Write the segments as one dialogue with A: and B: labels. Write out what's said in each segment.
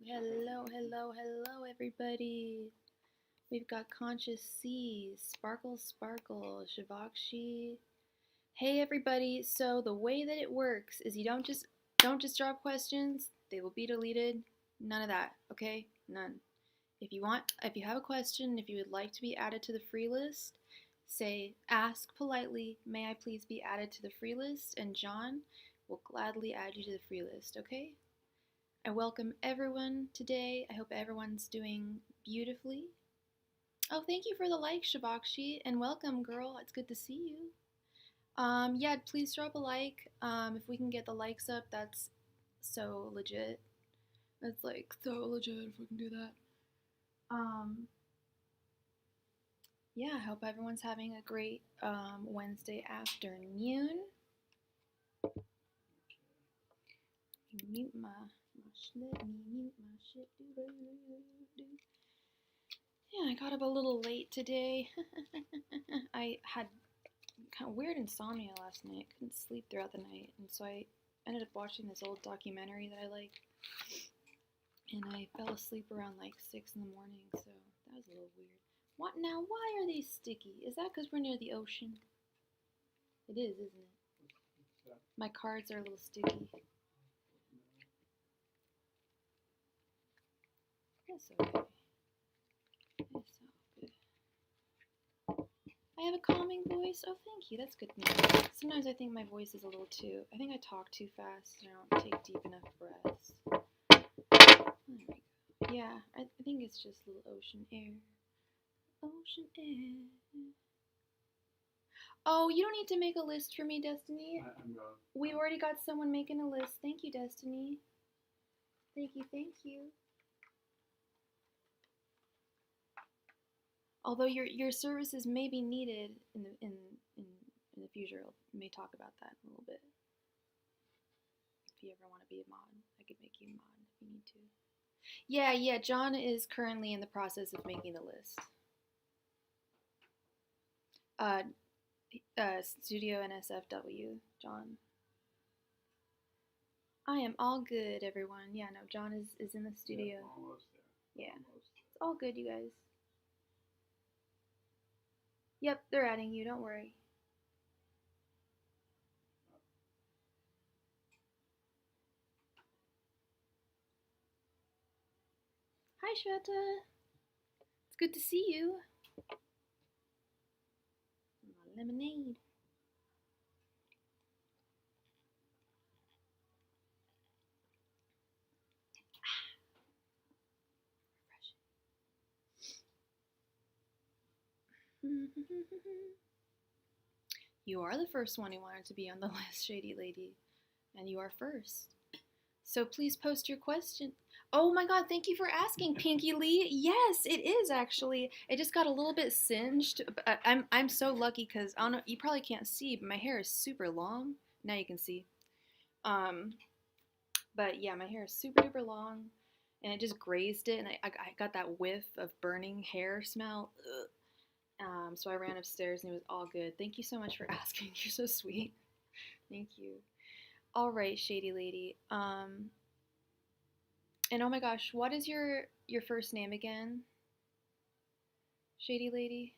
A: Hello, everybody. We've got Conscious C, Sparkle, Shivakshi. Hey, everybody. So the way that it works is you don't just drop questions. They will be deleted. None of that. Okay? None. If you have a question, if you would like to be added to the free list, say, ask politely, may I please be added to the free list? And John will gladly add you to the free list. Okay? I welcome everyone today. I hope everyone's doing beautifully. Oh, thank you for the like, Shabakshi, and welcome, girl. It's good to see you. Yeah, please drop a like. If we can get the likes up, that's so legit. That's like so legit if we can do that. Yeah, I hope everyone's having a great Wednesday afternoon. Mute my let me mute my shit. Yeah, I got up a little late today. I had kind of weird insomnia last night. Couldn't sleep throughout the night, and so I ended up watching this old documentary that I like, and I fell asleep around like 6 in the morning, so that was a little weird. What now? Why are they sticky? Is that because we're near the ocean? It is, isn't it? My cards are a little sticky. That's okay. It's all good. I have a calming voice. Oh, thank you. That's good to know. Sometimes I think my voice is a little too... I think I talk too fast and I don't take deep enough breaths. There we go. Yeah, I think it's just a little ocean air. Ocean air. Oh, you don't need to make a list for me, Destiny.
B: I'm going.
A: We've already got someone making a list. Thank you, Destiny. Thank you. Although your services may be needed in the future, we may talk about that a little bit. If you ever want to be a mod, I could make you a mod if you need to. Yeah, John is currently in the process of making the list. Studio NSFW, John. I am all good, everyone. Yeah, no, John is in the studio.
B: Yeah, almost there.
A: Yeah.
B: Almost.
A: It's all good, you guys. Yep, they're adding you, don't worry. Hi, Shweta. It's good to see you. Lemonade. You are the first one who wanted to be on the list, Shady Lady. And you are first. So please post your question. Oh my god, thank you for asking, Pinky Lee. Yes, it is actually. It just got a little bit singed. I'm so lucky because I don't know, you probably can't see, but my hair is super long. Now you can see. But yeah, my hair is super duper long, and it just grazed it, and I got that whiff of burning hair smell. So I ran upstairs, and it was all good. Thank you so much for asking. You're so sweet. Thank you. All right, Shady Lady. And oh my gosh, what is your first name again? Shady Lady?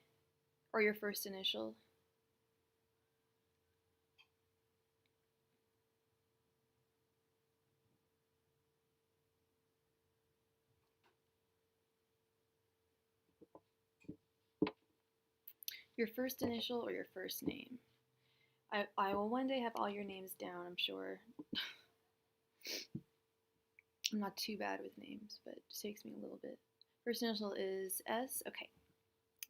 A: Or your first initial? Your first initial or your first name? I will one day have all your names down, I'm sure. I'm not too bad with names, but it just takes me a little bit. First initial is S. Okay,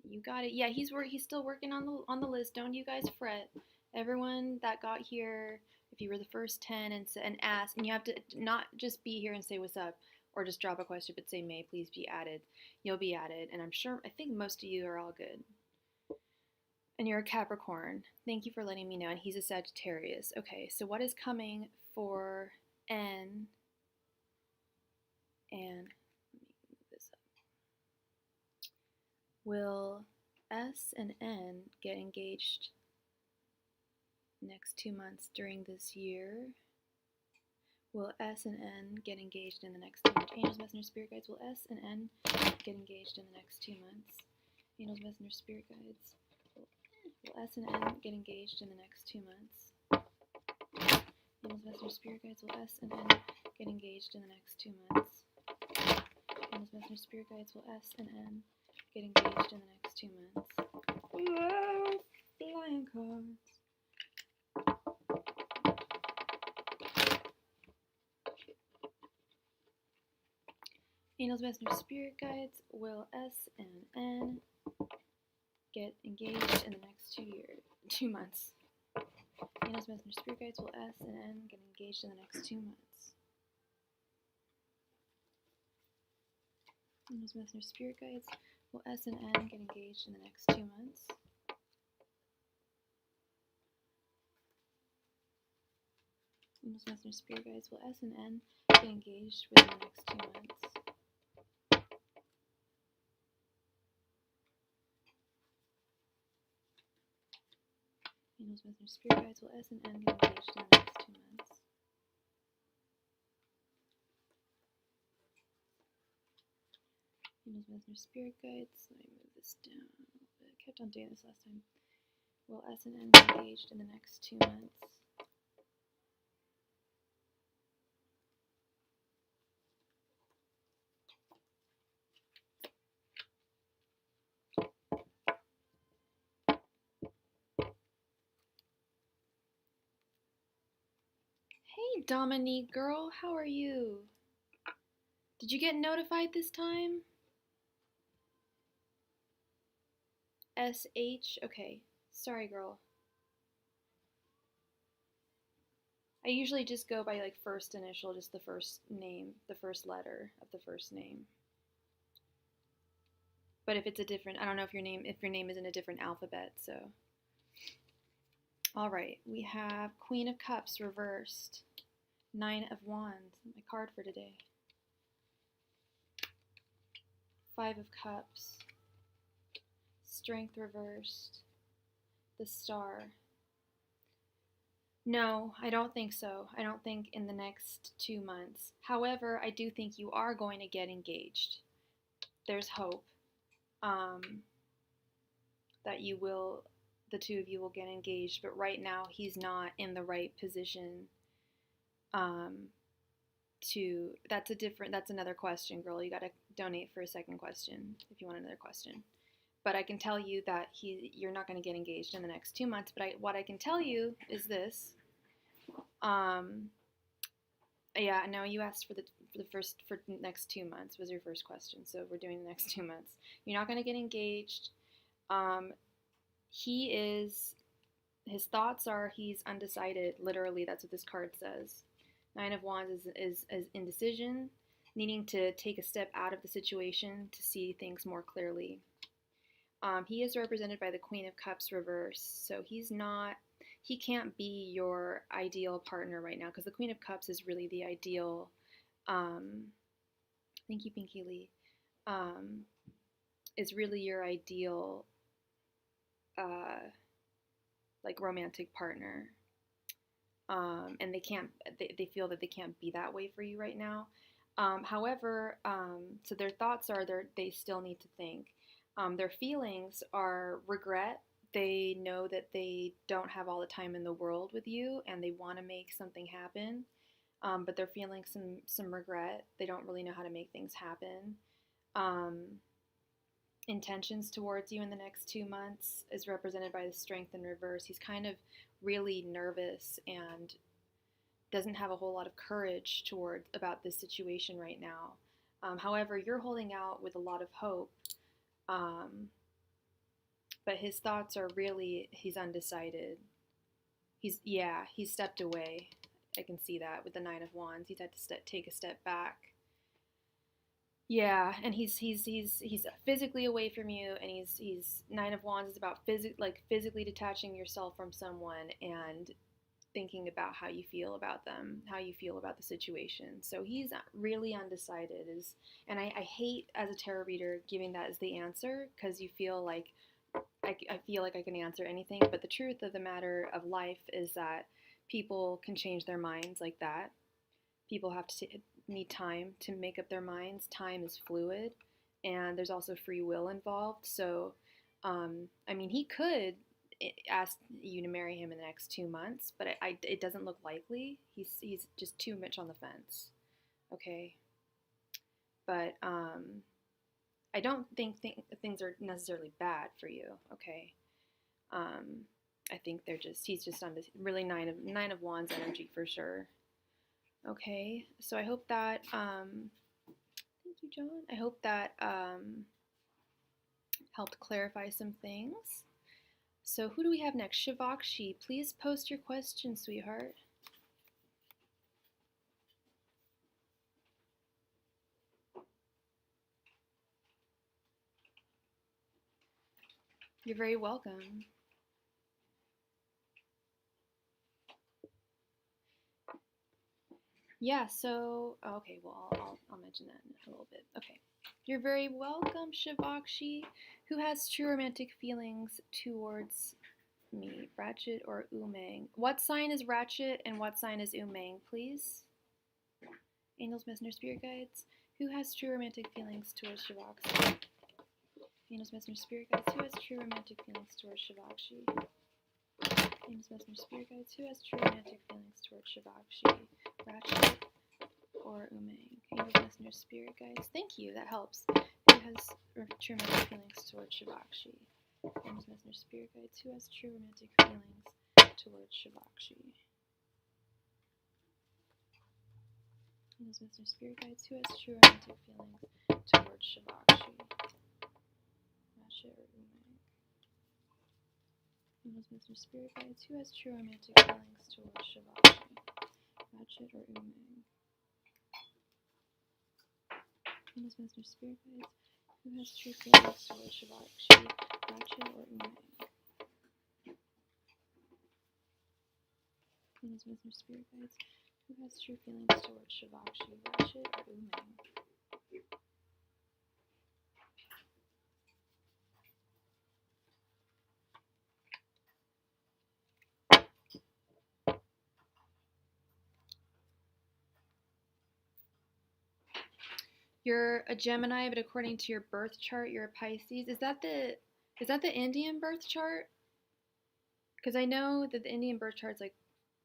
A: you got it. Yeah, he's still working on the list. Don't you guys fret. Everyone that got here, if you were the first 10 and ask, and you have to not just be here and say what's up or just drop a question, but say may please be added. You'll be added, and I think most of you are all good. And you're a Capricorn. Thank you for letting me know. And he's a Sagittarius. Okay, so what is coming for N? And let me move this up. Will S and N get engaged next 2 months during this year? will S and N get engaged in the next 2 months? Angels, messengers, spirit guides, will S and N get engaged in the next 2 months? Angels, messengers, spirit guides, will S and N get engaged in the next 2 months? Angels, messengers, spirit guides, will S and N get engaged in the next 2 months? Angels, messengers, spirit guides, will S and N get engaged in the next 2 months? Whoa, flying cards. Angels, messengers, spirit guides, will S and N get engaged in the next 2 months? Angels, messengers, spirit guides, will S and N get engaged in the next 2 months? Angels, messengers, spirit guides, will S and N get engaged in the next 2 months? Angels, messengers, spirit guides, will S and N get engaged within the next 2 months? Angels, messengers, spirit guides, will S and N get engaged in the next 2 months? Angels, messengers, spirit guides, let me move this down a little bit. I kept on doing this last time. Will S and N get engaged in the next 2 months? Hey, Dominique girl, how are you? Did you get notified this time? SH? Okay. Sorry, girl. I usually just go by like first initial, just the first name, the first letter of the first name. But if it's a different, I don't know if your name is in a different alphabet, so. All right, we have Queen of Cups reversed, 9 of Wands, my card for today. 5 of Cups, Strength reversed, the Star. No, I don't think so. I don't think in the next 2 months. However, I do think you are going to get engaged. There's hope that you will, the two of you will get engaged, but right now he's not in the right position that's another question, girl. You gotta donate for a second question if you want another question. But I can tell you that you're not going to get engaged in the next 2 months. But what I can tell you is this. Yeah, no, you asked for the next 2 months was your first question. So we're doing the next 2 months. You're not going to get engaged. His thoughts are he's undecided. Literally, that's what this card says. 9 of Wands is indecision, needing to take a step out of the situation to see things more clearly. He is represented by the Queen of Cups reversed, so he can't be your ideal partner right now, because the Queen of Cups is really the ideal, thank you, Pinky Lee, is really your ideal, like, romantic partner. And they feel that they can't be that way for you right now. However, so their thoughts are they still need to think. Their feelings are regret. They know that they don't have all the time in the world with you, and they want to make something happen, but they're feeling some regret. They don't really know how to make things happen. Intentions towards you in the next 2 months is represented by the Strength in reverse. He's kind of really nervous and doesn't have a whole lot of courage about this situation right now. However, you're holding out with a lot of hope. But his thoughts are really, he's undecided. He's stepped away. I can see that with the 9 of Wands. He's had to take a step back. Yeah, and he's physically away from you, and he's 9 of Wands is about physically detaching yourself from someone and thinking about how you feel about them, how you feel about the situation. So he's really undecided. And I hate, as a tarot reader, giving that as the answer, because you feel like I feel like I can answer anything. But the truth of the matter of life is that people can change their minds like that. people have to need time to make up their minds. Time is fluid, and there's also free will involved. So, I mean, he could ask you to marry him in the next 2 months, but it doesn't look likely. He's just too much on the fence. Okay, but I don't think things are necessarily bad for you. Okay, I think he's just on this really nine of wands energy for sure. Okay, so I hope that thank you, John. I hope that helped clarify some things. So who do we have next? Shivakshi, please post your question, sweetheart. You're very welcome. Yeah, so, okay, well, I'll mention that in a little bit. Okay. You're very welcome, Shivakshi. Who has true romantic feelings towards me, Ratchet or Umang? What sign is Ratchet and what sign is Umang, please? Angels, Messenger, Spirit Guides. Who has true romantic feelings towards Shivakshi? Angels, Messenger, Spirit Guides. Who has true romantic feelings towards Shivakshi? Angels, Messenger, Spirit Guides. Who has true romantic feelings towards Shivakshi? Ratchet or Umang? Angels, Messenger, Spirit Guides. Thank you, that helps. Who has true romantic feelings towards Shivakshi? Angels, Messenger, Spirit Guides. Who has true romantic feelings towards Shivakshi? Angels, Messenger, Spirit Guides. Who has true romantic feelings towards Shivakshi? Ratchet or Umang? Angels, Messenger, Spirit Guides. Who has true romantic feelings towards Shivakshi? Ratchet or Umang? Angels, Messenger, Spirit Guides. Who has true feelings towards Shivakshi? Ratchet or Umang? Angels, Messenger, Spirit Guides. Who has true feelings towards Shivakshi? Ratchet or Umang? You're a Gemini, but according to your birth chart, you're a Pisces. Is that the Indian birth chart? Because I know that the Indian birth chart's like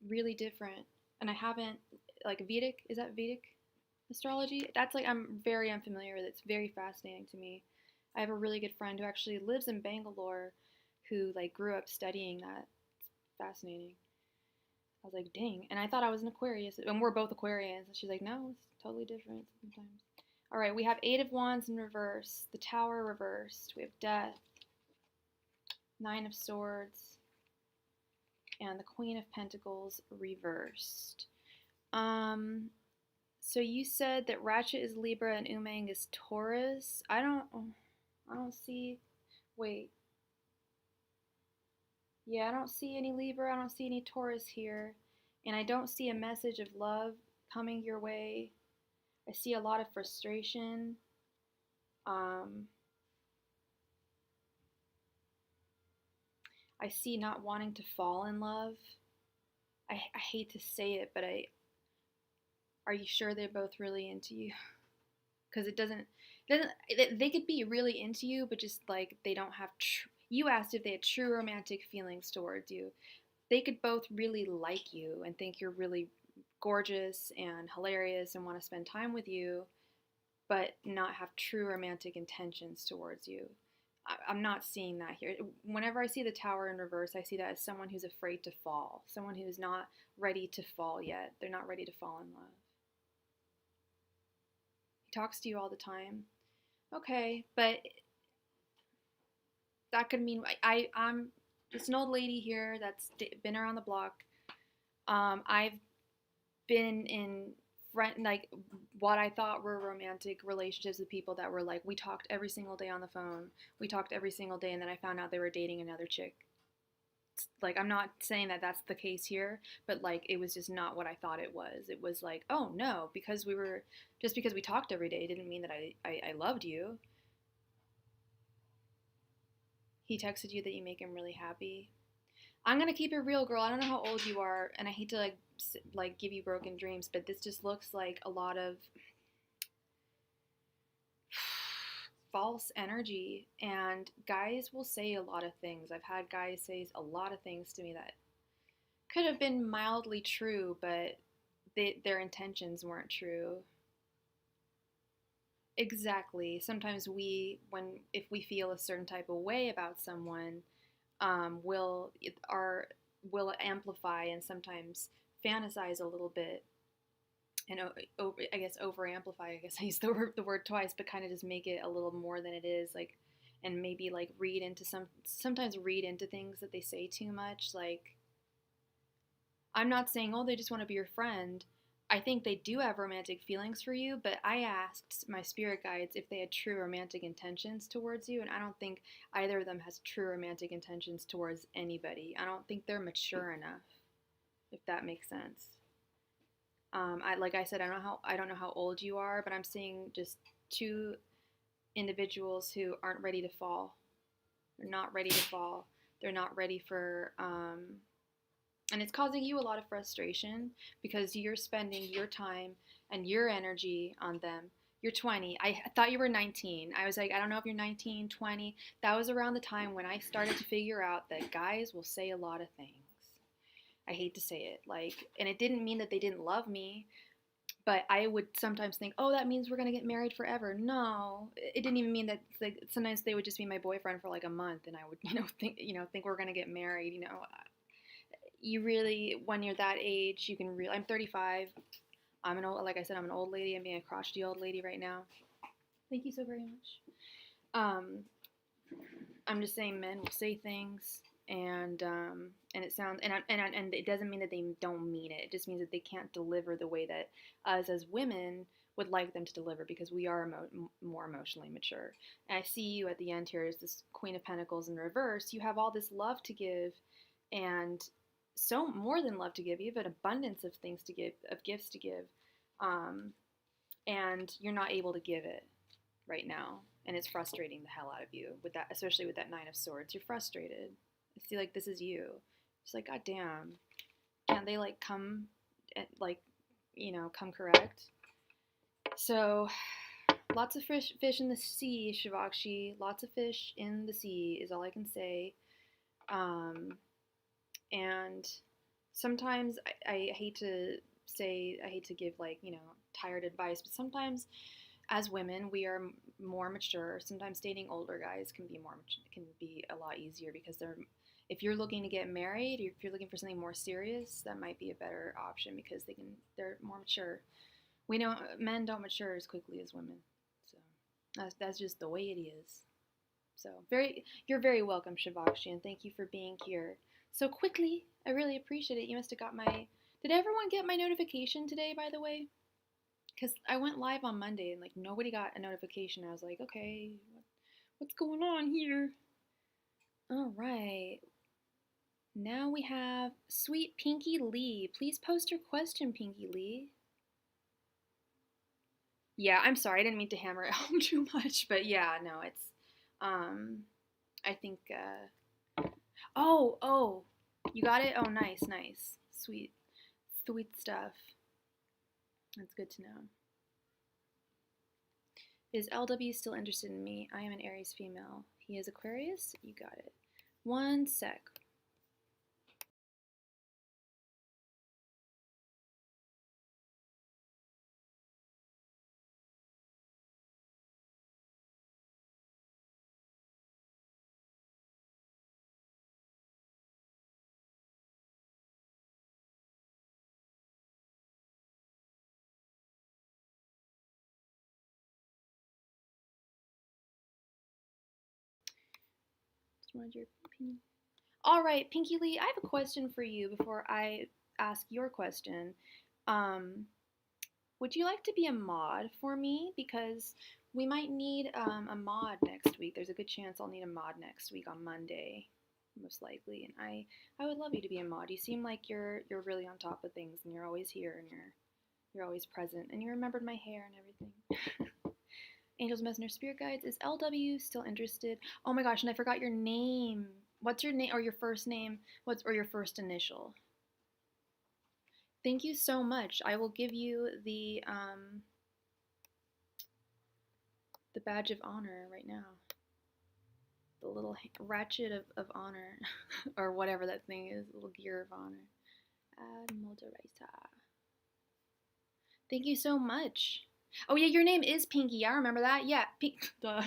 A: really different, and I haven't like Vedic. Is that Vedic astrology? That's like I'm very unfamiliar with it. It's very fascinating to me. I have a really good friend who actually lives in Bangalore, who like grew up studying that. It's fascinating. I was like, dang. And I thought I was an Aquarius, and we're both Aquarians. And she's like, no, it's totally different sometimes. All right, we have Eight of Wands in reverse, the Tower reversed. We have Death, Nine of Swords, and the Queen of Pentacles reversed. So you said that Ratchet is Libra and Umang is Taurus. I don't see. Wait. Yeah, I don't see any Libra. I don't see any Taurus here, and I don't see a message of love coming your way. I see a lot of frustration. I see not wanting to fall in love. I hate to say it, but are you sure they're both really into you? Because they could be really into you, but just like they don't have, you asked if they had true romantic feelings towards you. They could both really like you and think you're really gorgeous and hilarious and want to spend time with you, but not have true romantic intentions towards you. I'm not seeing that here. Whenever I see the Tower in reverse, I see that as someone who's afraid to fall, someone who's not ready to fall yet. They're not ready to fall in love. He talks to you all the time. Okay, but that could mean I'm just an old lady here that's been around the block. I've been in like what I thought were romantic relationships with people that were like, we talked every single day on the phone. We talked every single day, and then I found out they were dating another chick. Like, I'm not saying that that's the case here, but like it was just not what I thought it was. It was like, oh no, because we talked every day didn't mean that I loved you. He texted you that you make him really happy. I'm gonna keep it real, girl. I don't know how old you are, and I hate to like like give you broken dreams, but this just looks like a lot of false energy, and guys will say a lot of things. I've had guys say a lot of things to me that could have been mildly true, but their intentions weren't true. Exactly. Sometimes if we feel a certain type of way about someone, will amplify and sometimes fantasize a little bit, and I guess over amplify. I guess I used the word twice, but kind of just make it a little more than it is, like, and maybe like sometimes read into things that they say too much. Like, I'm not saying, oh, they just want to be your friend. I think they do have romantic feelings for you, but I asked my spirit guides if they had true romantic intentions towards you, and I don't think either of them has true romantic intentions towards anybody. I don't think they're mature enough, if that makes sense. Like I said, I don't know how old you are, but I'm seeing just two individuals who aren't ready to fall. They're not ready to fall. They're not ready for, and it's causing you a lot of frustration because you're spending your time and your energy on them. You're 20. I thought you were 19. I was like, I don't know if you're 19, 20. That was around the time when I started to figure out that guys will say a lot of things. I hate to say it, like, and it didn't mean that they didn't love me, but I would sometimes think, oh, that means we're gonna get married forever. No, it didn't even mean that. Like, sometimes they would just be my boyfriend for like a month, and I would, think we're gonna get married. You really, when you're that age, you can really. I'm 35. Like I said, I'm an old lady. I'm being a crotchety old lady right now. Thank you so very much. I'm just saying, men will say things, and it sounds, and it doesn't mean that they don't mean it. It just means that they can't deliver the way that us as women would like them to deliver, because we are more emotionally mature. And I see you at the end here as this Queen of Pentacles in reverse. You have all this love to give, and so more than love to give. You have an abundance of things to give, of gifts to give, and you're not able to give it right now, and it's frustrating the hell out of you with that, especially with that Nine of Swords. You're frustrated. I feel like this is you. It's like, God damn, can't they like come, come correct? So, lots of fish in the sea, Shivakshi. Lots of fish in the sea is all I can say. And sometimes I hate to give tired advice, but sometimes as women we are more mature. Sometimes dating older guys can be a lot easier, because if you're looking to get married, or if you're looking for something more serious, that might be a better option, because they're more mature. We know men don't mature as quickly as women, so that's just the way it is. So you're very welcome, Shivakshi, and thank you for being here so quickly. I really appreciate it. You must have got did everyone get my notification today, by the way? Because I went live on Monday and like nobody got a notification. I was like, okay, what's going on here? All right. Now we have Sweet Pinky Lee. Please post your question, Pinky Lee. Yeah, I'm sorry. I didn't mean to hammer it home too much, but yeah, no, it's, I think, oh, you got it? Oh, nice. Sweet stuff. That's good to know. Is LW still interested in me? I am an Aries female. He is Aquarius? You got it. One sec. Just wanted your opinion. All right, Pinky Lee, I have a question for you before I ask your question. Would you like to be a mod for me? Because we might need a mod next week. There's a good chance I'll need a mod next week on Monday, most likely. And I would love you to be a mod. You seem like you're really on top of things, and you're always here, and you're always present, and you remembered my hair and everything. Angels, Messenger, Spirit Guides. Is LW still interested? Oh my gosh, and I forgot your name. What's your name, or your first name? Or your first initial? Thank you so much. I will give you the badge of honor right now. The little ratchet of honor, or whatever that thing is, the little gear of honor. Add moderator. Thank you so much. Oh yeah, your name is Pinky. I remember that. Yeah, Duh.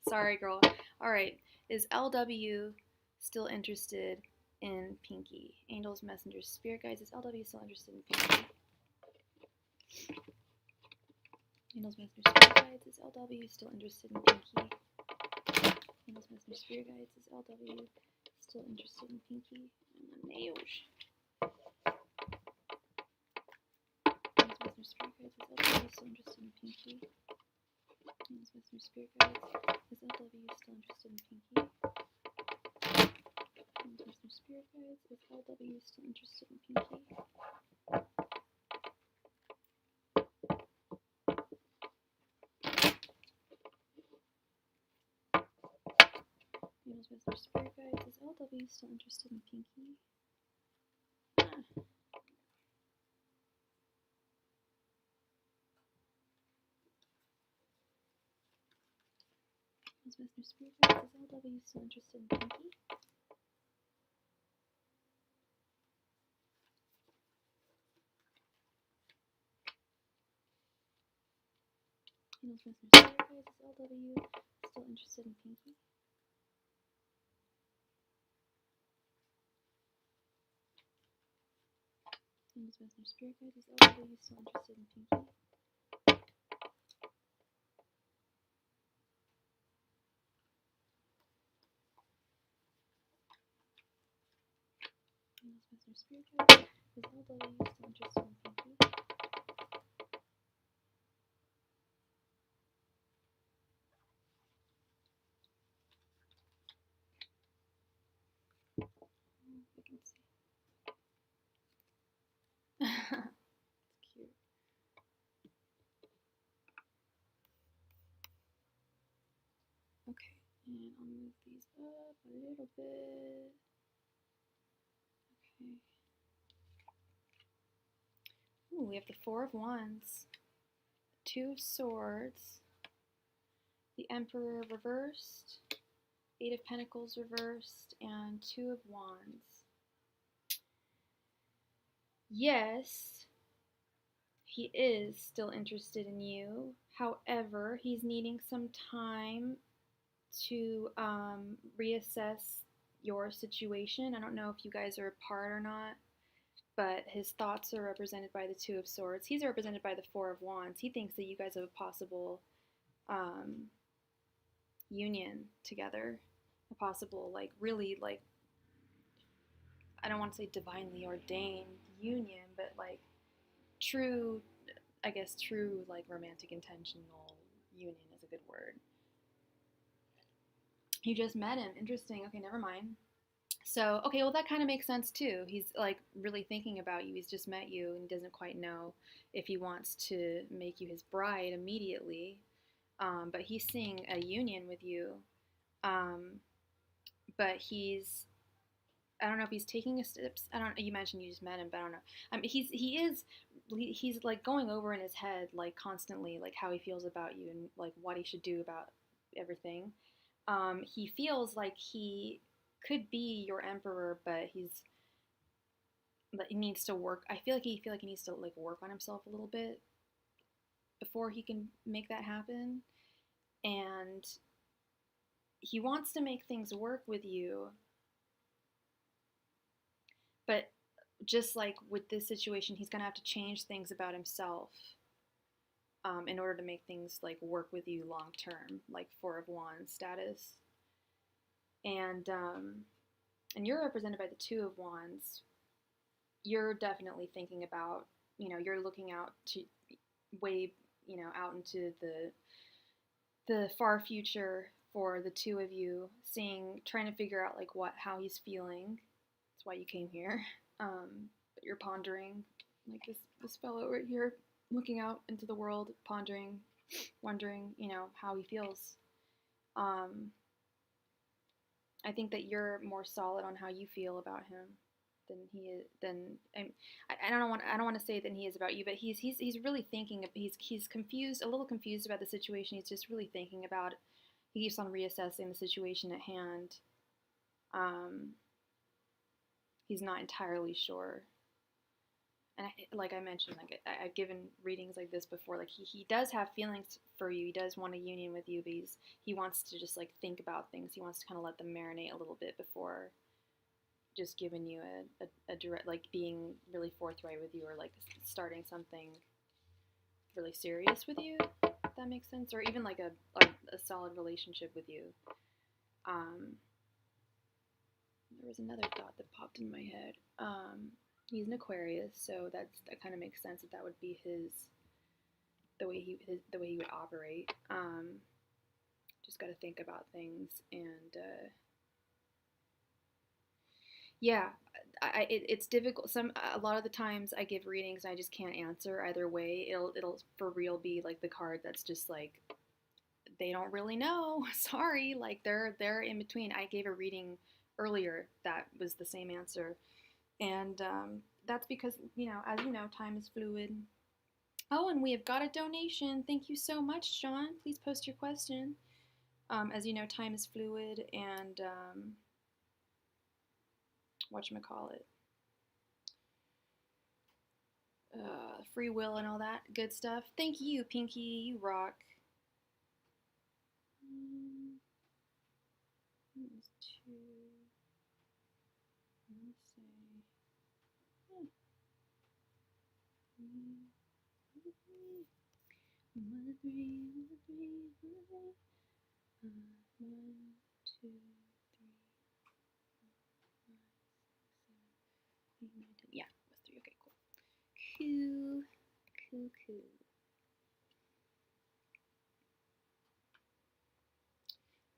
A: Sorry, girl. All right. Is LW still interested in Pinky? Angels, messengers, spirit guides. Is LW still interested in Pinky? Angels, messengers, spirit guides. Is LW still interested in Pinky? Angels, messengers, spirit guides. Is LW still interested in Pinky? And my nails. Angels, messengers, spirit guides. Is LW still interested in Pinky? Angels, messengers, spirit guides. Is LW still interested in Pinky? Angels, messengers, spirit guides. Is LW still interested in Pinky? Angels, messengers, spirit guides. Is LW still interested in Pinky? Angels, messengers, spirit guides. Is LW still interested in Pinky? Angels, messengers, spirit guides. Is LW still interested in Pinky? Angels, messengers, spirit guides. Is LW still interested in Pinky? Angels, messengers, spirit guides. Is LW still interested in Pinky? I can see. It's cute. Okay, and I'll move these up a little bit. Okay. Ooh, we have the Four of Wands, Two of Swords, the Emperor reversed, Eight of Pentacles reversed, and Two of Wands. Yes, he is still interested in you. However, he's needing some time to reassess your situation. I don't know if you guys are apart or not, but his thoughts are represented by the Two of Swords. He's represented by the Four of Wands. He thinks that you guys have a possible union together, a possible, like, really, like, I don't want to say divinely ordained union, but like true, I guess true, like, romantic intentional union is a good word. You just met him. Interesting. Okay, never mind. So, okay, well, that kind of makes sense too. He's like really thinking about you. He's just met you and doesn't quite know if he wants to make you his bride immediately. But he's seeing a union with you. But I don't know if he's taking a steps. I don't. You mentioned you just met him, but I don't know. He's like going over in his head like constantly like how he feels about you and like what he should do about everything. He feels like he could be your emperor, but he needs to work. I feel like he needs to like work on himself a little bit before he can make that happen. And he wants to make things work with you, but just like with this situation, he's gonna have to change things about himself in order to make things like work with you long term, like Four of Wands status. And you're represented by the Two of Wands. You're definitely thinking about, you're looking out to way, out into the far future for the two of you, trying to figure out like how he's feeling. That's why you came here. But you're pondering, like this fellow right here, looking out into the world, pondering, wondering, how he feels. I think that you're more solid on how you feel about him. I don't want to say that he is about you, but he's really thinking of, he's confused, a little confused about the situation. He's just really thinking about it. He keeps on reassessing the situation at hand. He's not entirely sure. And like I mentioned, like I've given readings like this before. Like he does have feelings for you. He does want a union with you, but he wants to just like think about things. He wants to kind of let them marinate a little bit before just giving you a direct, like being really forthright with you, or like starting something really serious with you. If that makes sense, or even like a solid relationship with you. There was another thought that popped in my head. He's an Aquarius, so that kind of makes sense that would be the way he would operate. Just got to think about things, and yeah, it's difficult. A lot of the times I give readings and I just can't answer either way. It'll for real be like the card that's just like they don't really know. Sorry, like they're in between. I gave a reading earlier that was the same answer. And that's because, as you know, time is fluid. Oh, and we have got a donation. Thank you so much, John. Please post your question. As you know, time is fluid, and whatchamacallit, free will and all that good stuff. Thank you, Pinky. You rock. Two. Let's see. One, two, three, 5, 6, 7, 8, 9, 10. Yeah, it was 3. Okay, cool. Cool.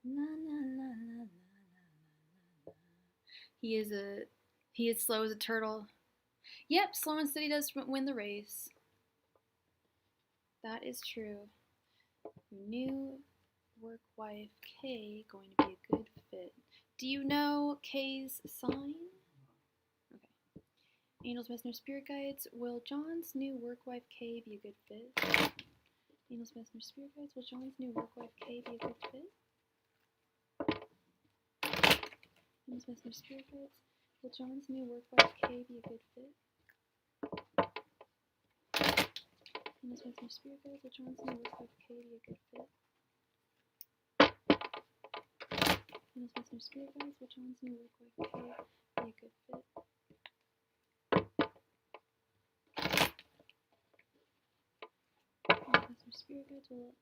A: La la la la la. He is slow as a turtle. Yep, slow and steady does win the race. That is true. Your new work wife, Kay, going to be a good fit. Do you know Kay's sign? Okay. Angels, Messenger, Spirit Guides. Will John's new work wife, Kay, be a good fit? Angels, Messenger, Spirit Guides. Will John's new work wife, Kay, be a good fit? Angels, Messenger, Spirit Guides. Will John's new work wife, Kay, be a good fit? Angels, Messenger, Spirit Guides. Will John's new work wife, Kay, be a good fit? Angels, Messenger, Spirit Guides. Will John's new work wife, Kay, be a good fit? Spirit Guides, will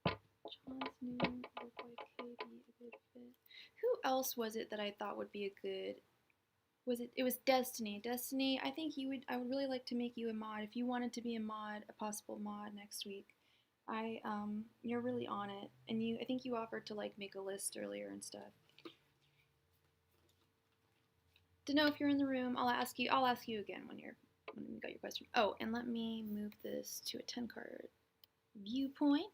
A: John's new work wife Kay be a good fit? Who else was it that I thought would be a good? It was Destiny. Destiny, I think I would really like to make you a mod. If you wanted to be a possible mod next week. You're really on it, and I think you offered to like make a list earlier and stuff. To know if you're in the room, I'll ask you again when you got your question. Oh, and let me move this to a 10 card viewpoint.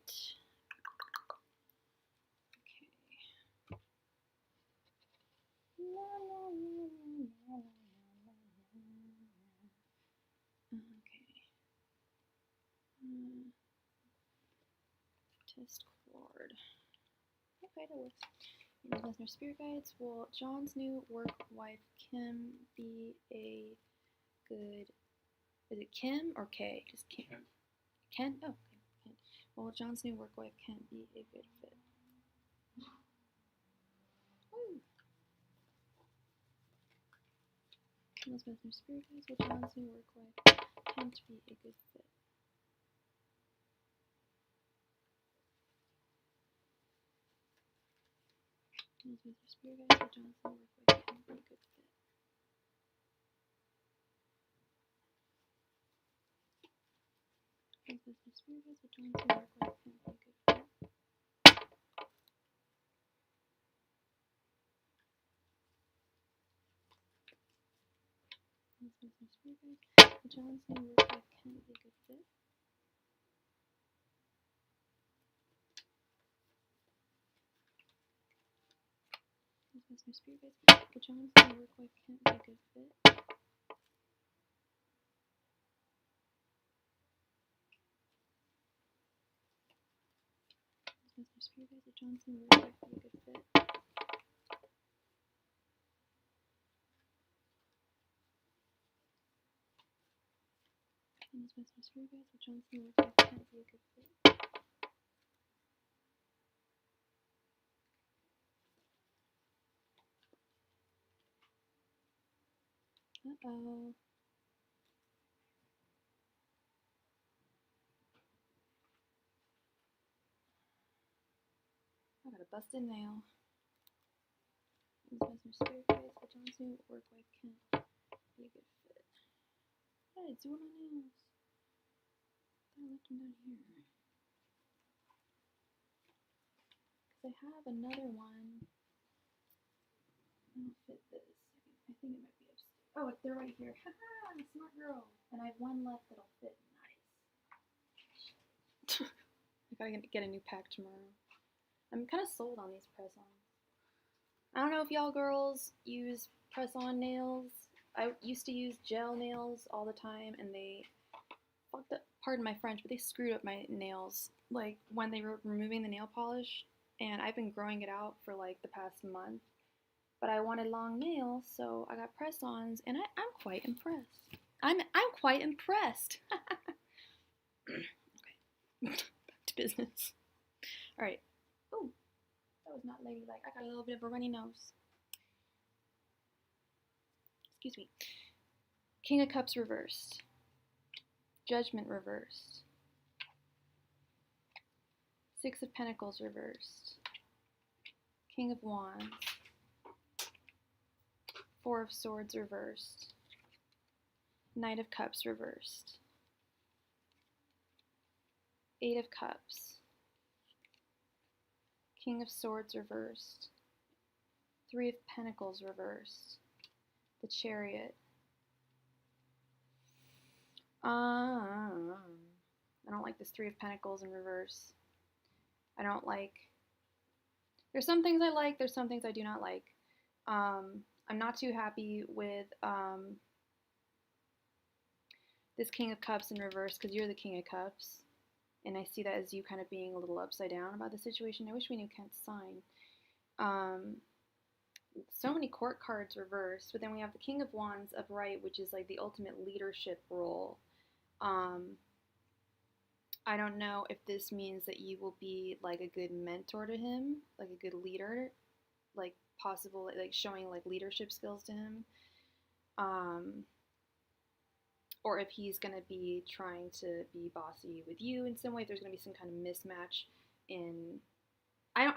A: Okay. Test chord. Okay, that works. Listener Spirit Guides. Will John's new work wife Kim be a good? Is it Kim or K? Just Kim. Ken? Oh, okay. Ken. Will John's new work wife Kim be a good fit? Woo. Listener Spirit Guides. Will John's new work wife Kim to be a good fit? Listener Spirit Guides. Will John's new work wife Kim be a good fit? Listener Spirit Guides. Will John's new work wife Kim be a good fit? Listener Spirit Guides. Will John's new work wife Kim be a good fit? Listener Spirit Guides. Will John's new work wife Kim be a good fit? Mystery Guys with Johnson would be a good fit. Mystery Guys with Johnson would be a good fit. Uh-oh. I got a busted nail. Mystery Guys with Johnson work wife Kent be a good fit. Hey, it's doing my nails. I left them down here. Because I have another one. I'll fit this. I think it might be upstairs. Oh, they're right here. Haha, I'm a smart girl. And I have one left that'll fit. Nice. I gotta get a new pack tomorrow. I'm kind of sold on these press-ons. I don't know if y'all girls use press-on nails. I used to use gel nails all the time, and they fucked up, pardon my French, but they screwed up my nails, like, when they were removing the nail polish, and I've been growing it out for, like, the past month. But I wanted long nails, so I got press-ons, and I'm quite impressed. I'm quite impressed. Okay, back to business. All right. Ooh, that was not ladylike. I got a little bit of a runny nose. Excuse me. King of Cups reversed. Judgment reversed. Six of Pentacles reversed. King of Wands. Four of Swords reversed. Knight of Cups reversed. Eight of Cups. King of Swords reversed. Three of Pentacles reversed. The Chariot. I don't like this Three of Pentacles in reverse. I don't like... There's some things I like, there's some things I do not like. I'm not too happy with this King of Cups in reverse because you're the King of Cups. And I see that as you kind of being a little upside down about the situation. I wish we knew Kent's sign. So many court cards reversed, but then we have the King of Wands upright, which is like the ultimate leadership role. I don't know if this means that you will be like a good mentor to him, like a good leader, like possible, like showing like leadership skills to him. Or if he's going to be trying to be bossy with you in some way, if there's going to be some kind of mismatch in... I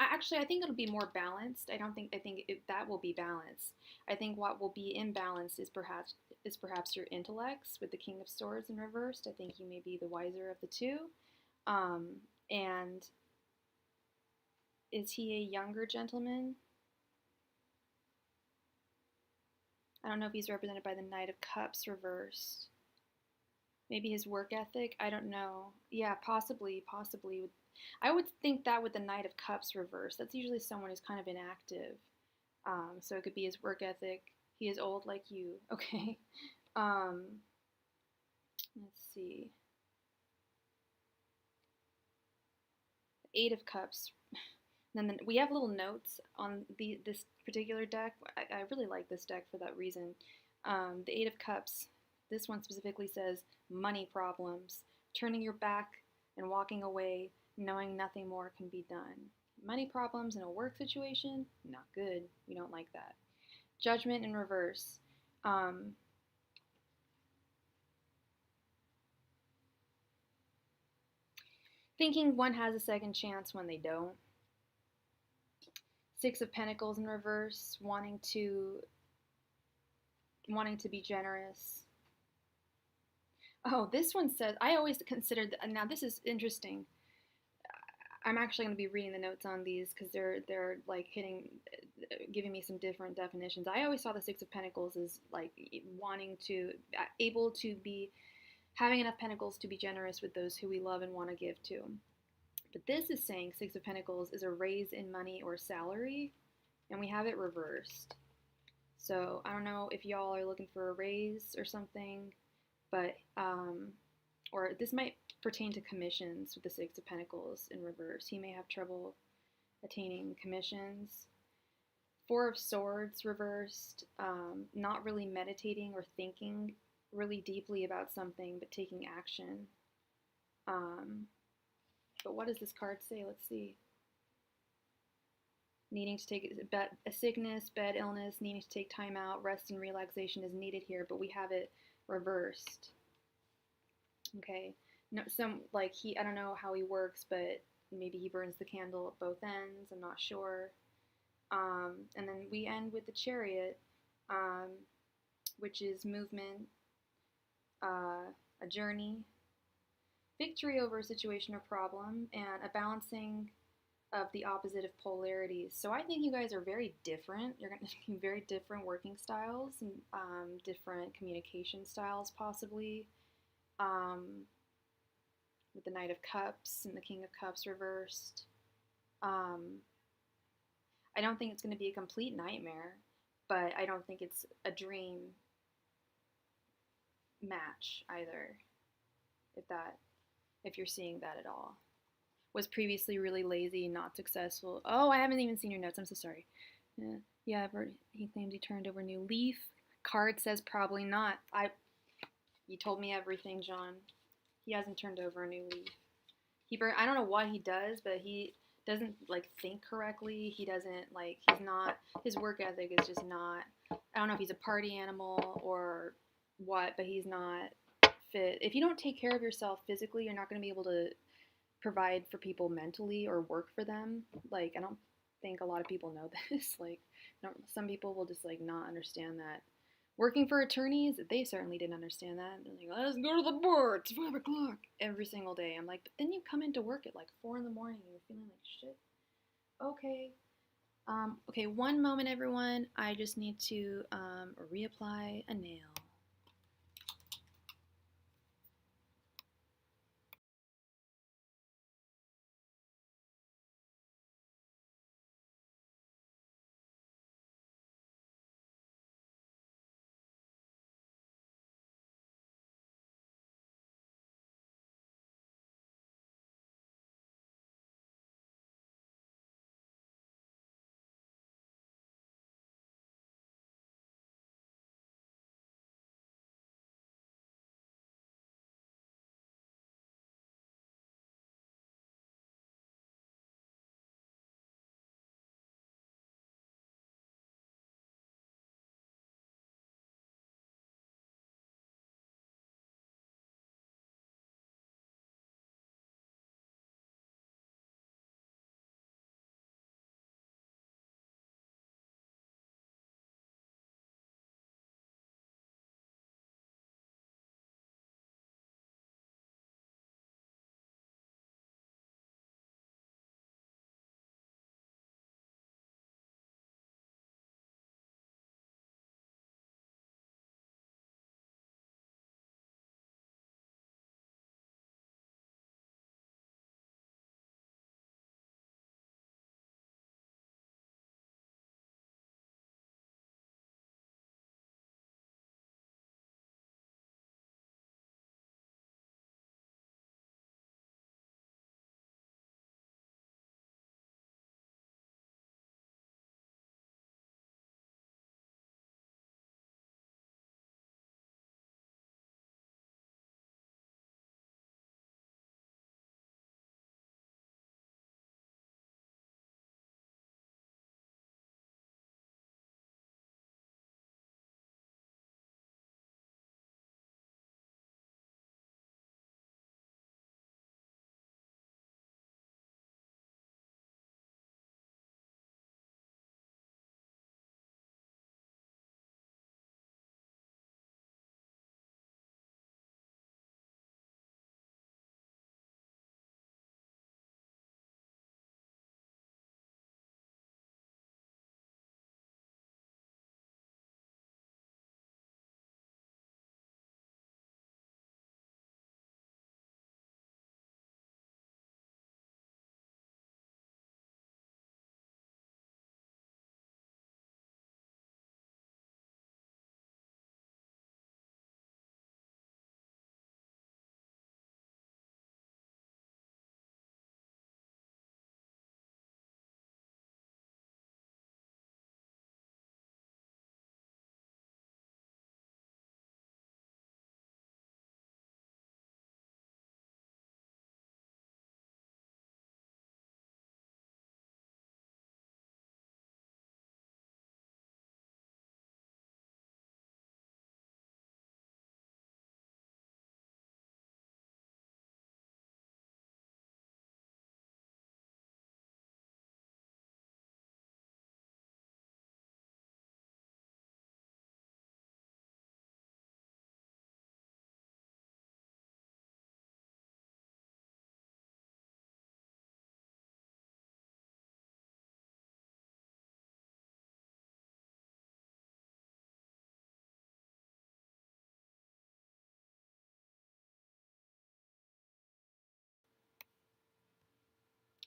A: think it'll be more balanced. I think that will be balanced. I think what will be imbalanced is perhaps your intellects with the King of Swords in reversed. I think you may be the wiser of the two. And is he a younger gentleman? I don't know if he's represented by the Knight of Cups reversed. Maybe his work ethic? I don't know. Yeah, possibly. I would think that with the Knight of Cups reversed. That's usually someone who's kind of inactive. So it could be his work ethic. He is old like you. Okay. Let's see. Eight of Cups. And then we have little notes on this particular deck. I really like this deck for that reason. The Eight of Cups. This one specifically says money problems, turning your back and walking away, knowing nothing more can be done. Money problems in a work situation, not good. We don't like that. Judgment in reverse. Thinking one has a second chance when they don't. Six of Pentacles in reverse, wanting to be generous. Oh, this one says, I always considered, now this is interesting. I'm actually going to be reading the notes on these because they're like giving me some different definitions. I always saw the Six of Pentacles as like able to be, having enough pentacles to be generous with those who we love and want to give to. But this is saying Six of Pentacles is a raise in money or salary, and we have it reversed. So I don't know if y'all are looking for a raise or something, but, or this might pertain to commissions with the Six of Pentacles in reverse. He may have trouble attaining commissions. Four of Swords reversed, not really meditating or thinking really deeply about something, but taking action. But what does this card say? Let's see. Needing to take a sickness, bed, illness, needing to take time out, rest and relaxation is needed here, but we have it reversed. Okay. No, I don't know how he works, but maybe he burns the candle at both ends. I'm not sure. And then we end with the Chariot, which is movement, a journey, victory over a situation or problem, and a balancing of the opposite of polarities. So I think you guys are very different. You're going to be very different working styles and different communication styles, possibly. With the Knight of Cups and the King of Cups reversed. I don't think it's going to be a complete nightmare, but I don't think it's a dream match either, if you're seeing that at all. Was previously really lazy, not successful. Oh, I haven't even seen your notes. I'm so sorry. Yeah, I've heard he claims he turned over a new leaf. Card says probably not. You told me everything, John. He hasn't turned over a new leaf. I don't know what he does, but he doesn't think correctly. He doesn't he's not, his work ethic is just not, I don't know if he's a party animal or what, but he's not fit. If you don't take care of yourself physically, you're not going to be able to provide for people mentally or work for them. I don't think a lot of people know this. Some people will just not understand that. Working for attorneys, they certainly didn't understand that. They're like, let's go to the board. It's 5 o'clock every single day. I'm like, but then you come into work at 4 in the morning and you're feeling like shit. Okay. Okay, one moment, everyone. I just need to reapply a nail.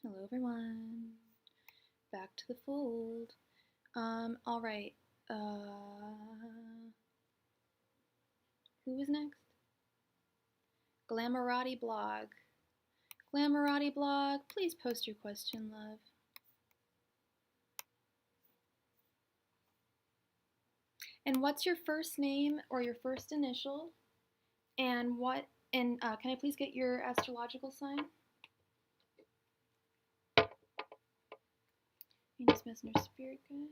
A: Hello, everyone. Back to the fold. All right. Who was next? Glamourati blog. Glamourati blog, please post your question, love. And what's your first name or your first initial? And what? And can I please get your astrological sign? Venus, Messenger, Spirit Guide.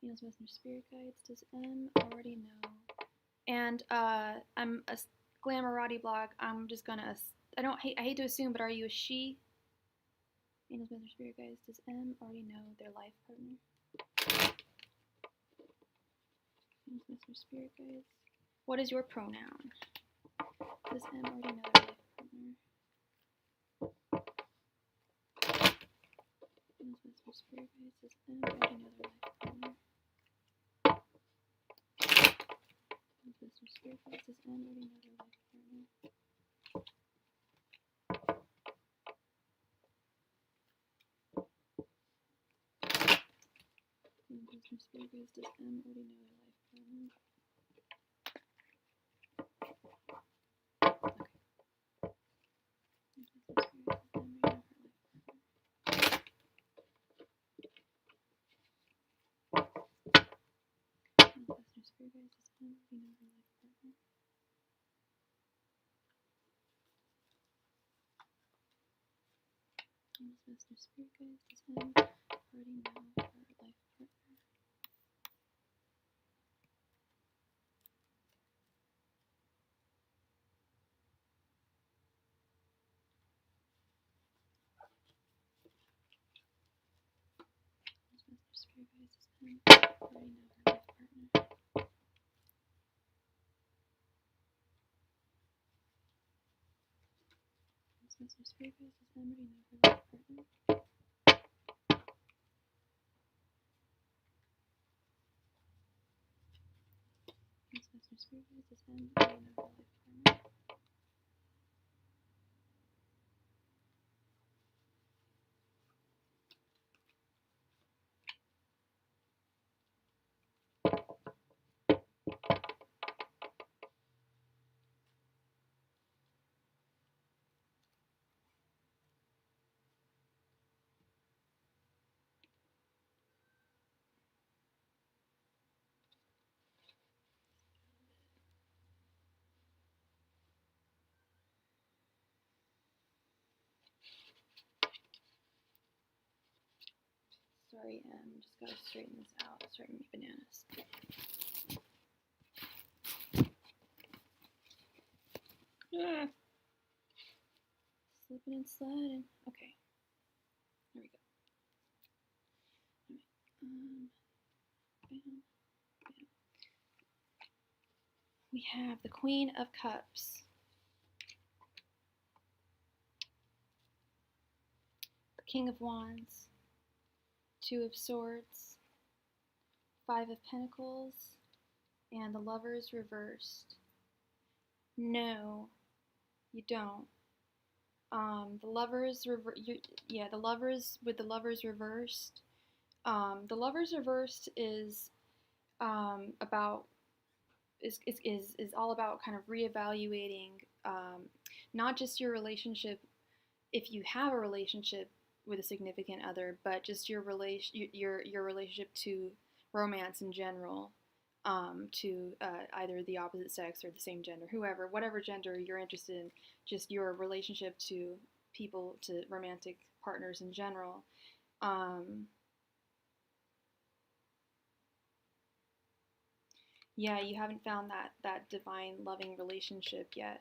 A: Venus, Messenger, Spirit Guides. Does M already know? And I'm a Glamourati blog. I'm just gonna. I hate to assume, but are you a she? Venus, Messenger, Spirit Guides. Does M already know their life partner? Venus, Messenger, Spirit Guides. What is your pronoun? Does M already know their life partner? Venus, Messenger, Spirit Guides. Does M already know their life partner? Venus, Messenger, Spirit Guides. Does M already know their life partner? Venus, Messenger, Spirit Guides. Does M already know their life partner? Messenger, Spirit Guides. Does M already know her life partner? Spirit Guides. Does M already know her life partner? Messenger, Spirit Guides. Does M already know her life partner? Messenger, Spirit Guides. Does M already know her life partner? Sorry, just gotta straighten this out. Straighten my bananas. Ah. Slipping and sliding. Okay. There we go. Alright. Bam, bam. We have the Queen of Cups. The King of Wands. Two of Swords. Five of Pentacles. And the Lovers reversed. No, you don't. The Lovers the Lovers with the Lovers reversed. The Lovers reversed is about is all about kind of reevaluating not just your relationship if you have a relationship with a significant other, but just your relationship to romance in general, to either the opposite sex or the same gender, whatever gender you're interested in, just your relationship to people, to romantic partners in general. Yeah, you haven't found that divine loving relationship yet.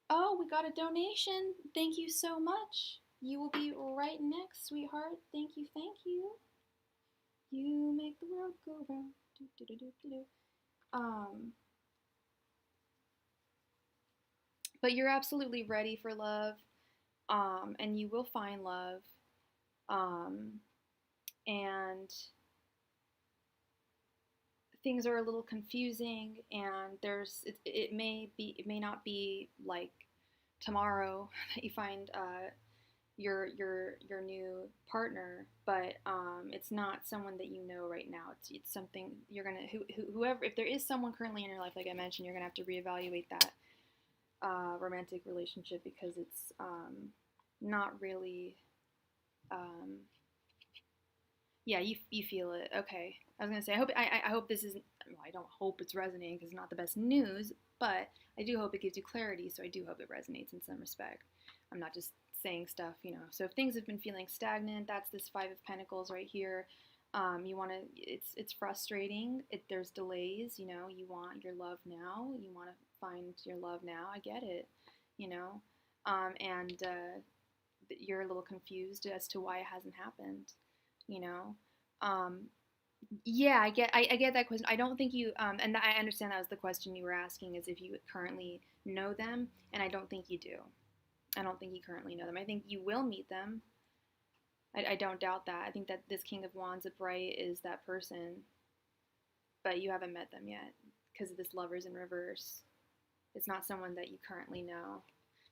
A: Oh, we got a donation. Thank you so much. You will be right next, sweetheart. Thank you, thank you. You make the world go round. Do, do, do, do, do, do. But you're absolutely ready for love, and you will find love, and things are a little confusing, and it may not be like tomorrow that you find your new partner, but it's not someone that you know right now. It's something you're gonna whoever, if there is someone currently in your life, like I mentioned, you're gonna have to reevaluate that romantic relationship, because it's not really yeah, you feel it. Okay, I was gonna say, I hope this isn't, well, I don't hope it's resonating because it's not the best news, but I do hope it gives you clarity, so I do hope it resonates in some respect. I'm not just saying stuff, So if things have been feeling stagnant, that's this Five of Pentacles right here. You want to, it's frustrating. There's delays, you want your love now. You want to find your love now. I get it, and you're a little confused as to why it hasn't happened, you know. Yeah, I get that question. I don't think you and I understand that was the question you were asking, is if you currently know them, and I don't think you do. I don't think you currently know them. I think you will meet them. I don't doubt that. I think that this King of Wands upright is that person, but you haven't met them yet because of this Lovers in reverse. It's not someone that you currently know.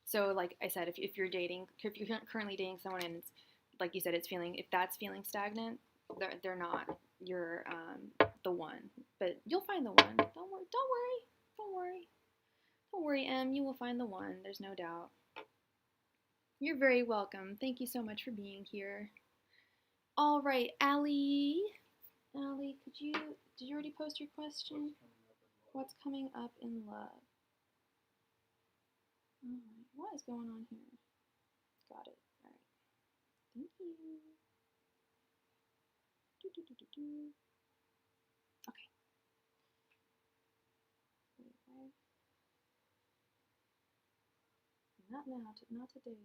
A: So, like I said, if you're currently dating someone, and it's like you said, if that's feeling stagnant, they're not your the one. But you'll find the one. Don't worry, Em. You will find the one. There's no doubt. You're very welcome. Thank you so much for being here. All right, Allie. Allie, did you already post your question? What's coming up in love? All right, what is going on here? Got it. All right. Thank you. Okay. Not now, not today.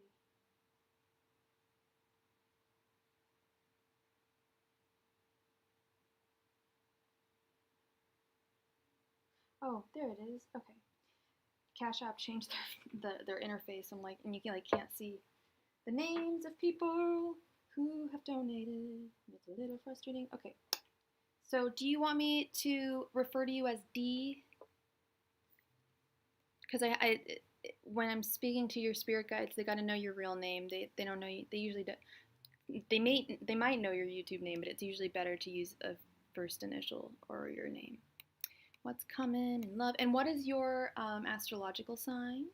A: Oh, there it is. Okay. CashApp changed their interface. I'm like, and you can't see the names of people who have donated. It's a little frustrating. Okay. So, do you want me to refer to you as D? Because when I'm speaking to your spirit guides, they got to know your real name. They don't know you. They usually do. They might know your YouTube name, but it's usually better to use a first initial or your name. What's coming in love? And what is your astrological sign?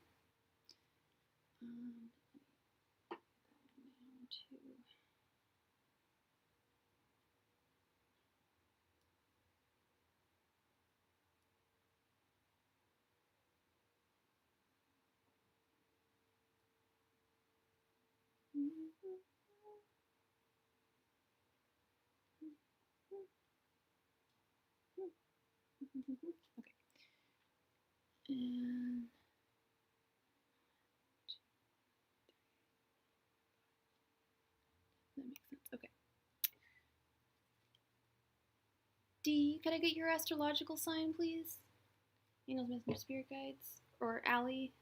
A: Okay. And that makes sense. Okay. D, could I get your astrological sign, please? Angels, Messenger, Spirit Guides, or Allie.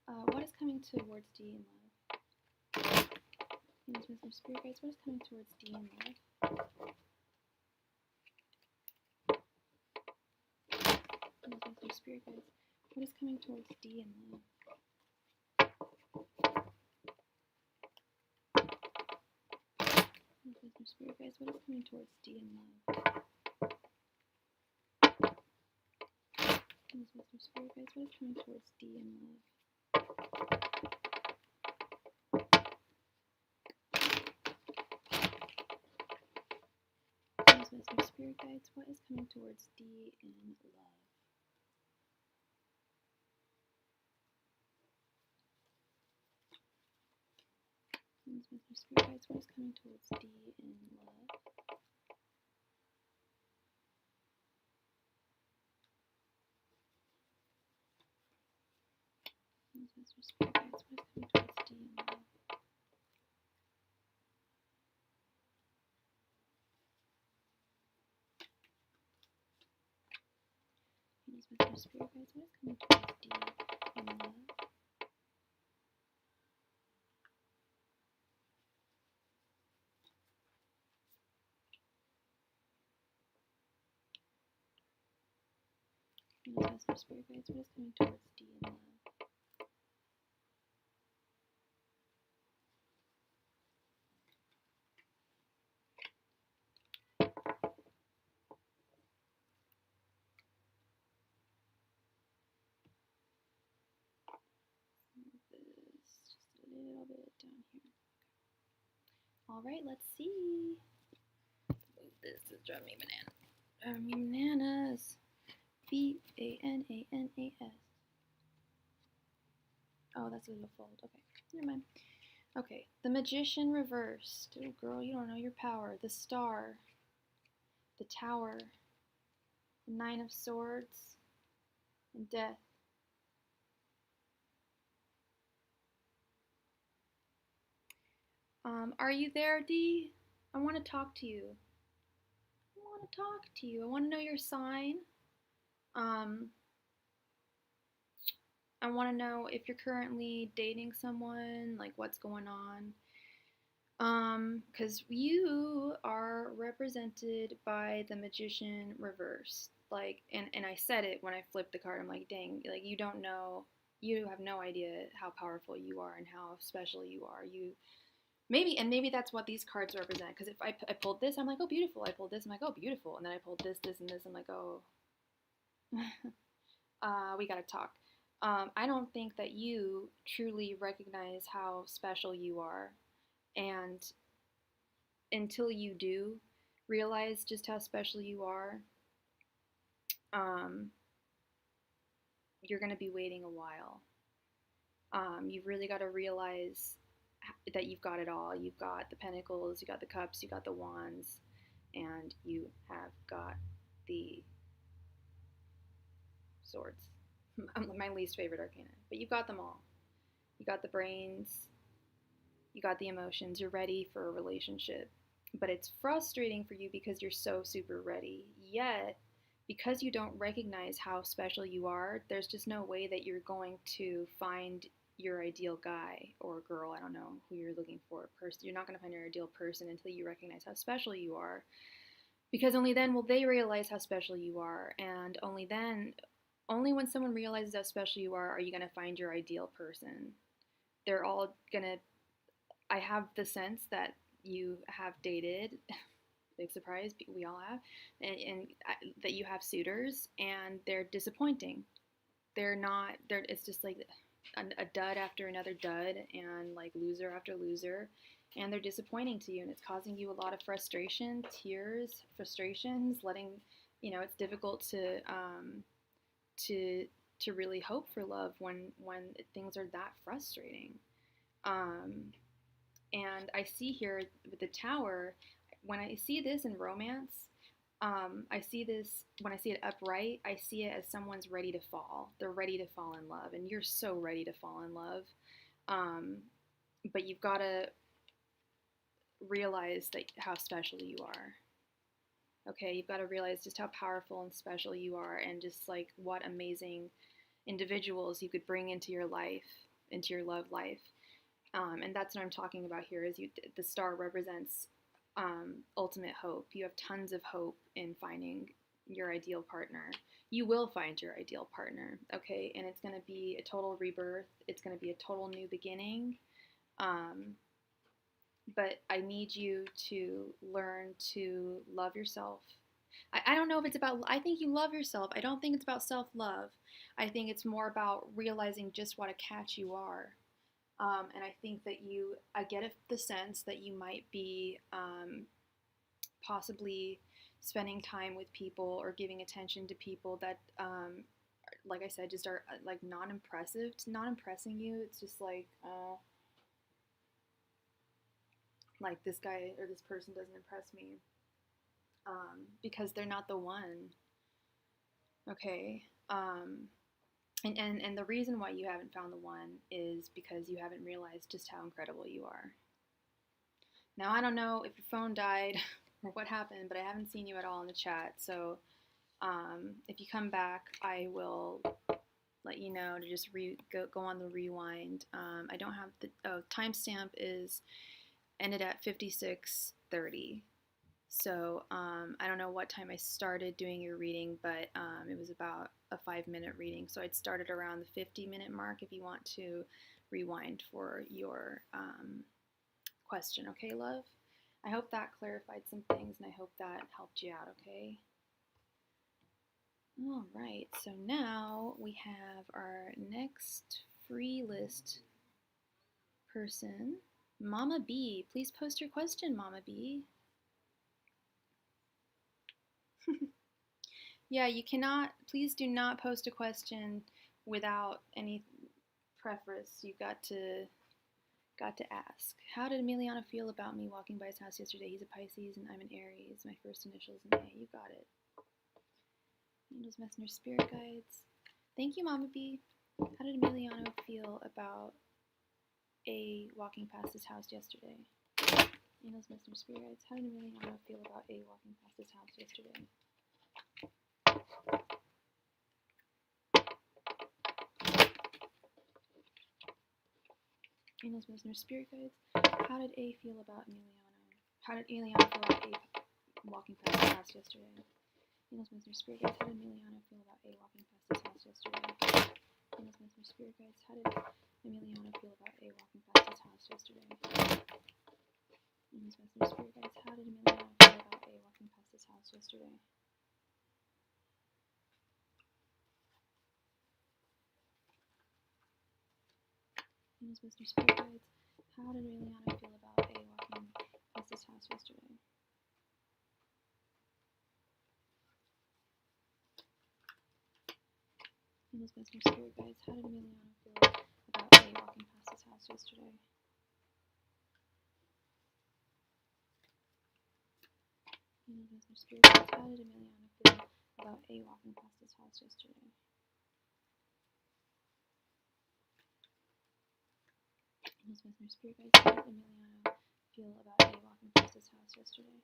A: What is coming towards D in love? Angels, Messenger, Spirit Guides, what is coming towards D in love? Angels, Messenger, Spirit Guides, what is coming towards D in love? Angels, Messenger, Spirit Guides, what is coming towards D in love? Angels, Messenger, Spirit Guides, what is coming towards D in love? Angels, Messenger, Spirit Guides, what is coming towards D in love? Angels, Messenger, Spirit Guides, what is coming towards D in love? Angels, Messenger, Spirit Guides, what is coming towards D in love? Angels, Messenger, Spirit Guides, what is coming towards D in love? Spirit guides, what is coming towards D in love? Just a little bit down here. All right, let's see. This is driving me banana. Driving me bananas. B-A-N-A-N-A-S. Oh, that's a little fold. Okay, never mind. Okay, the Magician reversed. Oh, girl, you don't know your power. The Star. The Tower. The Nine of Swords. And Death. Are you there, D? I want to talk to you. I want to know your sign. I want to know if you're currently dating someone, like what's going on. Because you are represented by the Magician reversed. Like, and I said it when I flipped the card. I'm like, dang, like you don't know, you have no idea how powerful you are and how special you are. Maybe that's what these cards represent. Because if I pulled this, I'm like, oh, beautiful. I pulled this, I'm like, oh, beautiful. And then I pulled this, and this, I'm like, oh, we gotta talk. I don't think that you truly recognize how special you are. And until you do realize just how special you are, you're gonna be waiting a while. You've really got to realize that you've got it all. You've got the pentacles, you got the cups, you got the wands, and you have got the swords. My least favorite arcana, but you've got them all. You got the brains, you got the emotions, you're ready for a relationship. But it's frustrating for you because you're so super ready. Yet, because you don't recognize how special you are, there's just no way that you're going to find your ideal guy or girl. I don't know who you're looking for. Person. You're not going to find your ideal person until you recognize how special you are. Because only then will they realize how special you are. And only when someone realizes how special you are you going to find your ideal person. They're all going to, I have the sense that you have dated, big surprise, we all have, and that you have suitors, and they're disappointing. It's just like a dud after another dud, and like loser after loser, and they're disappointing to you, and it's causing you a lot of frustration, tears, frustrations, it's difficult to really hope for love when things are that frustrating. And I see here with the Tower, when I see this in romance, I see this, when I see it upright, I see it as someone's ready to fall. They're ready to fall in love, and you're so ready to fall in love. But you've got to realize how special you are. Okay, you've got to realize just how powerful and special you are, and just like what amazing individuals you could bring into your life, into your love life. And that's what I'm talking about here. The Star represents ultimate hope. You have tons of hope in finding your ideal partner. You will find your ideal partner, okay? And it's going to be a total rebirth. It's going to be a total new beginning. But I need you to learn to love yourself. I don't know if it's about, I think you love yourself. I don't think it's about self-love. I think it's more about realizing just what a catch you are. And I think that I get the sense that you might be possibly spending time with people or giving attention to people that, like I said, just are like not impressing you. It's just like this guy or this person doesn't impress me because they're not the one. Okay. And the reason why you haven't found the one is because you haven't realized just how incredible you are. Now, I don't know if your phone died or what happened, but I haven't seen you at all in the chat. So if you come back, I will let you know to just go on the rewind. I don't have the timestamp ended at 56:30. So I don't know what time I started doing your reading, but it was about a 5-minute reading. So I'd started around the 50-minute mark if you want to rewind for your question. Okay, love? I hope that clarified some things, and I hope that helped you out, okay? All right, so now we have our next free list person, Mama B. Please post your question, Mama B. Yeah, you cannot, please do not post a question without any preface. You got to ask. How did Emiliano feel about me walking by his house yesterday? He's a Pisces and I'm an Aries. My first initials in A. You got it. Angels, messenger, spirit guides. Thank you, Mama B. How did Emiliano feel about A walking past his house yesterday? Angels, messenger, spirit guides. How did Emiliano feel about A walking past his house yesterday? Angels, messenger, spirit guides. How did A feel about Emiliano? How did Emiliano feel about A walking past his house yesterday? Angels, messenger, spirit guides. How did Emiliano feel about A walking past his house yesterday? Angels, messenger, spirit guides. How did Emiliano feel about A walking past his house yesterday? Angels, messenger, spirit guides. How did Emiliano feel about A walking past his house yesterday? Angels, messenger, spirit guides. How did Emiliano feel about A walking past his house yesterday? Angels, messenger, spirit guides. How did Emiliano feel about A walking past his house yesterday? Angels, messenger, spirit guides. How did Emiliano feel about A walking past his house yesterday? Angels, messenger, spirit guides. How did Emiliano feel about A walking past his house yesterday?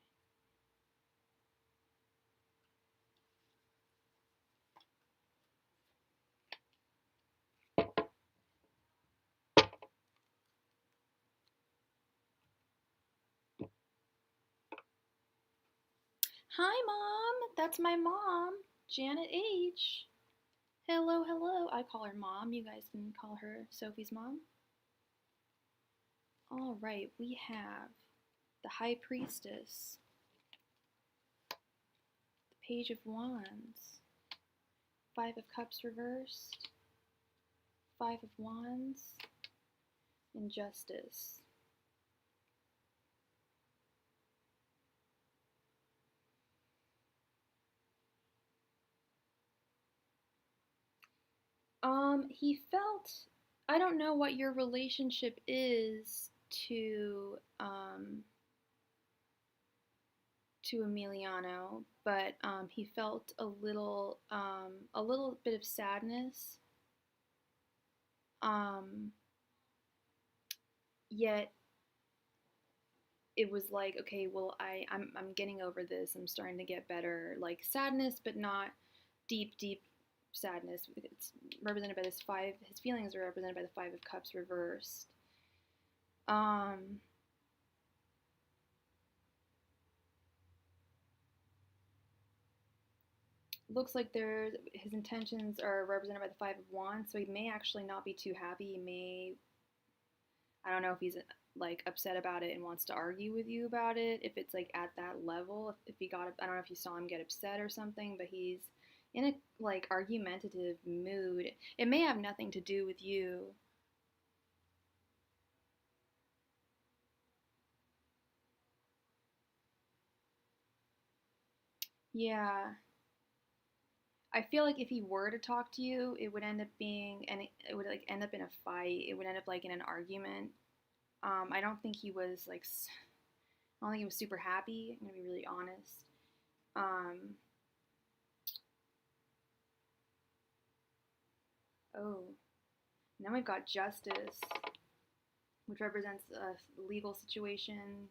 A: Hi, Mom. That's my mom, Janet H. Hello, hello. I call her Mom. You guys can call her Sophie's mom. All right, we have the High Priestess, the Page of Wands, Five of Cups reversed, Five of Wands, and Justice. He felt, I don't know what your relationship is to Emiliano, but he felt a little bit of sadness. Yet it was like, okay, well, I'm getting over this. I'm starting to get better. Like sadness, but not deep sadness. It's represented by this five. His feelings are represented by the Five of Cups reversed. Looks like his intentions are represented by the Five of Wands, so he may actually not be too happy. He may, I don't know if he's like upset about it and wants to argue with you about it. If it's like at that level, if he got, I don't know if you saw him get upset or something, but he's in a like argumentative mood. It may have nothing to do with you. Yeah. I feel like if he were to talk to you, it would end up being, and it would like end up in a fight. It would end up like in an argument. I don't think he was like, I don't think he was super happy. I'm gonna be really honest. Um, oh, now we've got Justice, which represents a legal situation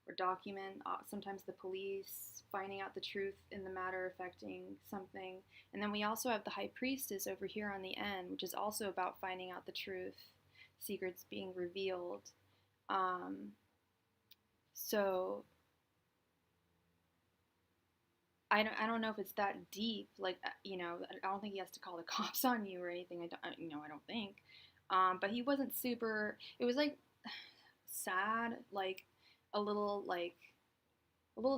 A: or document, sometimes the police finding out the truth in the matter affecting something. And then we also have the High Priestess over here on the end, which is also about finding out the truth, secrets being revealed. So I don't know if it's that deep. Like, you know, I don't think he has to call the cops on you or anything. You know, I don't think. But he wasn't super. It was like sad, like a little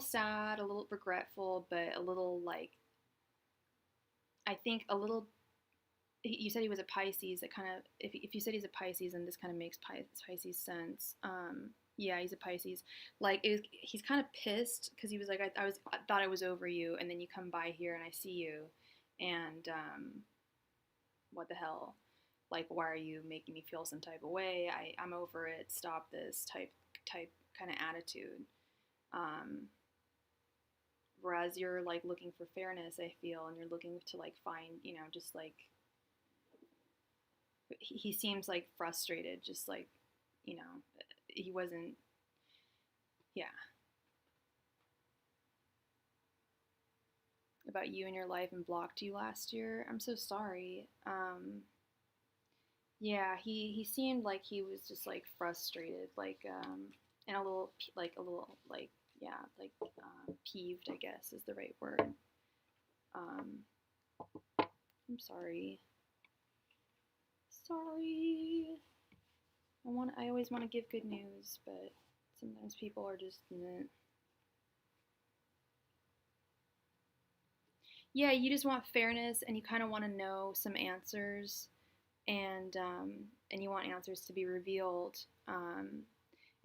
A: sad, a little regretful, but a little like I think a little. You said he was a Pisces. That kind of if you said he's a Pisces, then this kind of makes Pisces sense. Yeah, he's a Pisces. Like he's kind of pissed because he was like, I thought I was over you, and then you come by here and I see you, and what the hell? Like, why are you making me feel some type of way? I'm over it. Stop this type kind of attitude. Um, Whereas you're like looking for fairness, I feel, and you're looking to like find, you know, just like he seems like frustrated, just like, you know, he wasn't, yeah, about you and your life and blocked you last year. I'm so sorry. Yeah, he seemed like he was just like frustrated, like, and a little, like, yeah, like, peeved, I guess is the right word. I'm sorry. Sorry. I always want to give good news, but sometimes people are just, meh. Yeah, you just want fairness, and you kind of want to know some answers, and you want answers to be revealed.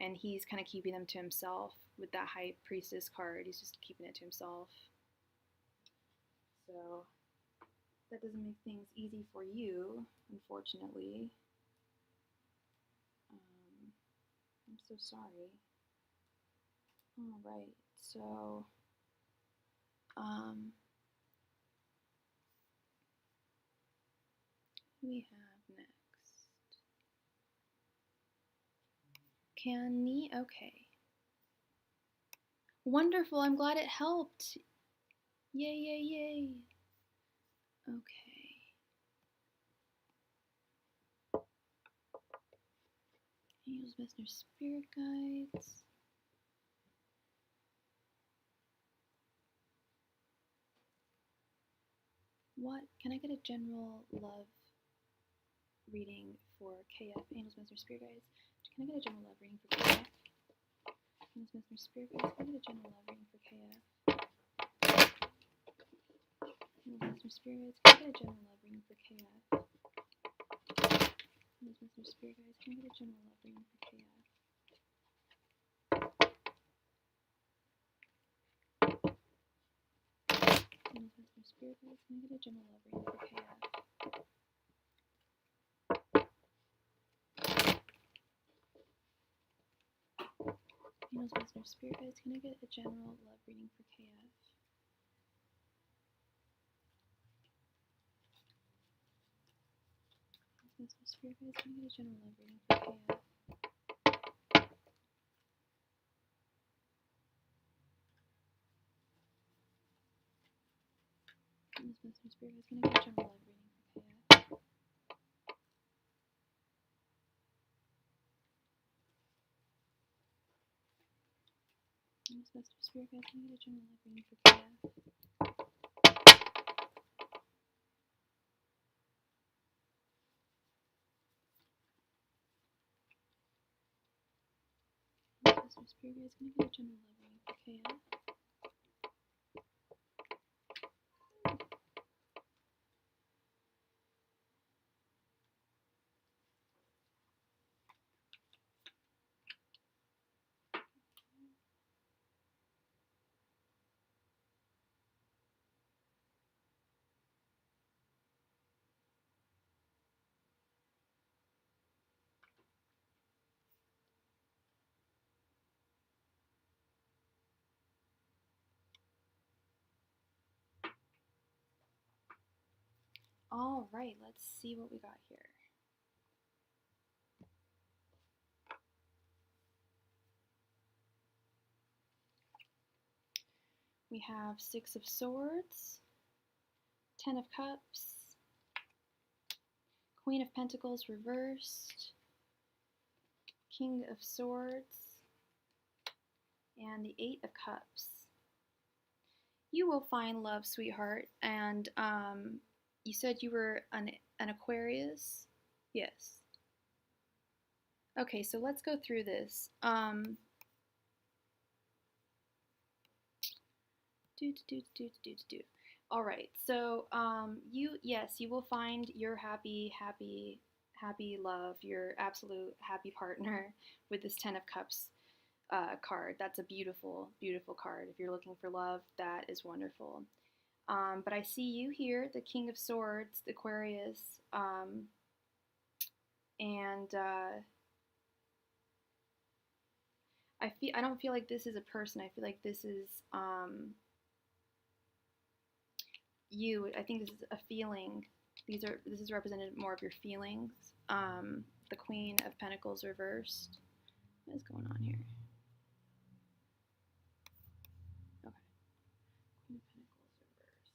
A: And he's kind of keeping them to himself with that High Priestess card. He's just keeping it to himself. So that doesn't make things easy for you, unfortunately. I'm so sorry. All right, so who we have next? Canny, okay. Wonderful, I'm glad it helped. Yay, yay, yay. Okay. Angels, messengers, spirit guides. What? Can I get a general love reading for KF? Angels, messengers, spirit guides. Can I get a general love reading for KF? Angels, messengers, spirit guides. Can I get a general love reading for KF? Angels, messengers, spirit guides. Can I get a general love reading for KF? Angels, messengers, spirit guides. Can I get a general love reading for KF? Angels, messengers, spirit guides. Can I get a general love reading for KF? Angels, messengers, spirit guides. Can I get a general love reading for KF? Angels, messengers, spirit guides. Can I get a general love reading for KF? Angels, messengers, spirit guides. Can I get a general love reading for KF? Angels, messengers, spirit guides. Can I get a general love reading for KF? Angels, messengers, spirit guides. Can I get a general love reading for KF? All right, let's see what we got here. We have Six of Swords, Ten of Cups, Queen of Pentacles reversed, King of Swords, and the Eight of Cups. You will find love, sweetheart. And you said you were an Aquarius? Yes. Okay, so let's go through this. All right, so yes, you will find your happy love, your absolute happy partner with this Ten of Cups card. That's a beautiful, beautiful card. If you're looking for love, that is wonderful. But I see you here, the King of Swords, the Aquarius, and I don't feel like this is a person. I feel like this is you. I think this is a feeling. This is represented more of your feelings. The Queen of Pentacles reversed. What is going on here? Okay. Queen of Pentacles reversed.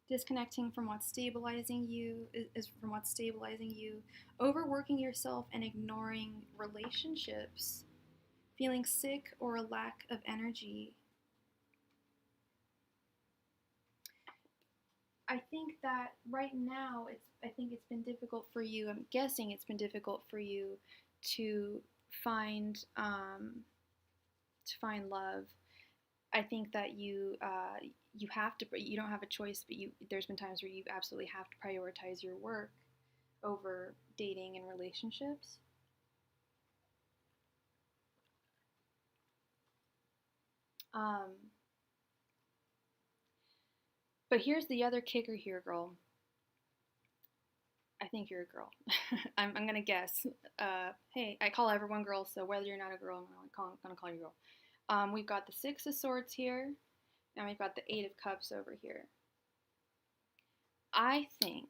A: Disconnecting from what's stabilizing you is from what's stabilizing you, overworking yourself and ignoring relationships, feeling sick or a lack of energy. I think that right now I think it's been difficult for you. I'm guessing it's been difficult for you to find love. I think that you have to, you don't have a choice, but there's been times where you absolutely have to prioritize your work over dating and relationships. But here's the other kicker here, girl. I think you're a girl. I'm gonna guess. Hey, I call everyone girl, so whether you're not a girl, I'm gonna call you girl. We've got the Six of Swords here, and we've got the Eight of Cups over here. I think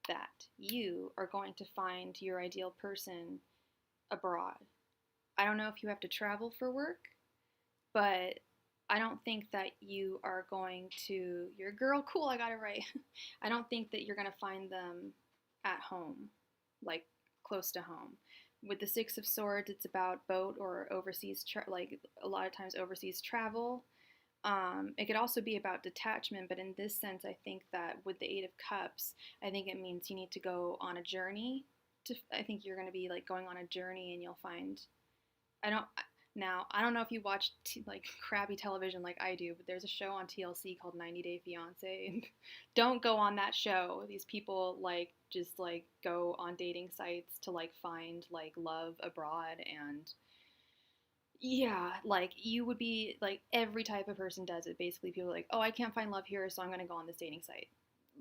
A: that you are going to find your ideal person abroad. I don't know if you have to travel for work, but I don't think that you are going to, you're a girl, cool, I got it right. I don't think that you're going to find them at home, like close to home. With the Six of Swords, it's about boat or overseas, like a lot of times overseas travel. It could also be about detachment, but in this sense, I think that with the Eight of Cups, I think it means you need to go on a journey. I think you're going to be like going on a journey, and you'll find. I don't. Now, I don't know if you watch like crappy television like I do, but there's a show on TLC called 90 Day Fiancé. Don't go on that show. These people like just like go on dating sites to like find like love abroad, and yeah, like you would be like every type of person does it. Basically, people are like, "Oh, I can't find love here, so I'm going to go on this dating site."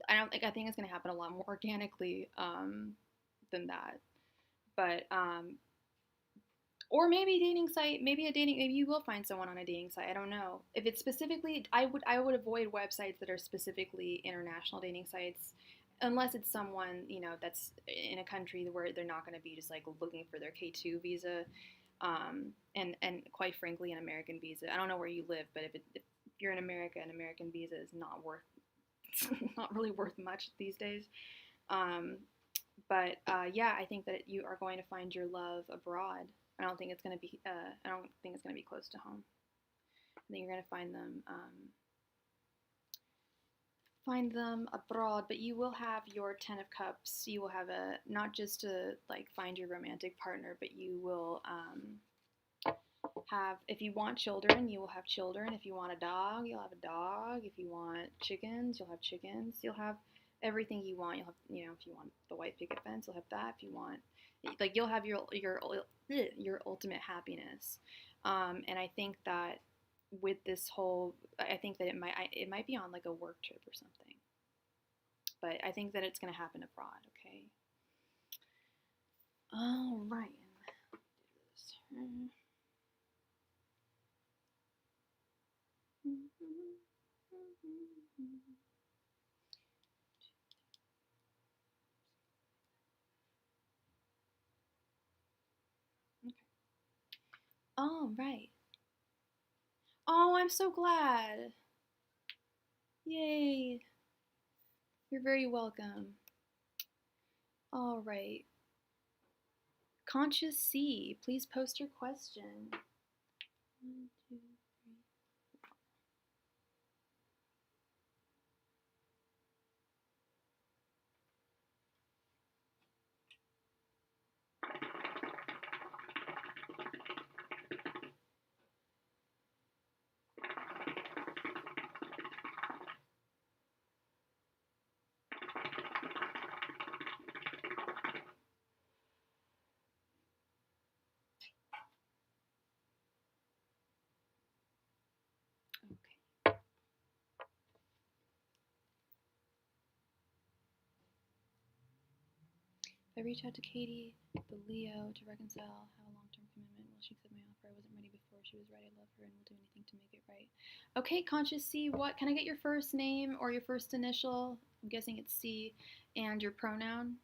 A: I think it's going to happen a lot more organically than that. But or maybe dating site, maybe you will find someone on a dating site. I don't know. If it's specifically, I would avoid websites that are specifically international dating sites, unless it's someone that's in a country where they're not going to be just like looking for their K2 visa, and quite frankly, an American visa. I don't know where you live, but if you're in America, an American visa is not worth, not really worth much these days. But yeah, I think that you are going to find your love abroad. I don't think it's going to be. I don't think it's going to be close to home. I think you're going to find them abroad. But you will have your Ten of Cups. You will have not just to like find your romantic partner, but you will have. If you want children, you will have children. If you want a dog, you'll have a dog. If you want chickens, you'll have chickens. You'll have everything you want. You'll have, if you want the white picket fence, you'll have that. If you want, like, you'll have your ultimate happiness. And I think that with this whole, I think that it might be on like a work trip or something. But I think that it's going to happen abroad. Okay. All right. Oh, right. Oh, I'm so glad. Yay. You're very welcome. All right. Conscious C, please post your question. 1, 2, 3. Okay. I reached out to Katie, the Leo, to reconcile. How a long-term commitment. Will she accept my offer? I wasn't ready before she was ready. I love her and will do anything to make it right. Okay, Conscious C, what can I get your first name or your first initial? I'm guessing it's C, and your pronoun.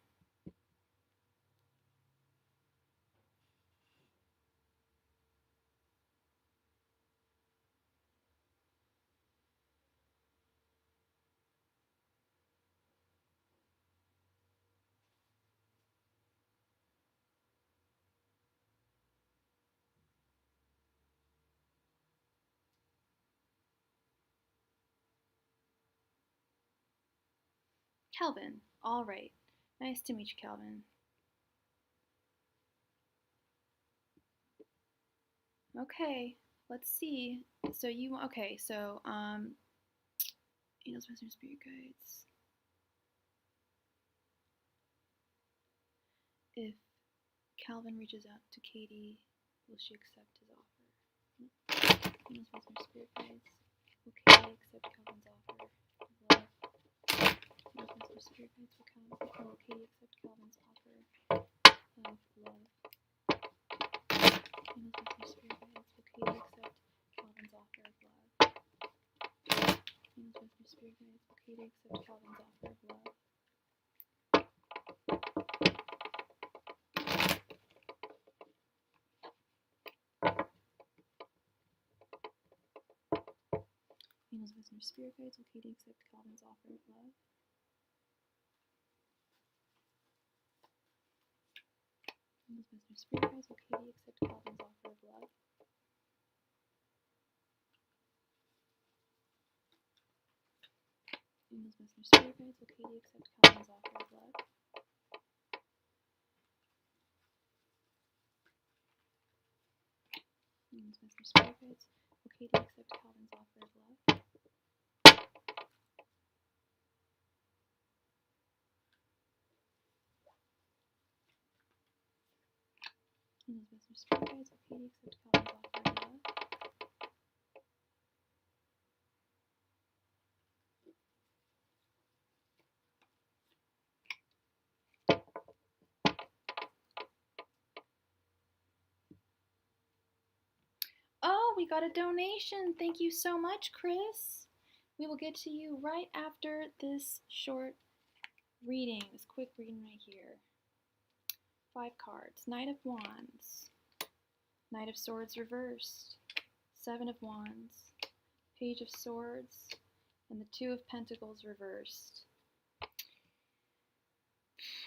A: Calvin. All right. Nice to meet you, Calvin. Okay, let's see. So you okay? So angels, wisdom, spirit guides. If Calvin reaches out to Katie, will she accept his offer? Angels, wisdom, spirit guides. Will Katie accept Calvin's offer? Love. Angels, wisdom, spirit guides. Will Katie accept Calvin's offer? Love. Angels, wisdom, spirit guides. Will Katie accept Calvin's offer of love? Angels, wisdom, spirit guides. Will Katie accept Calvin's offer of love? Angels, wisdom, spirit guides. Will Katie accept Calvin's offer of love? Angels, wisdom, spirit guides. Will Katie accept Calvin's offer of love? Angels, wisdom, spirit guides. Will Katie accept Calvin's offer of love? Angels, wisdom, spirit guides. Will Katie accept Calvin's offer of love? Angels, wisdom, spirit guides. Will Katie accept Calvin's offer of love? Oh, we got a donation. Thank you so much, Chris. We will get to you right after this short reading, this quick reading right here. 5 cards. Knight of Wands. Knight of Swords reversed. 7 of Wands. Page of Swords. And the 2 of Pentacles reversed.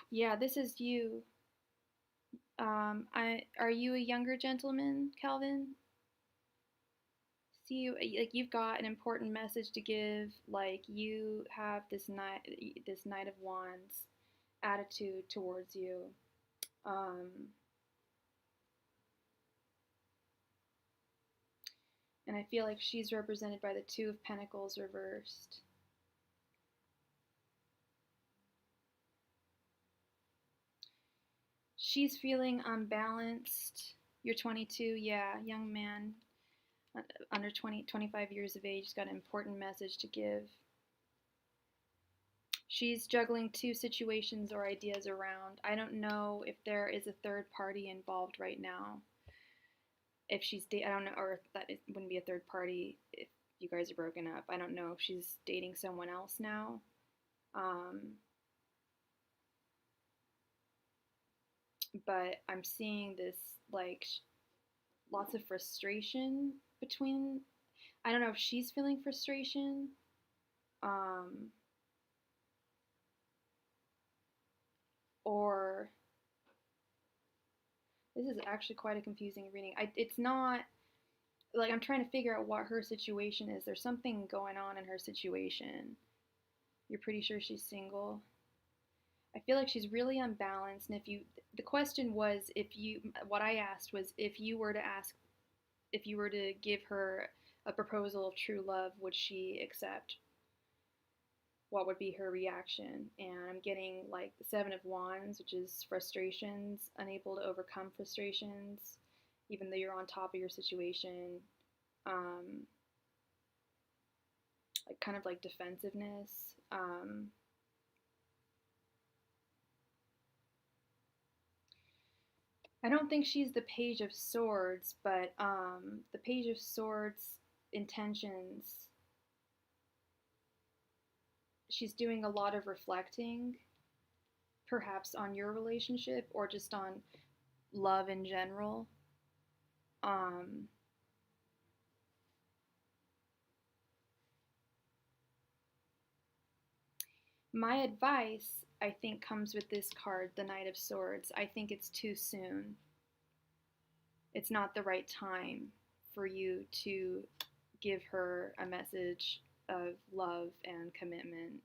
A: Yeah, this is you. Are you a younger gentleman, Calvin? See you like you've got an important message to give. Like you have this Knight of Wands attitude towards you. And I feel like she's represented by the 2 of Pentacles reversed. She's feeling unbalanced. You're 22, yeah, young man, under 25 years of age, has got an important message to give. She's juggling 2 situations or ideas around. I don't know if there is a third party involved right now. If she's I don't know, or if that wouldn't be a third party if you guys are broken up. I don't know if she's dating someone else now. But I'm seeing this, like, lots of frustration between, I don't know if she's feeling frustration, um, or this is actually quite a confusing reading. It's not, like, I'm trying to figure out what her situation is. There's something going on in her situation. You're pretty sure she's single? I feel like she's really unbalanced. And the question was, what I asked was, if you were to give her a proposal of true love, would she accept? What would be her reaction? And I'm getting like the Seven of Wands, which is frustrations, unable to overcome frustrations, even though you're on top of your situation. Um, like kind of like defensiveness. I don't think she's the Page of Swords, but the Page of Swords intentions, she's doing a lot of reflecting, perhaps on your relationship or just on love in general. Um, my advice, I think, comes with this card, the Knight of Swords. I think it's too soon. It's not the right time for you to give her a message of love and commitment.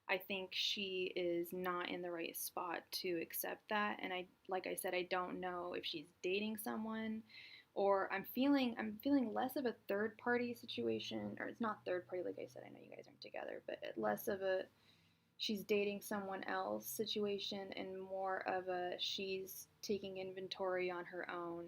A: I think she is not in the right spot to accept that. And like I said, I don't know if she's dating someone, or I'm feeling less of a third party situation, or it's not third party. Like I said, I know you guys aren't together, but less of a she's dating someone else situation, and more of a she's taking inventory on her own.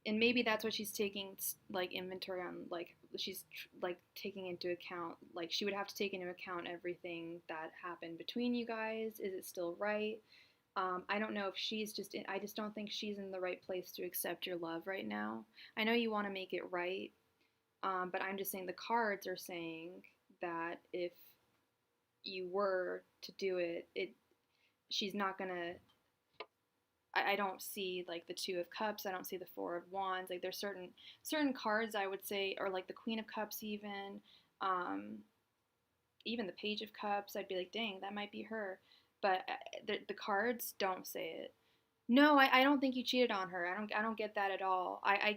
A: And maybe that's what she's taking, like, inventory on, like she's like taking into account, like she would have to take into account everything that happened between you guys. Is it still right? I don't know if she's I just don't think she's in the right place to accept your love right now. I know you want to make it right, but I'm just saying the cards are saying that if you were to do it, she's not gonna. I don't see like the Two of Cups. I don't see the Four of Wands. Like there's certain cards I would say, or like the Queen of Cups even, um, even the Page of Cups. I'd be like, dang, that might be her. But the cards don't say it. No, I don't think you cheated on her. I don't get that at all. I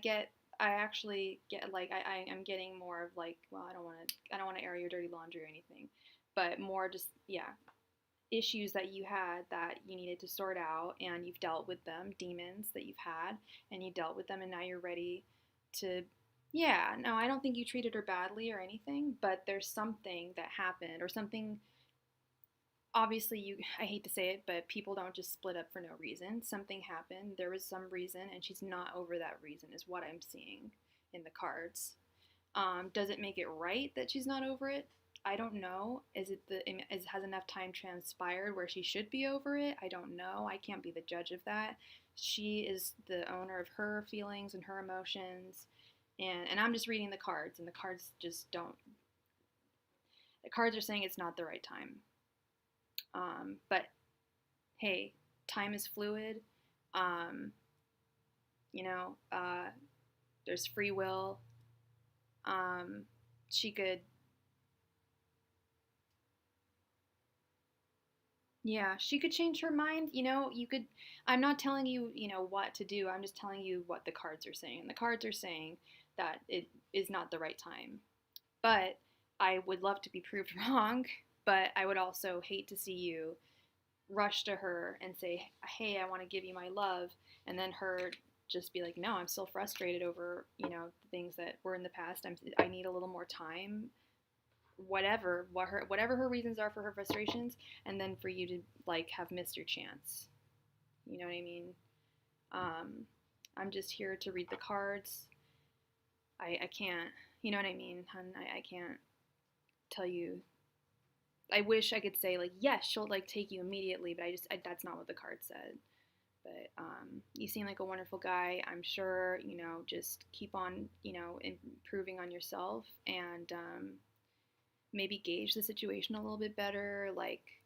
A: actually get, like, I'm getting more of like, well, I don't want to air your dirty laundry or anything, but more just, yeah, issues that you had that you needed to sort out, and you've dealt with them, demons that you've had, and you dealt with them, and now you're ready to. Yeah, no, I don't think you treated her badly or anything, but there's something that happened, or something. Obviously, I hate to say it, but people don't just split up for no reason. Something happened, there was some reason, and she's not over that reason, is what I'm seeing in the cards. Does it make it right that she's not over it? I don't know. Has enough time transpired where she should be over it? I don't know. I can't be the judge of that. She is the owner of her feelings and her emotions, and I'm just reading the cards, and the cards just don't. The cards are saying it's not the right time. But hey, time is fluid. Um, you know, there's free will. She could. Yeah, she could change her mind. You could. I'm not telling you, what to do. I'm just telling you what the cards are saying. And the cards are saying that it is not the right time. But I would love to be proved wrong. But I would also hate to see you rush to her and say, "Hey, I want to give you my love," and then her just be like, "No, I'm still frustrated over, the things that were in the past. I need a little more time." Whatever her reasons are for her frustrations, and then for you to, like, have missed your chance. You know what I mean? Um, I'm just here to read the cards. I can't, you know what I mean, hun? I can't tell you. I wish I could say, like, yes, she'll, like, take you immediately, but that's not what the card said. But you seem like a wonderful guy. I'm sure, just keep on, improving on yourself, and maybe gauge the situation a little bit better. Like,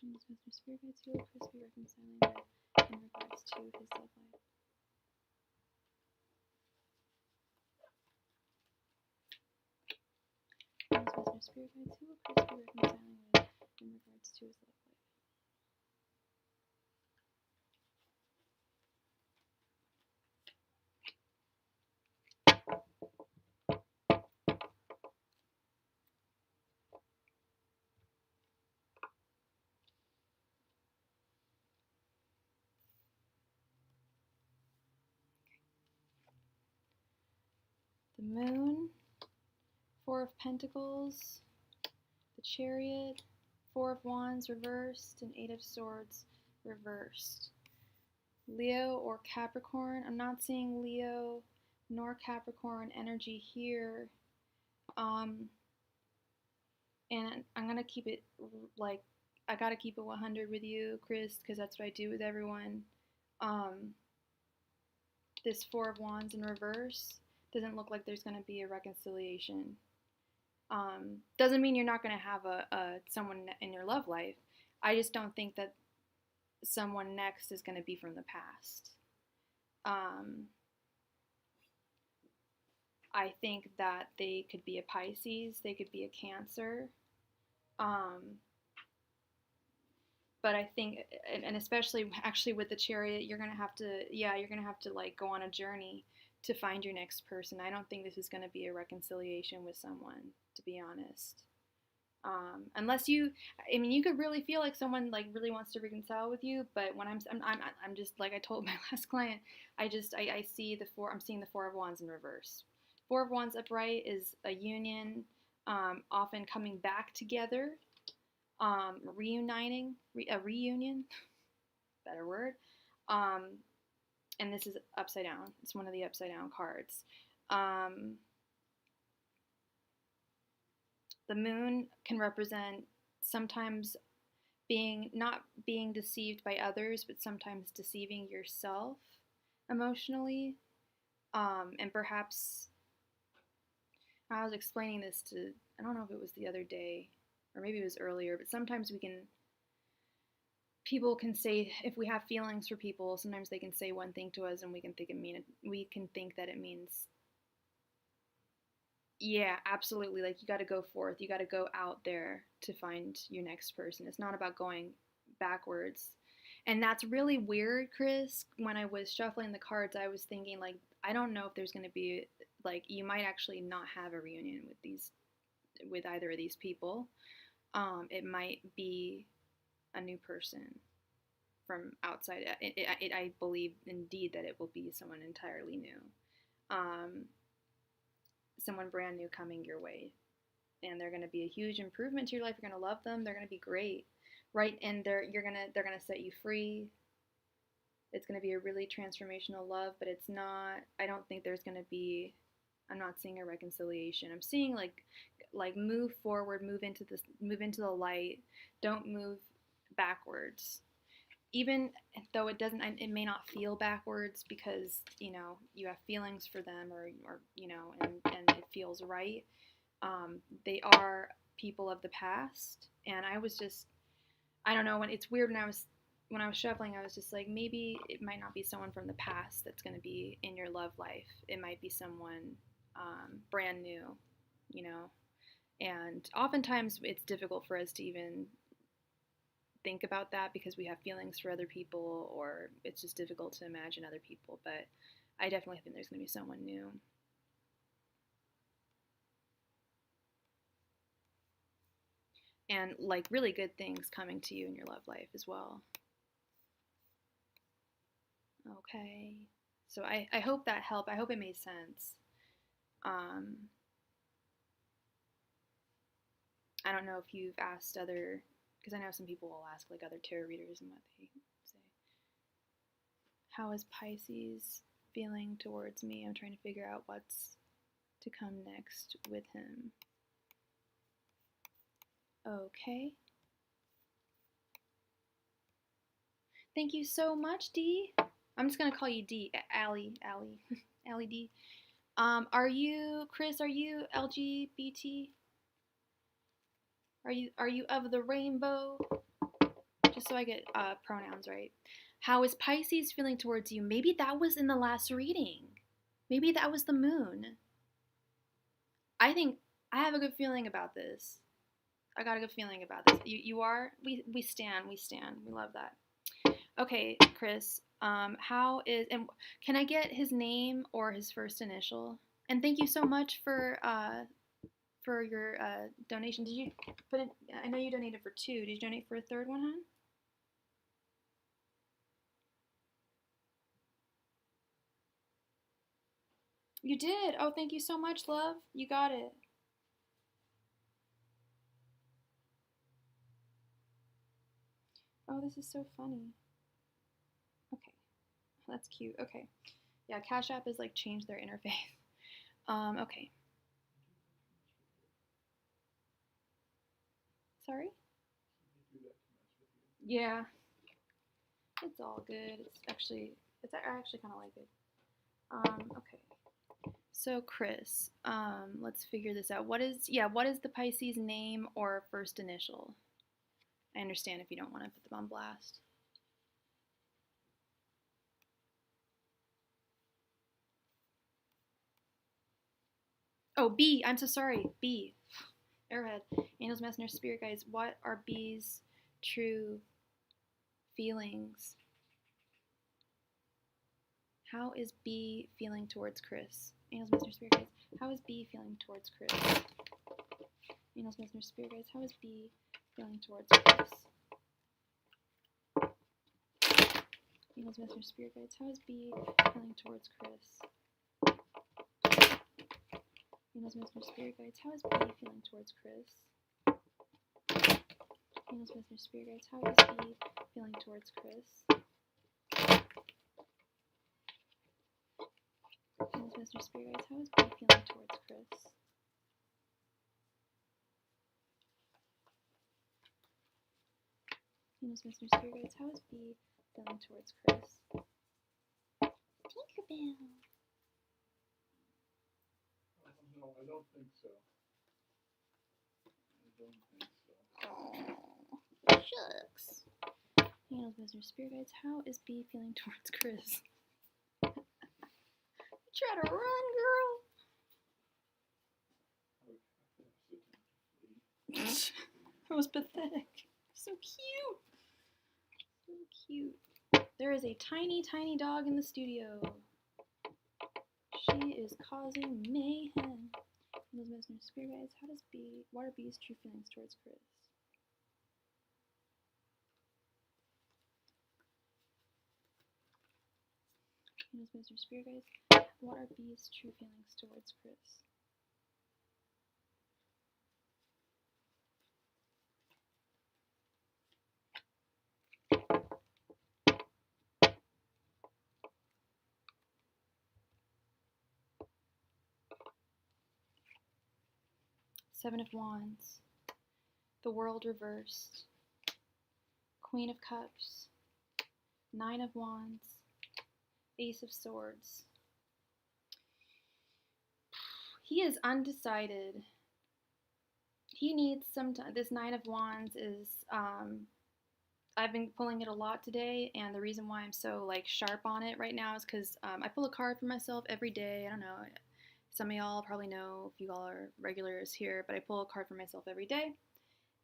A: Mr. Spirit Guides, who will Chris be reconciling with in regards to his love life? Mr. Spirit Guides, who will Chris be reconciling with in regards to his love life? The Moon, Four of Pentacles, the Chariot, Four of Wands reversed, and Eight of Swords reversed. Leo or Capricorn. I'm not seeing Leo nor Capricorn energy here. And I'm gonna keep it like, I gotta keep it 100 with you, Chris, because that's what I do with everyone. This Four of Wands in reverse doesn't look like there's gonna be a reconciliation. Doesn't mean you're not gonna have someone in your love life. I just don't think that someone next is gonna be from the past. I think that they could be a Pisces, they could be a Cancer. But I think, and especially actually with the Chariot, you're gonna have to like go on a journey to find your next person. I don't think this is gonna be a reconciliation with someone, to be honest. Unless you could really feel like someone like really wants to reconcile with you. But when I'm just like I told my last client, I see I'm seeing the Four of Wands in reverse. Four of Wands upright is a union, often coming back together, reuniting, a reunion, better word. And this is upside down. It's one of the upside down cards. The Moon can represent sometimes not being deceived by others, but sometimes deceiving yourself emotionally. And perhaps I was explaining this to, I don't know if it was the other day or maybe it was earlier, but sometimes people can say, if we have feelings for people, sometimes they can say one thing to us and we can think that it means, yeah, absolutely, like you got to go forth, you got to go out there to find your next person. It's not about going backwards. And that's really weird, Chris. When I was shuffling the cards, I was thinking, like, I don't know if there's going to be, like, you might actually not have a reunion with either of these people. It might be a new person from outside. I believe indeed that it will be someone entirely new. Someone brand new coming your way. And they're going to be a huge improvement to your life. You're going to love them. They're going to be great. Right? And they're going to set you free. It's going to be a really transformational love, but it's not, I don't think there's going to be, I'm not seeing a reconciliation. I'm seeing like move forward, move into the light. Don't move backwards. Even though it may not feel backwards because, you know, you have feelings for them or you know, and it feels right. They are people of the past. And I don't know, when it's weird, when I was shuffling, I was just like, maybe it might not be someone from the past that's going to be in your love life. It might be someone brand new, you know. And oftentimes it's difficult for us to even think about that because we have feelings for other people, or it's just difficult to imagine other people. But I definitely think there's going to be someone new. And like really good things coming to you in your love life as well. Okay. So I hope that helped. I hope it made sense. I don't know if you've asked other, because I know some people will ask like other tarot readers and what they say. How is Pisces feeling towards me? I'm trying to figure out what's to come next with him. Okay. Thank you so much, D. I'm just gonna call you D. Allie D. Are you, Chris? Are you LGBT? Are you of the rainbow? so I get pronouns right. How is Pisces feeling towards you? Maybe that was in the last reading. Maybe that was the moon. I think I have a good feeling about this. I got a good feeling about this. You are? We stand. We love that. Okay, Chris. How is, and can I get his name or his first initial? And thank you so much for your donation. Did you put it? I know you donated for 2. Did you donate for a third one, hon? You did. Oh, thank you so much, love. You got it. Oh, this is so funny. Okay, that's cute. Okay, yeah, CashApp has like changed their interface. Okay. Sorry. Yeah, it's all good. I actually kind of like it. Okay. So Chris, let's figure this out. What is the Pisces name or first initial? I understand if you don't want to put them on blast. Oh, B. I'm so sorry. B. Arrowhead. Angels, messengers, spirit guides. What are B's true feelings? How is B feeling towards Chris? Angels, messengers, spirit guides. How is B feeling towards Chris? Angels, messengers, spirit guides. How is B feeling towards Chris? Angels, messengers, spirit guides. How is B feeling towards Chris? Angels, messengers, spirit guides. How is B feeling towards Chris? Angels, messengers, spirit guides. How is B feeling towards Chris? Angels, messengers, spirit guides. How is B feeling towards Chris? Angels, messengers, spirit guides. How is B feeling towards Chris? Tinkerbell.
B: No, I don't think so.
A: Oh, shucks. Angels, messengers, spirit guides. How is B feeling towards Chris? Try to run, girl. That was pathetic. So cute. So cute. There is a tiny, tiny dog in the studio. She is causing mayhem. Those messengers, spirit guides. How does B? What are B's true feelings towards Chris? Those messengers, spirit guides. What are B's true feelings towards Chris? 7 of Wands, the World reversed, Queen of Cups, 9 of Wands, Ace of Swords. He is undecided. He needs some time. This 9 of Wands is, I've been pulling it a lot today, and the reason why I'm so like sharp on it right now is because I pull a card for myself every day. I don't know. Some of y'all probably know if you all are regulars here, but I pull a card for myself every day.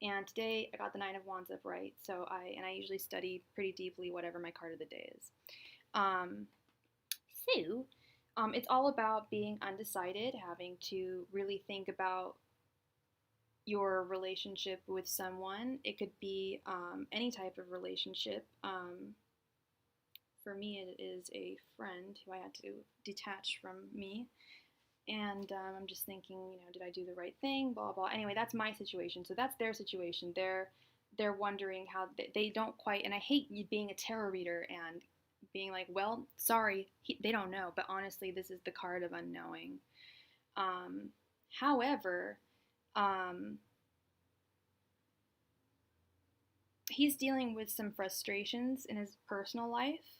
A: And today I got the 9 of Wands upright, so I usually study pretty deeply whatever my card of the day is. It's all about being undecided, having to really think about your relationship with someone. It could be any type of relationship. For me, it is a friend who I had to detach from me. And I'm just thinking, did I do the right thing? Blah, blah. Anyway, that's my situation. So that's their situation. They're wondering how they don't quite, and I hate being a tarot reader and being like, well, sorry, they don't know. But honestly, this is the card of unknowing. However, he's dealing with some frustrations in his personal life.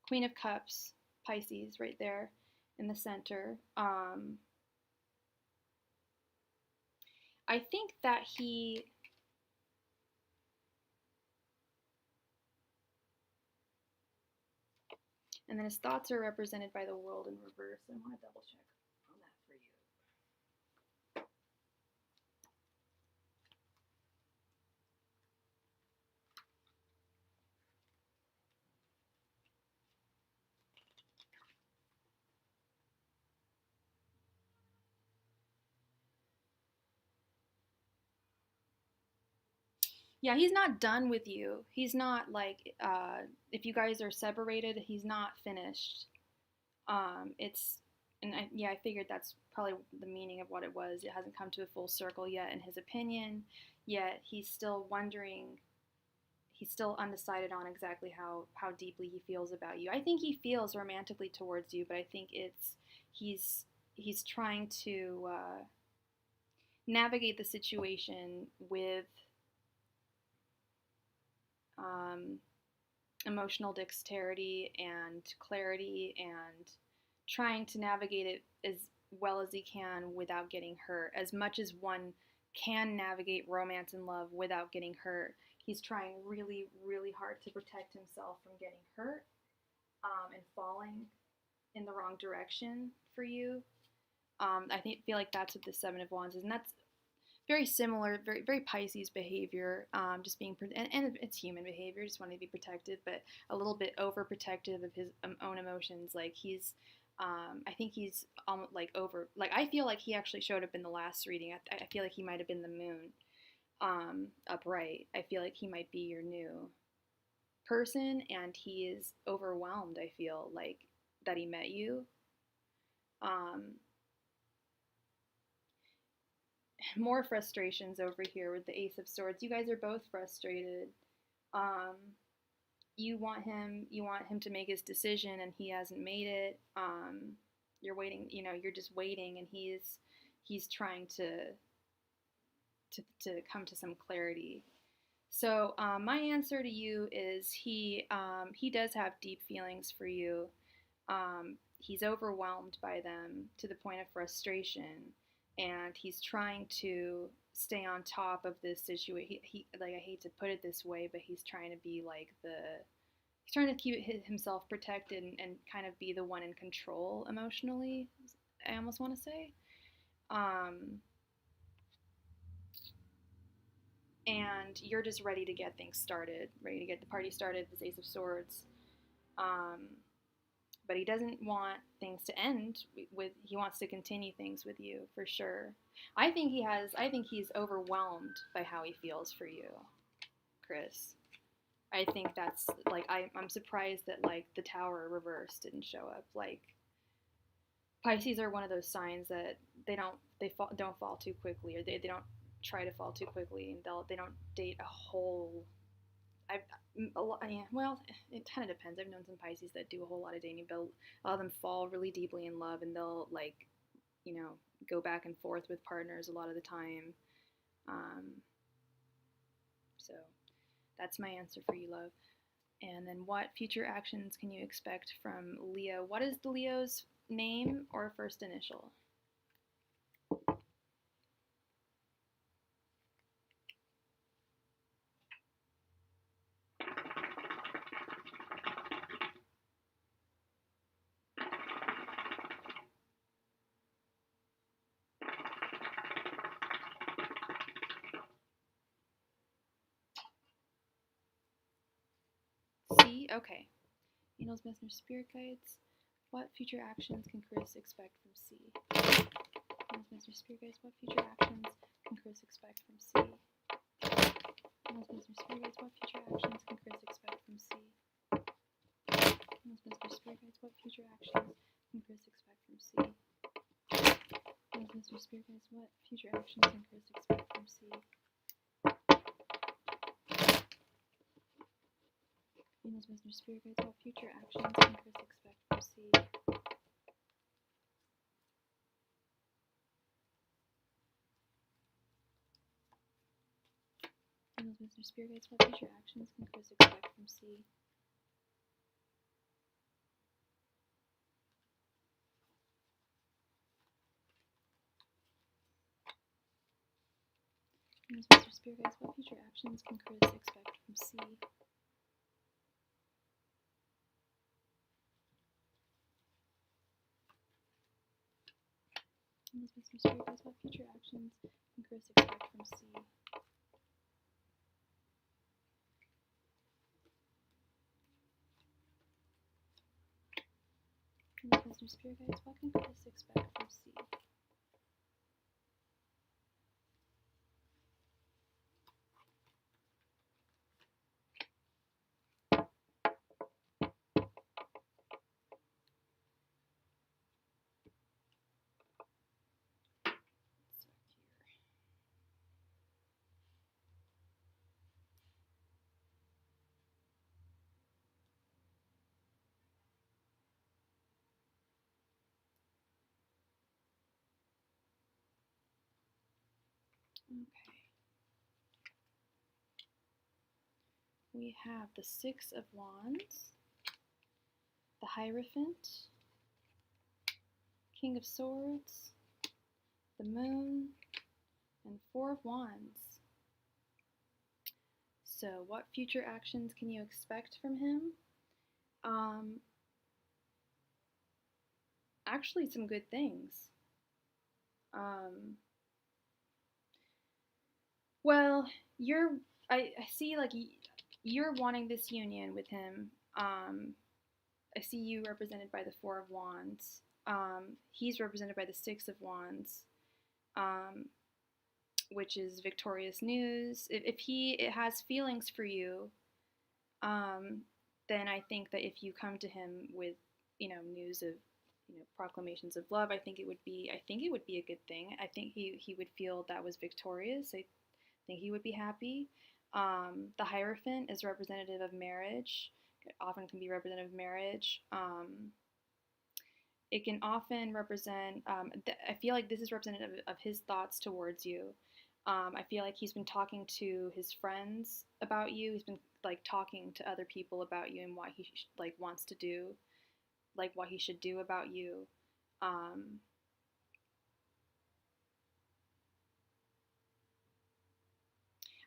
A: Queen of Cups, Pisces, right there in the center. I think that he And then his thoughts are represented by the world in reverse. I want to double check on that for you. Yeah, he's not done with you. He's not like, if you guys are separated, he's not finished. It's, yeah, I figured that's probably the meaning of what it was. It hasn't come to a full circle yet, in his opinion, yet he's still wondering. He's still undecided on exactly how deeply he feels about you. I think he feels romantically towards you, but I think he's trying to navigate the situation with um, emotional dexterity and clarity, and trying to navigate it as well as he can without getting hurt. As much as one can navigate romance and love without getting hurt, he's trying really, really hard to protect himself from getting hurt, and falling in the wrong direction for you. Feel like that's what the Seven of Wands is, and that's very similar, very very Pisces behavior. Just being and it's human behavior, just wanting to be protective, but a little bit overprotective of his own emotions. Like he's, I think he's like over. Like I feel like he actually showed up in the last reading. I feel like he might have been the moon, upright. I feel like he might be your new person, and he is overwhelmed. I feel like that he met you. Um, More frustrations over here with the Ace of Swords. You guys are both frustrated. Um, you want him to make his decision, and he hasn't made it. You're waiting. You're just waiting, and he's trying to come to some clarity. So my answer to you is he does have deep feelings for you. He's overwhelmed by them to the point of frustration, and he's trying to stay on top of this situation. He like, I hate to put it this way, but he's trying to be like he's trying to keep himself protected, and kind of be the one in control emotionally, I almost want to say. And you're just ready to get things started, ready to get the party started, this Ace of Swords. Um, but he doesn't want things to end he wants to continue things with you for sure. I think he's overwhelmed by how he feels for you, Chris. I think that's like, I'm surprised that like the Tower reverse didn't show up. Like Pisces are one of those signs that don't fall too quickly, or they don't try to fall too quickly, and they don't date a whole. Well, it kind of depends. I've known some Pisces that do a whole lot of dating, but a lot of them fall really deeply in love, and they'll like, go back and forth with partners a lot of the time. So that's my answer for you, love. And then, what future actions can you expect from Leo? What is the Leo's name or first initial? C? Okay. Angels, messengers, spirit guides. What future actions can Chris expect from C? Angels, messengers, spirit guides. What future actions can Chris expect from C? Angels, messengers, spirit guides. What future actions can Chris expect from C? Angels, messengers, spirit guides. What future actions can Chris expect from C? Angels, messengers, spirit guides. What future actions can Chris expect from C? Angels, messengers, spirit guides. What future actions can Chris expect from C? Angels, messengers, spirit guides. What future actions can Chris expect from C? Angels, messengers, spirit guides. What future actions can Chris expect from C? Symbols, wisdom, spirit guides, what future actions can Chris expect from C? Symbols, wisdom, spirit guides, what can Chris expect from C? Okay. We have the Six of Wands, the Hierophant, King of Swords, the Moon, and Four of Wands. So, what future actions can you expect from him? Actually, some good things. Well, I see like you're wanting this union with him. I see you represented by the Four of Wands. He's represented by the Six of Wands, which is victorious news. If he has feelings for you, then I think that if you come to him with, news of, proclamations of love, I think it would be a good thing. I think he would feel that was victorious. I think he would be happy. The Hierophant is representative of marriage. It often can be representative of marriage. It can often represent, I feel like this is representative of his thoughts towards you. I feel like he's been talking to his friends about you. He's been like talking to other people about you and what he wants to do, like what he should do about you.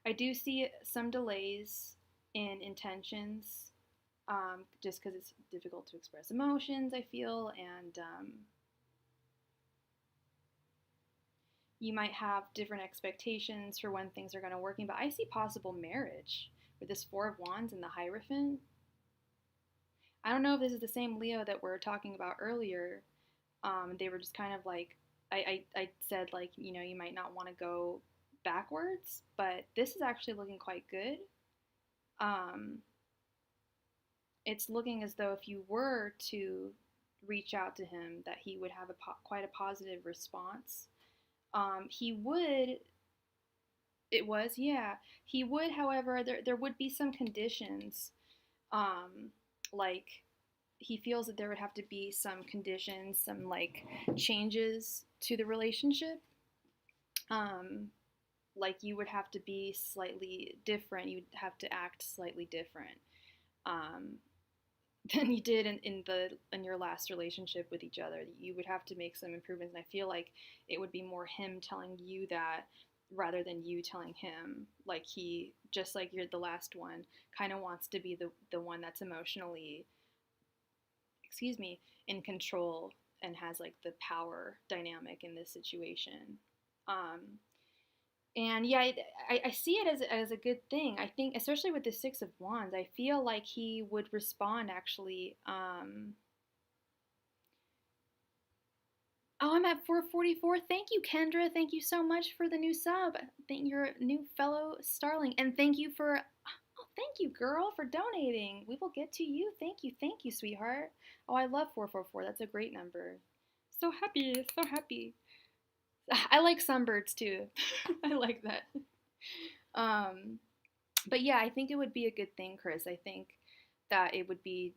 A: I do see some delays in intentions, just because it's difficult to express emotions, I feel, and you might have different expectations for when things are going to work. But I see possible marriage with this Four of Wands and the Hierophant. I don't know if this is the same Leo that we're talking about earlier. They were just kind of like, I said, like, you might not want to go backwards, but this is actually looking quite good. It's looking as though if you were to reach out to him, that he would have quite a positive response. He would. It was, yeah. He would, however, there would be some conditions. Like he feels that there would have to be some conditions, some like changes to the relationship. Like you would have to be slightly different. You'd have to act slightly different. Than you did in your last relationship with each other. You would have to make some improvements, and I feel like it would be more him telling you that rather than you telling him. Like he, just like you're the last one, kind of wants to be the one that's emotionally, in control and has like the power dynamic in this situation. And yeah, I see it as a good thing. I think, especially with the Six of Wands, I feel like he would respond actually. Oh, I'm at 444. Thank you, Kendra. Thank you so much for the new sub. Thank your new fellow Starling. And thank you for, oh, thank you, girl, for donating. We will get to you. Thank you, sweetheart. Oh, I love 444. That's a great number. So happy, so happy. I like sunbirds too. I like that. But yeah, I think it would be a good thing, Chris. I think that it would be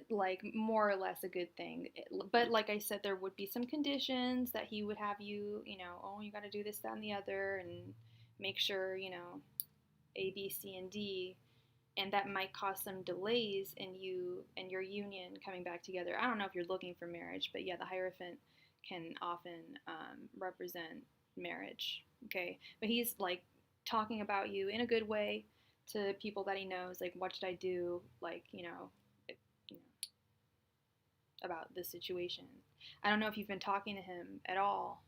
A: like more or less a good thing. But like I said, there would be some conditions that he would have you, oh, you got to do this, that, and the other, and make sure, A, B, C, and D. And that might cause some delays in you and your union coming back together. I don't know if you're looking for marriage, but yeah, the Hierophant can often represent marriage. Okay, but he's like talking about you in a good way to people that he knows. Like, what should I do? Like, about this situation. I don't know if you've been talking to him at all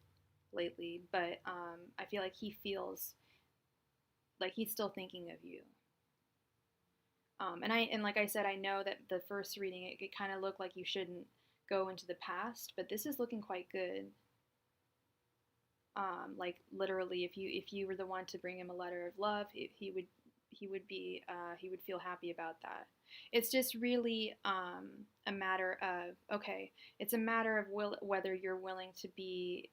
A: lately, but I feel like he feels like he's still thinking of you. And like I said, I know that the first reading it kind of looked like you shouldn't go into the past, but this is looking quite good. Like literally, if you were the one to bring him a letter of love, he would feel happy about that. It's just really a matter of okay. It's a matter of whether you're willing to be.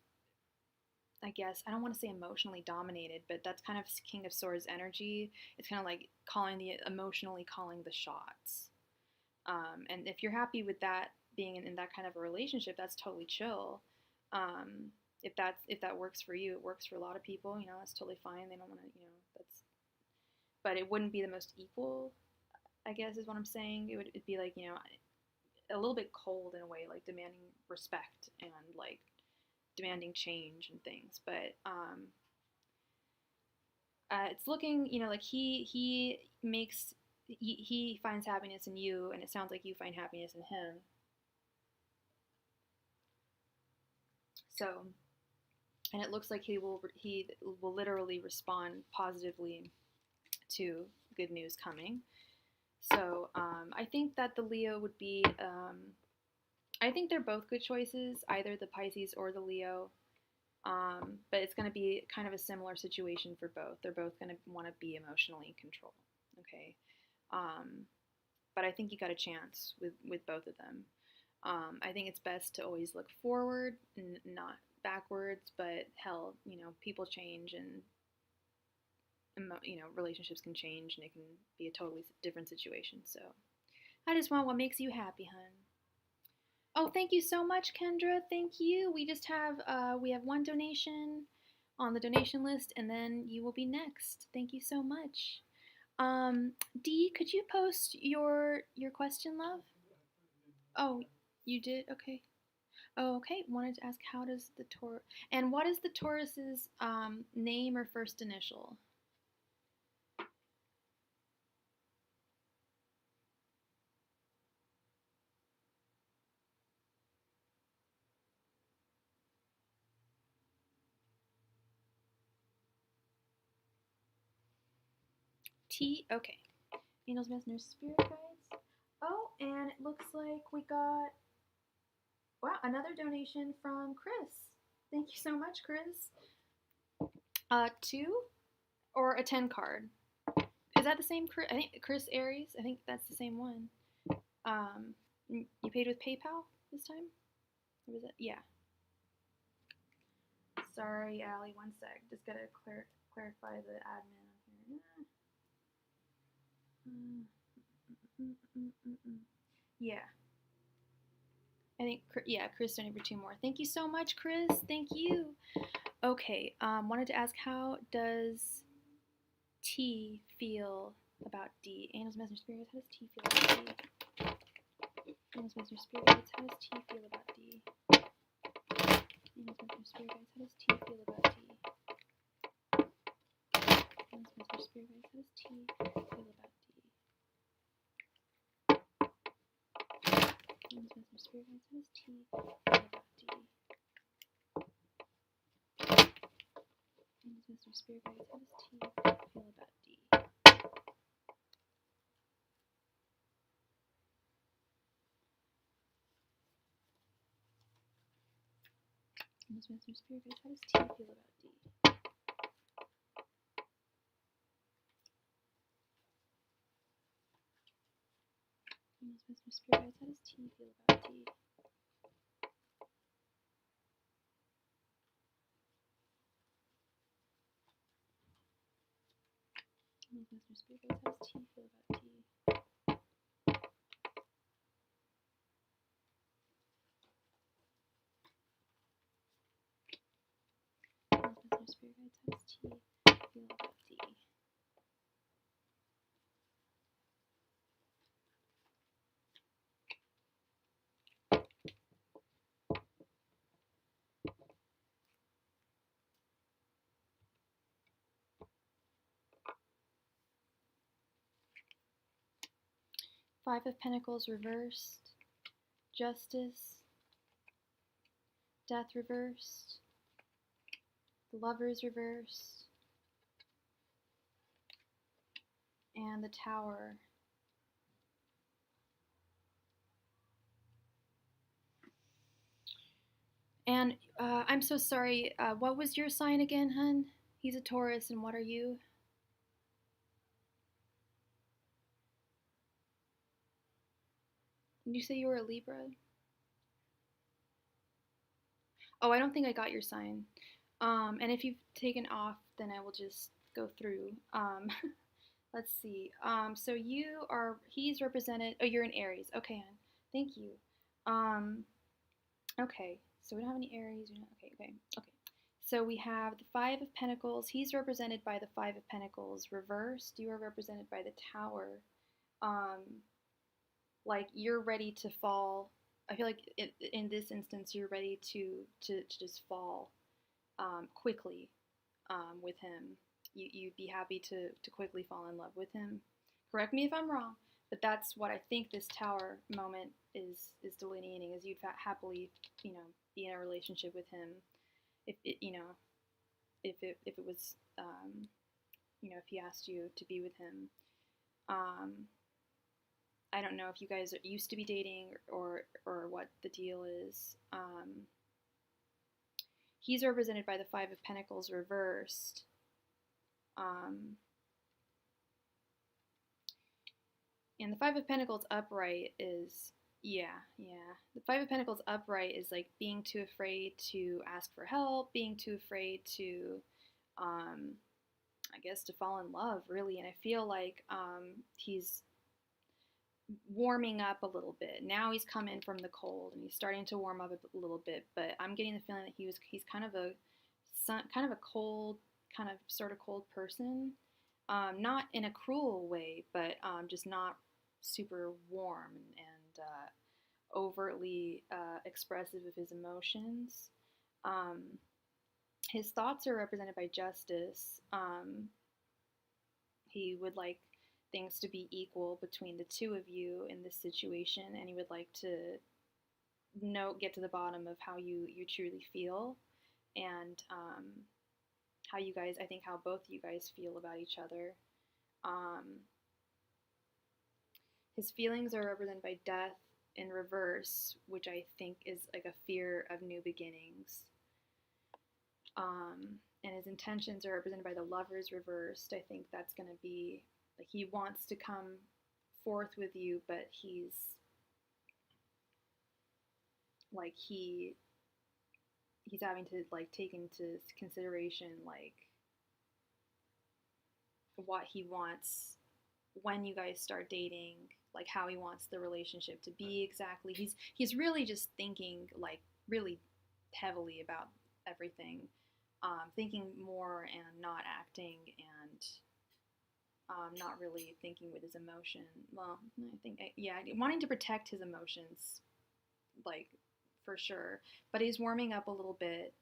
A: I guess I don't want to say emotionally dominated, but that's kind of King of Swords energy. It's kind of like emotionally calling the shots. And if you're happy with that being in that kind of a relationship, that's totally chill. If that works for you, it works for a lot of people. You know, that's totally fine. They don't want to, you know, that's. But it wouldn't be the most equal. I guess is what I'm saying. It'd be like, you know, a little bit cold in a way, like demanding respect and like demanding change and things. But it's looking, you know, like he finds happiness in you, and it sounds like you find happiness in him. So, and it looks like he will literally respond positively to good news coming. So I think that the Leo would be. I think they're both good choices, either the Pisces or the Leo. But it's going to be kind of a similar situation for both. They're both going to want to be emotionally in control. Okay. But I think you got a chance with both of them. I think it's best to always look forward and not backwards. But hell, you know, people change and you know relationships can change and it can be a totally different situation. So I just want what makes you happy, hun. Oh, thank you so much, Kendra. Thank you. We have one donation on the donation list, and then you will be next. Thank you so much. Dee, could you post your question, love? Oh, you did. Okay. Oh, okay. Wanted to ask, how does the Taurus and what is the Taurus's name or first initial? T. Okay. Angels, messengers, spirit guides. Oh, and it looks like we got wow another donation from Chris. Thank you so much, Chris. Two or a 10 card. Is that the same Chris? I think Chris Aries. I think that's the same one. You paid with PayPal this time? Or was it? Yeah. Sorry, Allie. One sec. Just gotta clarify the admin on here. Yeah. I think yeah, Chris donated for two more. Thank you so much, Chris. Thank you. Okay. Wanted to ask, how does T feel about D? Angels, Messenger, Spirits. How does T feel about D? Angels, Messenger, Spirits. How does T feel about D? Angels, Messenger, Spirits. How does T feel about D? Angels, Messenger, Spirits. How does T feel about D? Angels, Messenger, Spirits. How does T feel about D? Angels, Messenger, Spirits. How does T feel about D? Angels, Messenger, Spirits. How does T feel about D? Angels, Messenger, Spirits. How does T feel about D? Angels, Messenger, Spirits. How does T feel about D? Angels, Messenger, Spirits. How does T feel about D? Five of Pentacles reversed. Justice, Death reversed, the Lovers reversed, and the Tower. And I'm so sorry, what was your sign again, hun? He's a Taurus, and what are you? Did you say you were a Libra? Oh, I don't think I got your sign. And if you've taken off, then I will just go through. Let's see. So he's represented, oh, you're in Aries. Okay, hon. Thank you. Um, okay, so we don't have any Aries. Okay. So we have the Five of Pentacles. He's represented by the Five of Pentacles reversed. You are represented by the Tower. Um, like you're ready to fall. I feel like in this instance, you're ready to just fall quickly with him. You'd be happy to quickly fall in love with him. Correct me if I'm wrong, but that's what I think this Tower moment is delineating. Is you'd happily, be in a relationship with him, if it was, if he asked you to be with him. I don't know if you guys used to be dating or what the deal is. He's represented by the Five of Pentacles reversed. And the Five of Pentacles upright is, yeah. The Five of Pentacles upright is like being too afraid to ask for help, being too afraid to, I guess, to fall in love, really. And I feel like he's warming up a little bit. Now he's come in from the cold and he's starting to warm up a little bit, but I'm getting the feeling that he's kind of a cold, kind of sort of cold person. Not in a cruel way, but just not super warm and overtly expressive of his emotions. His thoughts are represented by Justice. He would like things to be equal between the two of you in this situation, and he would like to get to the bottom of how you truly feel, and how both you guys feel about each other. His feelings are represented by Death in reverse, which I think is like a fear of new beginnings. And his intentions are represented by the Lovers reversed. I think that's going to be like he wants to come forth with you, but he's having to like take into consideration like what he wants when you guys start dating, like how he wants the relationship to be exactly. He's really just thinking like really heavily about everything, thinking more and not acting, and not really thinking with his emotion. Well, I think, wanting to protect his emotions, like, for sure. But he's warming up a little bit.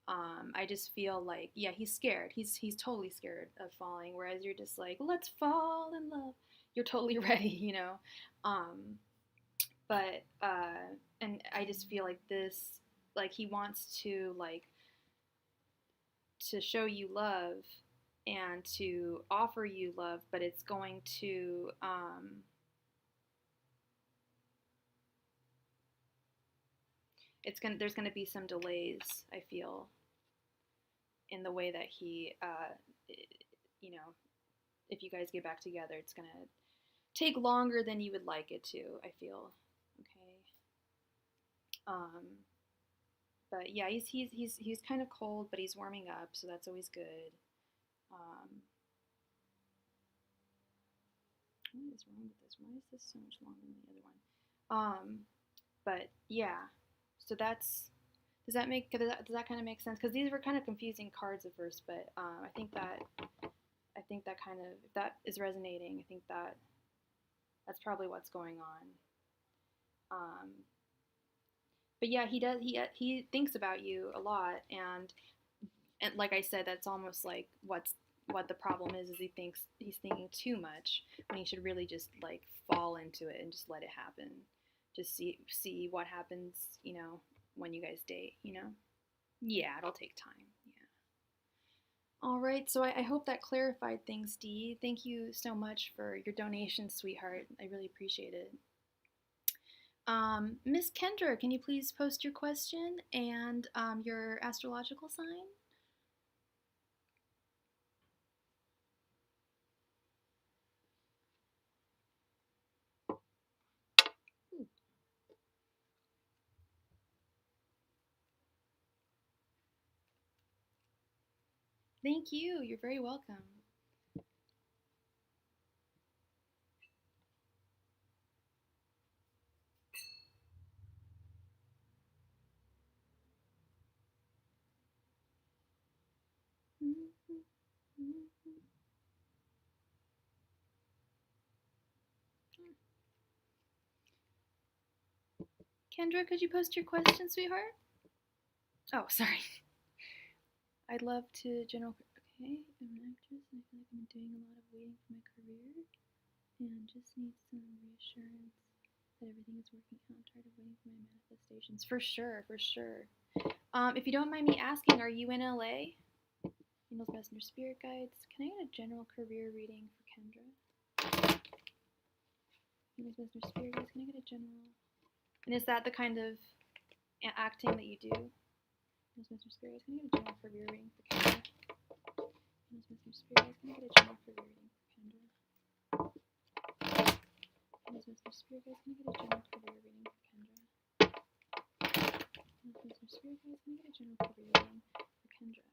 A: I just feel like, he's scared. He's totally scared of falling, whereas you're just like, let's fall in love. You're totally ready, But, and I just feel like this, like, he wants to, like, to show you love and to offer you love, but it's going to, there's gonna be some delays, I feel, in the way that he, if you guys get back together, it's gonna take longer than you would like it to, I feel. Okay. But yeah, he's kind of cold, but he's warming up, so that's always good. What is wrong with this? Why is this so much longer than the other one? But yeah, so does that kind of make sense? Because these were kind of confusing cards at first, but I think that kind of, if that is resonating, I think that's probably what's going on. But yeah, he thinks about you a lot, and like I said, that's almost like what the problem is he's thinking too much when he should really just like fall into it and just let it happen. Just see what happens, when you guys date, Yeah, it'll take time. Yeah. All right, so I hope that clarified things, Dee. Thank you so much for your donation, sweetheart. I really appreciate it. Miss Kendra, can you please post your question and your astrological sign? Ooh. Thank you. You're very welcome. Kendra, could you post your question, sweetheart? Oh, sorry. I'd love to general. Okay, I'm an actress and I feel like I'm doing a lot of waiting for my career and just need some reassurance that everything is working out. I'm tired of waiting for my manifestations. For sure, for sure. If you don't mind me asking, are you in LA? Angels, Messenger, Spirit Guides. Can I get a general career reading for Kendra? Angels, Messenger, Spirit Guides. Can I get a general? And is that the kind of acting that you do? Angels, Messenger, Spirit Guides. Can I get a general career reading for Kendra? Angels, Messenger, Spirit Guides. Can I get a general career reading for Kendra? Angels, Messenger, Spirit Guides. Can I get a general career reading for Kendra? Angels, Messenger, Spirit Guides. Can I get a general career reading for Kendra?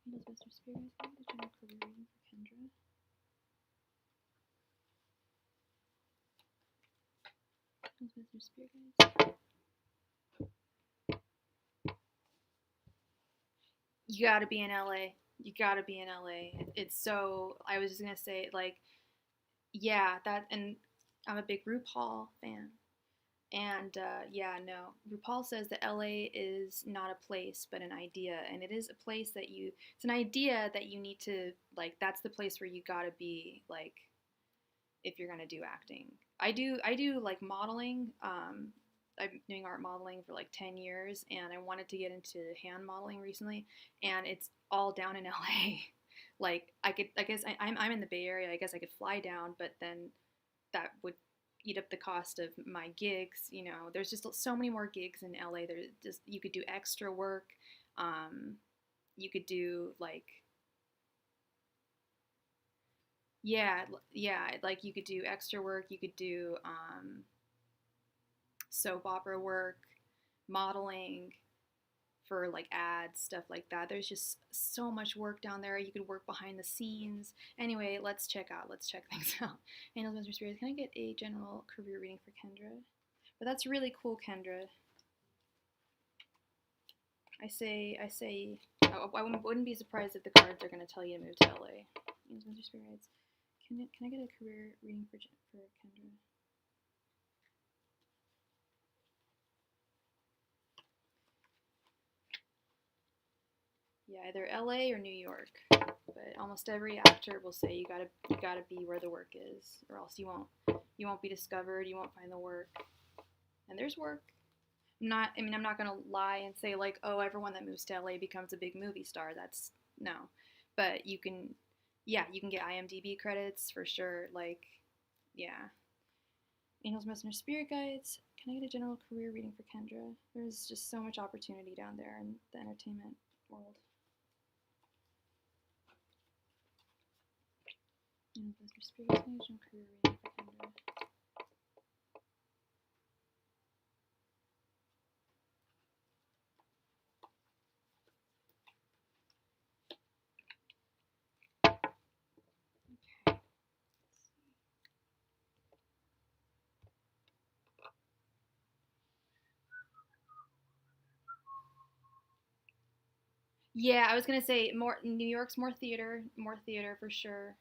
A: Angels, Messenger, Spirit Guides. Can I get a general career reading for Kendra? Angels, Messenger, Spirit Guides. You gotta be in LA. You gotta be in LA. It's so. I was just gonna say, like, yeah, that, and I'm a big RuPaul fan. And yeah, no, RuPaul says that LA is not a place, but an idea. And it is a place that it's an idea that you need to, like, that's the place where you gotta be, like, if you're gonna do acting. I do like modeling. I've been doing art modeling for like 10 years, and I wanted to get into hand modeling recently, and it's all down in LA. Like I guess I'm in the Bay Area. I guess I could fly down, but then that would eat up the cost of my gigs. There's just so many more gigs in LA. There's just, you could do extra work. You could do like, yeah, like you could do extra work. You could do soap opera work, modeling for like ads, stuff like that. There's just so much work down there. You could work behind the scenes. Anyway, let's check things out. Angels, Messenger, Spirits, can I get a general career reading for Kendra? But that's really cool, Kendra. I say, I wouldn't be surprised if the cards are going to tell you to move to LA. Angels, Messenger, Spirits, can I get a career reading for Kendra? Yeah, either LA or New York. But almost every actor will say you gotta be where the work is, or else you won't be discovered. You won't find the work. And there's work. I'm not gonna lie and say like, oh, everyone that moves to LA becomes a big movie star. That's no. But you can get IMDb credits for sure. Like, yeah. Angels, Messenger, Spirit Guides. Can I get a general career reading for Kendra? There's just so much opportunity down there in the entertainment world. Angels, Messenger, Spirit Guides. Can I get a general career reading for Kendra? Yeah, I was gonna say more. New York's more theater for sure.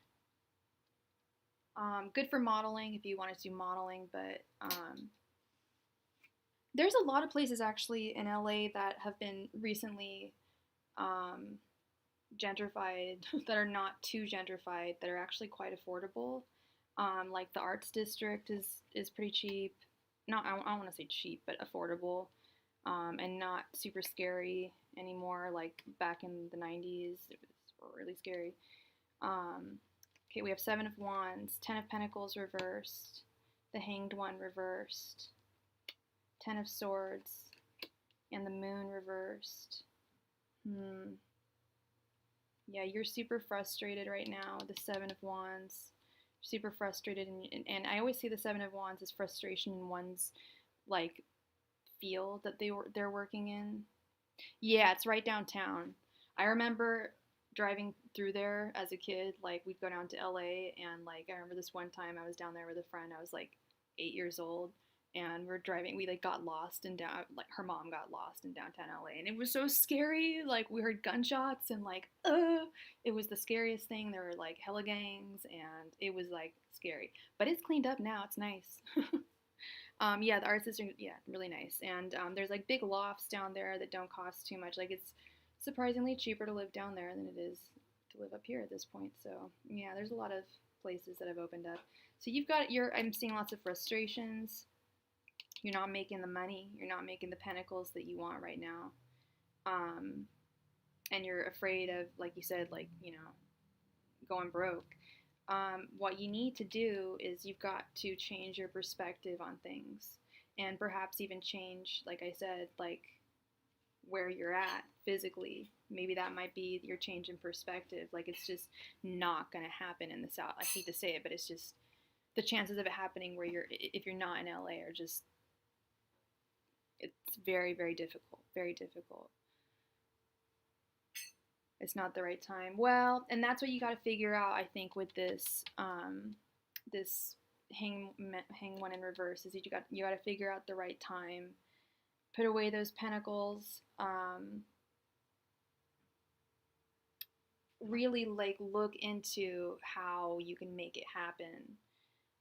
A: Good for modeling if you want to do modeling, but there's a lot of places actually in LA that have been recently. Um, gentrified, that are not too gentrified, that are actually quite affordable. Like the Arts District is pretty cheap. Not, I don't want to say cheap, but affordable, and not super scary anymore. Like back in the 90s, it was really scary. Okay, we have Seven of Wands, Ten of Pentacles reversed, the Hanged One reversed, Ten of Swords, and the Moon reversed. Yeah, you're super frustrated right now. The Seven of Wands, super frustrated, and I always see the Seven of Wands as frustration in one's like field that they're working in. Yeah, it's right downtown. I remember driving through there as a kid. Like we'd go down to LA, and like I remember this one time I was down there with a friend. I was like 8 years old, and we're driving. We like got lost in down. Like her mom got lost in downtown LA, and it was so scary. Like we heard gunshots, and like it was the scariest thing. There were like hella gangs, and it was like scary. But it's cleaned up now. It's nice. Yeah, the Arts District, yeah, really nice. And there's like big lofts down there that don't cost too much. Like it's surprisingly cheaper to live down there than it is to live up here at this point. So yeah, there's a lot of places that have opened up. So you've got I'm seeing lots of frustrations. You're not making the money. You're not making the pentacles that you want right now. And you're afraid of, like you said, like, going broke. What you need to do is you've got to change your perspective on things, and perhaps even change, like I said, like where you're at physically. Maybe that might be your change in perspective. Like it's just not going to happen in the South. I hate to say it, but it's just the chances of it happening if you're not in LA are just, it's very, very difficult. Very difficult. It's not the right time. Well, and that's what you got to figure out, I think, with this this hang one in reverse, is you got to figure out the right time. Put away those pentacles. Really like look into how you can make it happen.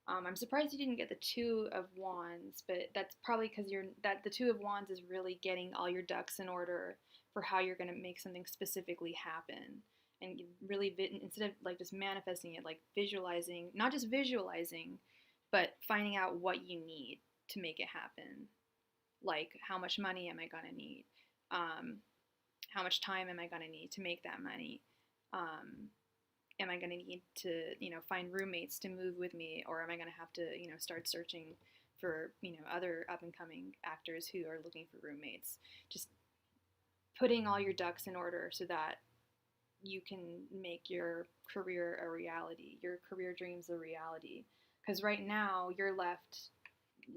A: I'm surprised you didn't get the Two of Wands, but that's probably because the Two of Wands is really getting all your ducks in order for how you're going to make something specifically happen. And really, instead of like just manifesting it, like visualizing, not just visualizing, but finding out what you need to make it happen. Like, how much money am I going to need? How much time am I going to need to make that money? Am I going to need to, find roommates to move with me, or am I going to have to, start searching for, other up and coming actors who are looking for roommates? Just putting all your ducks in order so that you can make your career a reality, your career dreams a reality. Because right now you're left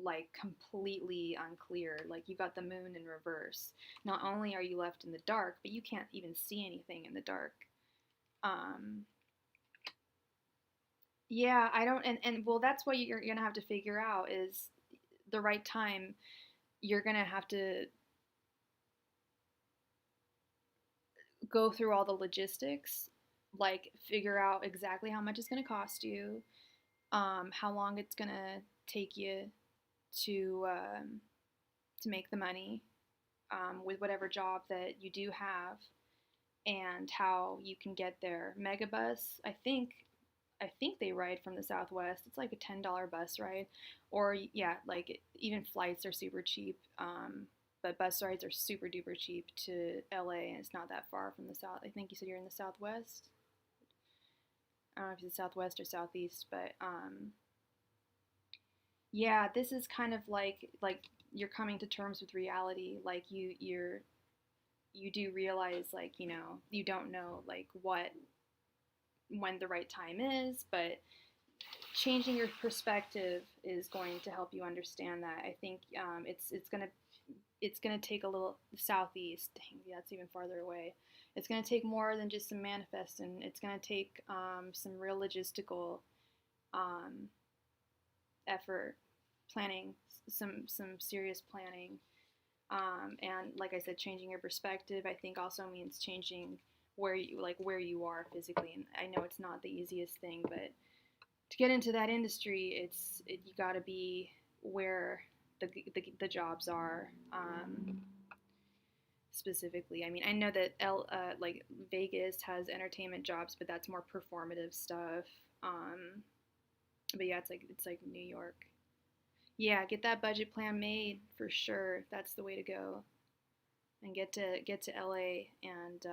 A: like completely unclear. Like you got the Moon in reverse. Not only are you left in the dark, but you can't even see anything in the dark. Yeah, I don't, and well, that's what you're gonna have to figure out is the right time. You're gonna have to go through all the logistics, like figure out exactly how much it's gonna cost you, how long it's gonna take you to make the money, with whatever job that you do have, and how you can get there. Megabus, I think they ride from the Southwest. It's like a $10 bus ride, or yeah, like even flights are super cheap. But bus rides are super duper cheap to LA, and it's not that far from the South. I think you said you're in the Southwest. I don't know if it's Southwest or Southeast, but yeah, this is kind of like you're coming to terms with reality. Like you do realize, like, you don't know like when the right time is, but changing your perspective is going to help you understand that. I think it's gonna take a little southeast. Dang, yeah, that's even farther away. It's gonna take more than just some manifesting. It's gonna take some real logistical effort, planning, some serious planning. And like I said, changing your perspective, I think, also means changing where you are physically. And I know it's not the easiest thing, but to get into that industry, you got to be where the jobs are. specifically. I mean, I know that like Vegas has entertainment jobs, but that's more performative stuff. But yeah, it's like New York. Yeah, get that budget plan made for sure. That's the way to go. And get to LA and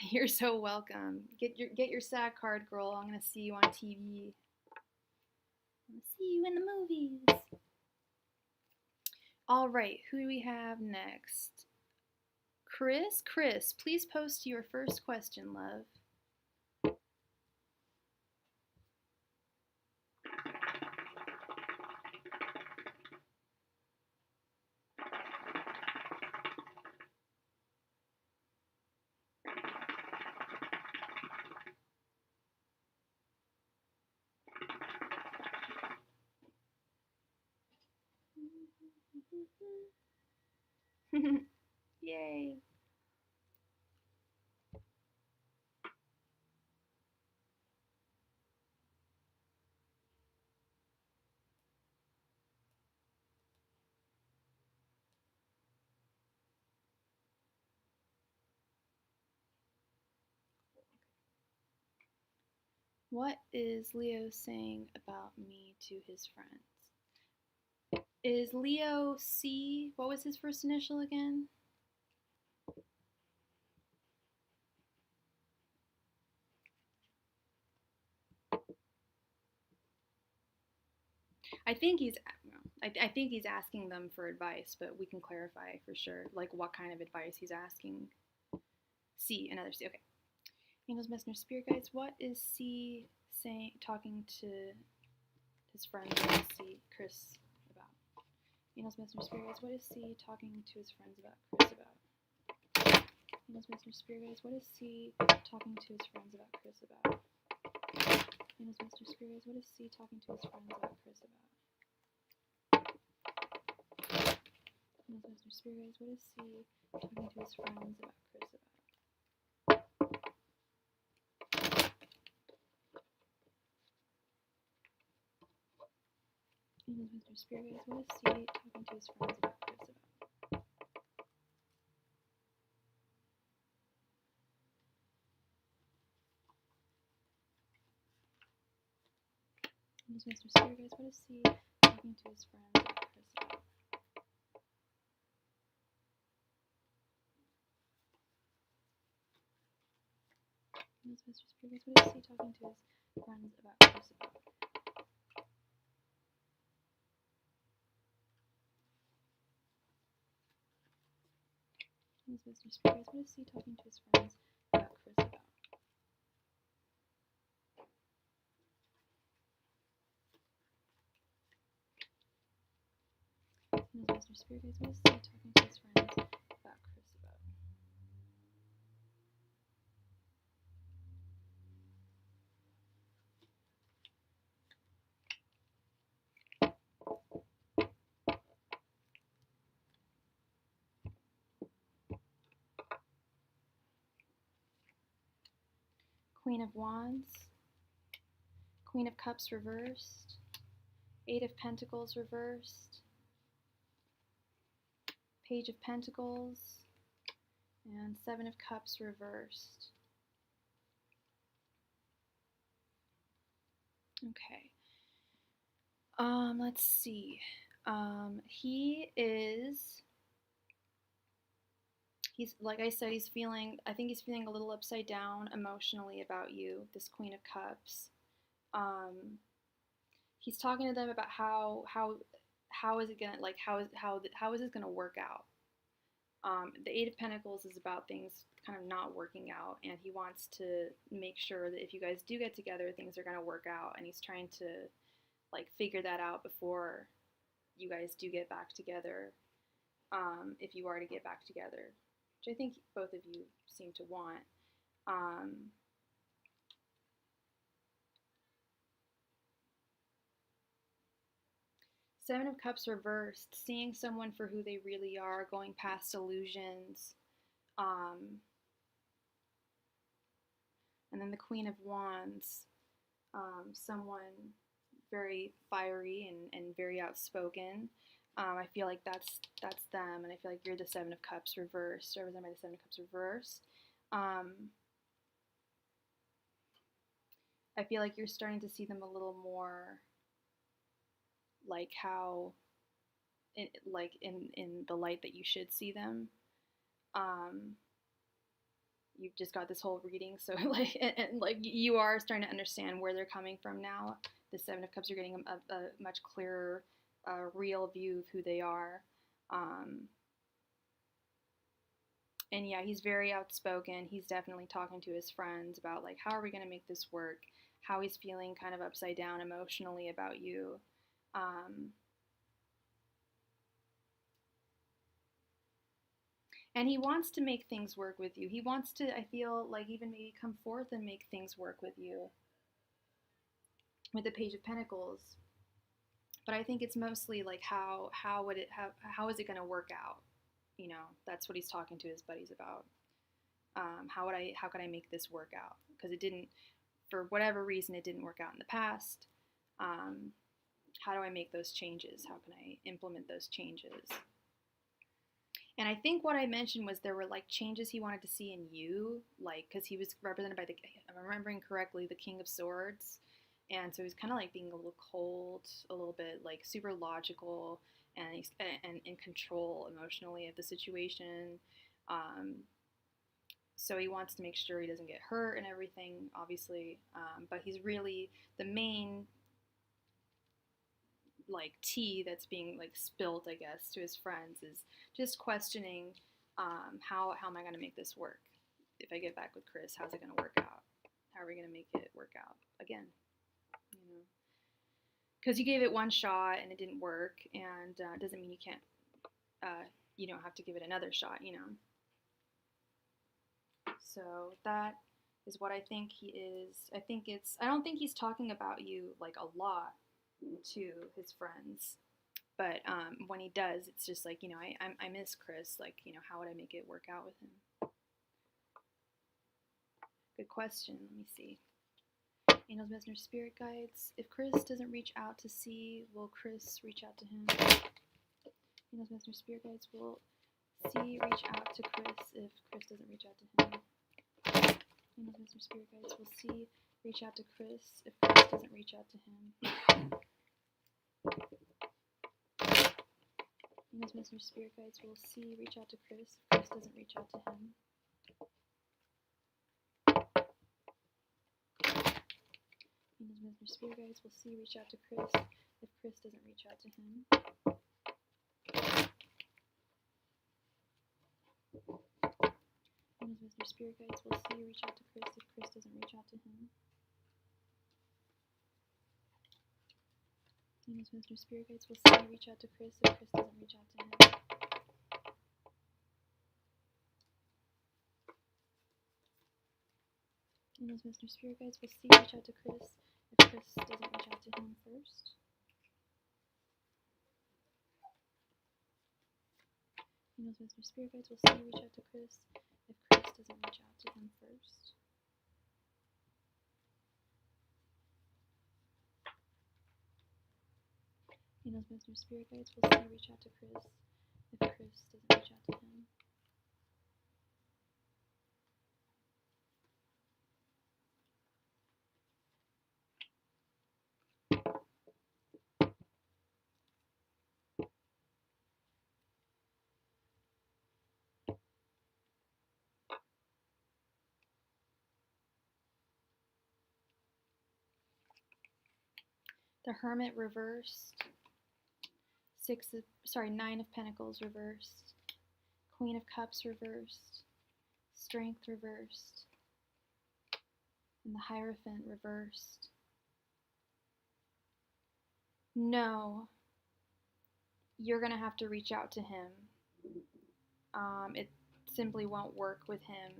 A: you're so welcome. Get your SAG card, girl. I'm gonna see you on TV. I'm gonna see you in the movies. All right, who do we have next? Chris, please post your first question, love. Yay. What is Leo saying about me to his friends? Is Leo C? What was his first initial again? I think he's I think he's asking them for advice, but we can clarify for sure, like what kind of advice he's asking. C, another C. Okay. Angels, Messenger, Spirit Guides. What is C saying? Talking to his friends. What is C, Chris, about? Angels, Messenger, Spirit Guides. What is C talking to his friends about? Chris about. Angels, Messenger, Spirit Guides. What is C talking to his friends about? Chris about. Angels, Messenger, Spirit Guides. What is C talking to his friends about? Chris about. Angels, Messenger, Spirit Guides. What is C talking to his friends about? Chris about. Angels, Messenger, Spirit Guides. What is C talking to his friends about? Chris about. Angels, Messenger, Spirit Guides. What is C talking to his friends about? Chris about. Angels, Messenger, Spirit Guides. What is C talking to his friends about? Chris about. Angels, Messenger, Spirit Guides. What is C talking to his friends about? Chris about. Angels, Messenger, Spirit Guides. What is C talking to his friends about? Chris about. Queen of Wands, Queen of Cups reversed, Eight of Pentacles reversed, Page of Pentacles, and Seven of Cups reversed. Okay. Let's see. He's like I said, I think he's feeling a little upside down emotionally about you, this Queen of Cups. He's talking to them about how is it gonna like how is this gonna work out. The Eight of Pentacles is about things kind of not working out, and he wants to make sure that if you guys do get together, things are gonna work out, and he's trying to like figure that out before you guys do get back together. If you are to get back together, which I think both of you seem to want. Seven of Cups reversed, seeing someone for who they really are, going past illusions. And then the Queen of Wands, someone very fiery and very outspoken, I feel like that's them, and I feel like you're the Seven of Cups reversed, represented by the Seven of Cups reversed. I feel like you're starting to see them a little more like how, in the light that you should see them. You've just got this whole reading, so like like you are starting to understand where they're coming from now. The Seven of Cups, you're getting a much clearer, real view of who they are. And yeah, he's very outspoken. He's definitely talking to his friends about like, how are we going to make this work? How he's feeling kind of upside down emotionally about you. And he wants to make things work with you. He wants to, I feel like, even maybe come forth and make things work with you. With the Page of Pentacles. But I think it's mostly like how is it going to work out? You know, that's what he's talking to his buddies about. How could I make this work out? Because it didn't, for whatever reason, it didn't work out in the past. How do I make those changes? How can I implement those changes? And I think what I mentioned was there were like changes he wanted to see in you, like, because he was represented by if I'm remembering correctly, the King of Swords. And so he's kind of like being a little cold, a little bit like super logical, and in control emotionally of the situation. So he wants to make sure he doesn't get hurt and everything, obviously. But he's really the main like tea that's being like spilt, I guess, to his friends is just questioning how am I going to make this work? If I get back with Chris, how's it going to work out? How are we going to make it work out again? You know, because you gave it one shot and it didn't work, and doesn't mean you can't. You don't have to give it another shot. You know. So that is what I think he is. I don't think he's talking about you like a lot to his friends, but when he does, it's just like, you know, I miss Chris. Like, you know, how would I make it work out with him? Good question. Let me see. Angels, Messengers, Spirit Guides. If Chris doesn't reach out to C, will Chris reach out to him? Angels, Messengers, Spirit Guides. Will C reach out to Chris if Chris doesn't reach out to him? Angels, Messengers, Spirit Guides. Will C reach out to Chris if Chris doesn't reach out to him? Angels, Messengers, Spirit Guides. Will C reach out to Chris if Chris doesn't reach out to him? Angels, Messengers, Spirit Guides. Will C reach out to Chris if Chris doesn't reach out to him? Angels, Messengers, Spirit Guides. Will C reach out to Chris if Chris doesn't reach out to him? Angels, Messengers, Spirit Guides. Will C reach out to Chris if Chris doesn't reach out to him? Angels, Messengers, Spirit Guides. Will C reach out to Chris if Chris doesn't reach out to him first? Angels, Messengers, Spirit Guides. Will C reach out to Chris if Chris doesn't reach out to him first? Angels, Messengers, Spirit Guides. Will C reach out to Chris if Chris doesn't reach out to him? The Hermit reversed. Nine of Pentacles reversed. Queen of Cups reversed. Strength reversed. And the Hierophant reversed. No, you're going to have to reach out to him. It simply won't work with him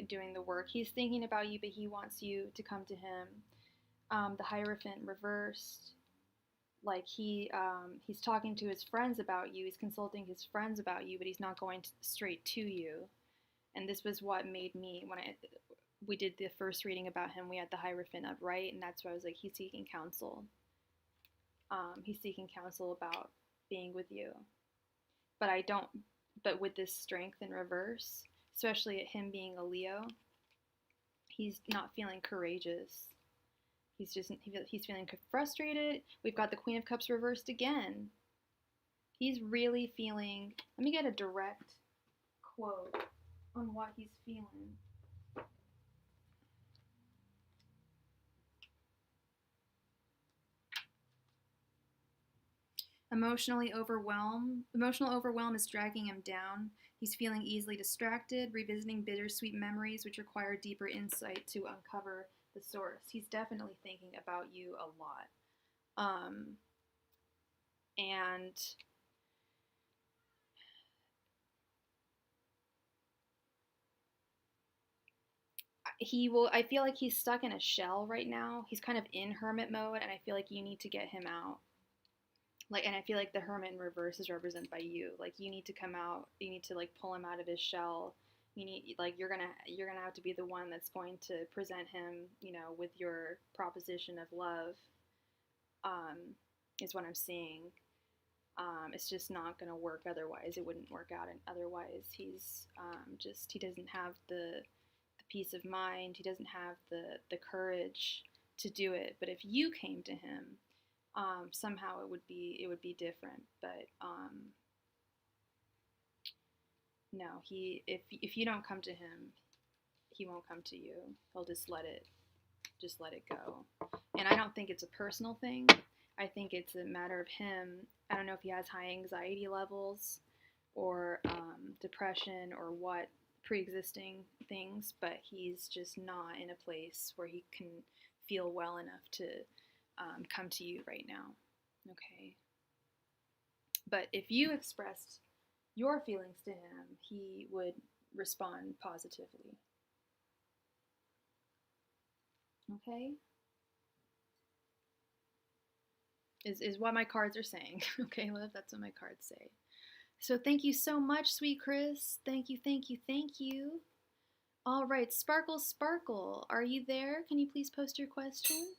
A: doing the work. He's thinking about you, but he wants you to come to him. The Hierophant reversed. Like he's talking to his friends about you. He's consulting his friends about you, but he's not going straight to you. And this was what made me, when we did the first reading about him, we had the Hierophant up, right? And that's why I was like, he's seeking counsel. He's seeking counsel about being with you. But with this strength in reverse, especially at him being a Leo, he's not feeling courageous. He's feeling frustrated. We've got the Queen of Cups reversed again. He's really feeling, let me get a direct quote on what he's feeling. Emotional overwhelm is dragging him down. He's feeling easily distracted, revisiting bittersweet memories which require deeper insight to uncover the source. He's definitely thinking about you a lot. And I feel like he's stuck in a shell right now. He's kind of in hermit mode, and I feel like you need to get him out. And I feel like the hermit in reverse is represented by you. Like, you need to come out. You need to, like, pull him out of his shell. You're gonna have to be the one that's going to present him, with your proposition of love. Is what I'm seeing. It's just not gonna work otherwise. It wouldn't work out, and otherwise he doesn't have the peace of mind. He doesn't have the courage to do it. But if you came to him, somehow it would be different. But no, if you don't come to him, he won't come to you. He'll just let it go. And I don't think it's a personal thing. I think it's a matter of him. I don't know if he has high anxiety levels or depression or what pre-existing things, but he's just not in a place where he can feel well enough to come to you right now. Okay. But if you expressed your feelings to him, he would respond positively. Okay? Is what my cards are saying. Okay, love, that's what my cards say. So thank you so much, sweet Chris. Thank you, thank you, thank you. All right, Sparkle Sparkle, are you there? Can you please post your question?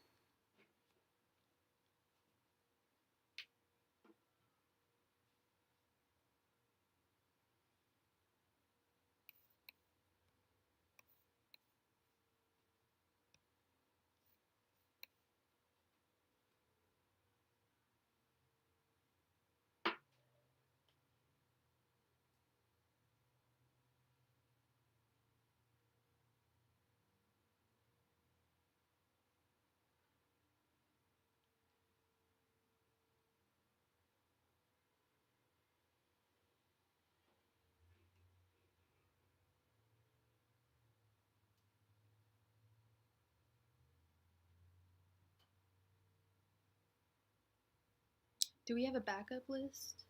A: Do we have a backup list?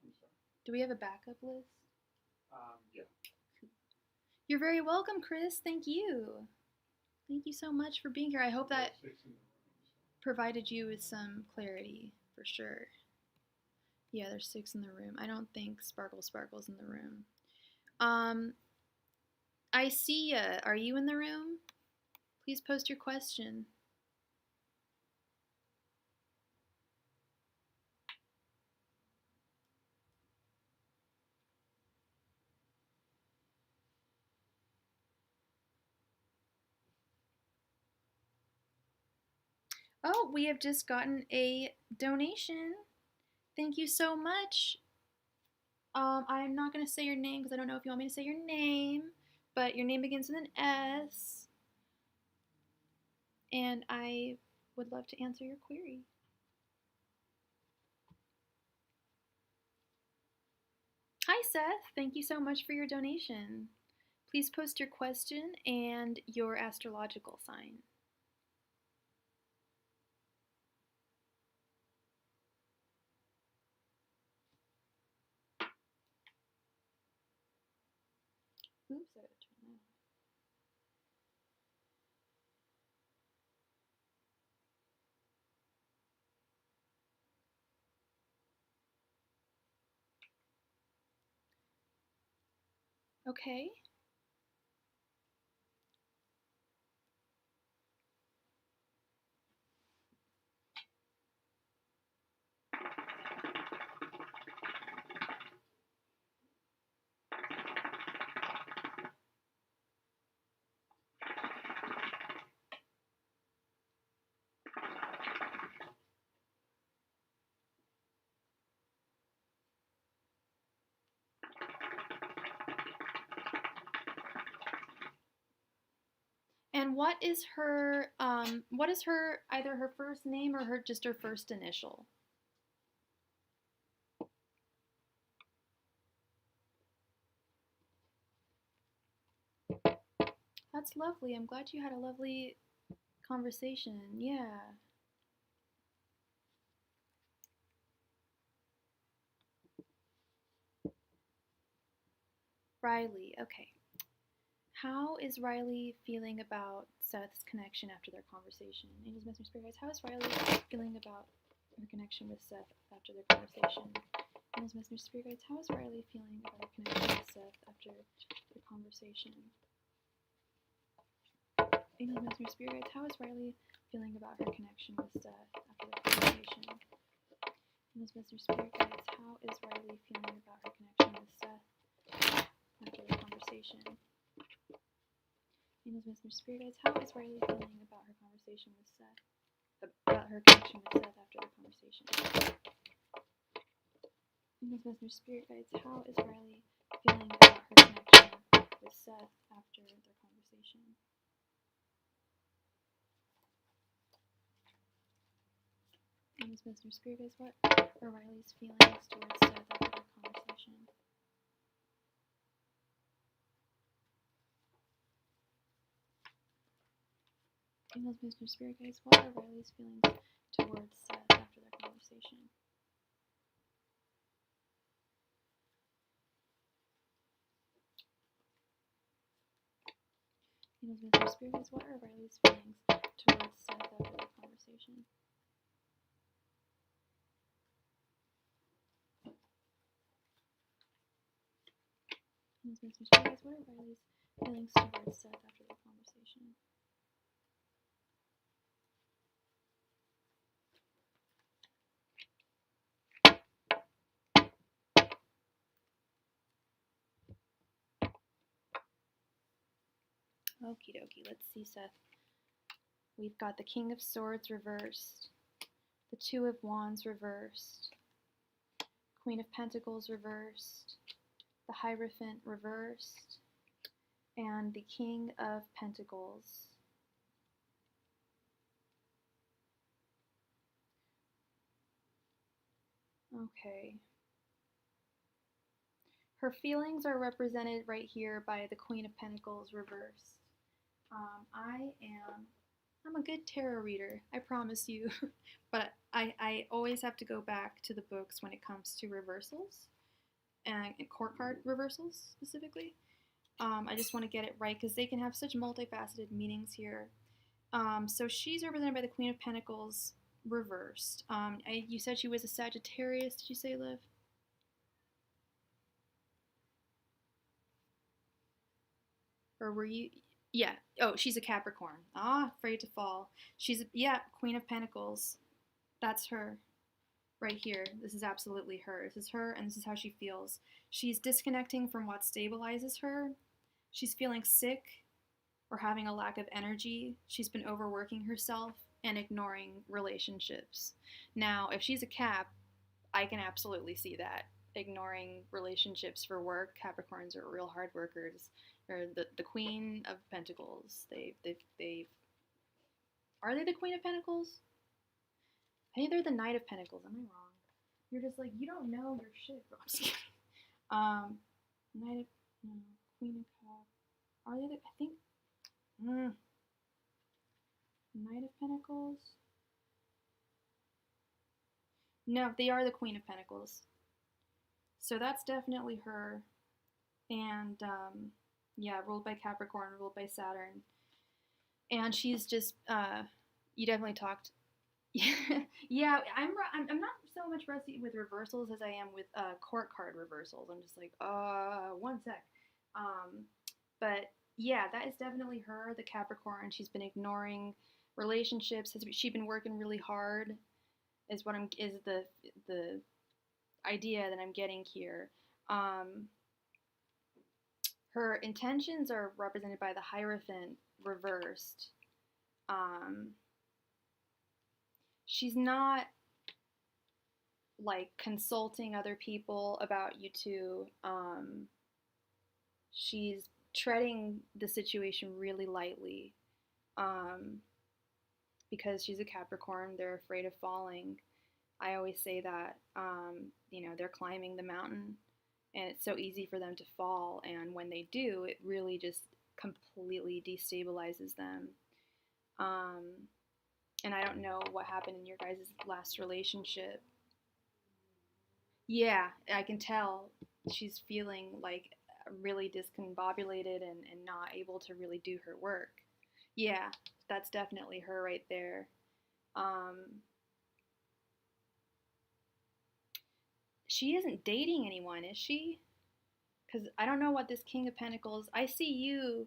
B: I'm sorry.
A: Do we have a backup list?
B: Yeah.
A: You're very welcome, Chris. Thank you. Thank you so much for being here. I hope that provided you with some clarity, for sure. Yeah, there's 6 in the room. I don't think Sparkle's in the room. I see ya. Are you in the room? Please post your question. Oh, we have just gotten a donation. Thank you so much. I'm not going to say your name because I don't know if you want me to say your name, but your name begins with an S, and I would love to answer your query. Hi, Seth. Thank you so much for your donation. Please post your question and your astrological sign. Oops, I gotta turn that on. Okay. And what is her either her first name or just her first initial? That's lovely. I'm glad you had a lovely conversation. Yeah. Riley. Okay. How is Riley feeling about Seth's connection after their conversation? Angels, Messenger, Spirit Guides, how is Riley feeling about her connection with Seth after their conversation? Angels, Messenger, Spirit Guides, how is Riley feeling about her connection with Seth after their conversation? Angels, Messenger, Spirit Guides, how is Riley feeling about her connection with Seth after their conversation? Angels, Messenger, Spirit Guides, how is Riley feeling about her connection with Seth after their conversation? Angels, Messenger, Spirit Guides, how is Riley feeling about her conversation with Seth? About her connection with Seth after their conversation. Angels, Messenger, Spirit Guides, how is Riley feeling about her connection with Seth after their conversation? Angels, Messenger, Spirit Guides, what are Riley's feelings towards Seth after their conversation? Angels, Messenger, Spirit Guides, what are Riley's feelings towards Seth after their conversation? Angels, Messenger, Spirit Guides, what are Riley's feelings towards Seth after their conversation? Angels, Messenger, Spirit Guides, what are Riley's feelings towards Seth after their conversation? Okie dokie, let's see, Seth. We've got the King of Swords reversed, the Two of Wands reversed, Queen of Pentacles reversed, the Hierophant reversed, and the King of Pentacles. Okay. Her feelings are represented right here by the Queen of Pentacles reversed. I'm a good tarot reader, I promise you, but I always have to go back to the books when it comes to reversals, and court card reversals specifically. I just want to get it right because they can have such multifaceted meanings here. So she's represented by the Queen of Pentacles reversed. You said she was a Sagittarius, did you say, Liv? Or were you? Yeah. Oh, she's a Capricorn. Ah, afraid to fall. Yeah, Queen of Pentacles. That's her right here. This is absolutely her. This is her, and this is how she feels. She's disconnecting from what stabilizes her. She's feeling sick or having a lack of energy. She's been overworking herself and ignoring relationships. Now, if she's a Cap, I can absolutely see that. Ignoring relationships for work. Capricorns are real hard workers. Or the Queen of Pentacles. They are they the Queen of Pentacles? I think they're the Knight of Pentacles. Am I wrong? You're just like, you don't know your shit, bro. I'm just kidding. Knight of no, Queen of Cups. Are they the? I think. Knight of Pentacles. No, they are the Queen of Pentacles. So that's definitely her. And yeah, ruled by Capricorn, ruled by Saturn. And she's just you definitely talked. Yeah, I'm not so much rusty with reversals as I am with court card reversals. I'm just like, one sec. But yeah, that is definitely her, the Capricorn. She's been ignoring relationships. Has she been working really hard? Is the idea that I'm getting here. Her intentions are represented by the Hierophant reversed. She's not like consulting other people about you two. She's treading the situation really lightly. Um, because she's a Capricorn, they're afraid of falling. I always say that, they're climbing the mountain and it's so easy for them to fall. And when they do, it really just completely destabilizes them. Um, and I don't know what happened in your guys' last relationship. Yeah, I can tell she's feeling like really discombobulated and not able to really do her work. Yeah, that's definitely her right there. Um, she isn't dating anyone, is she? Because I don't know what this King of Pentacles. I see you,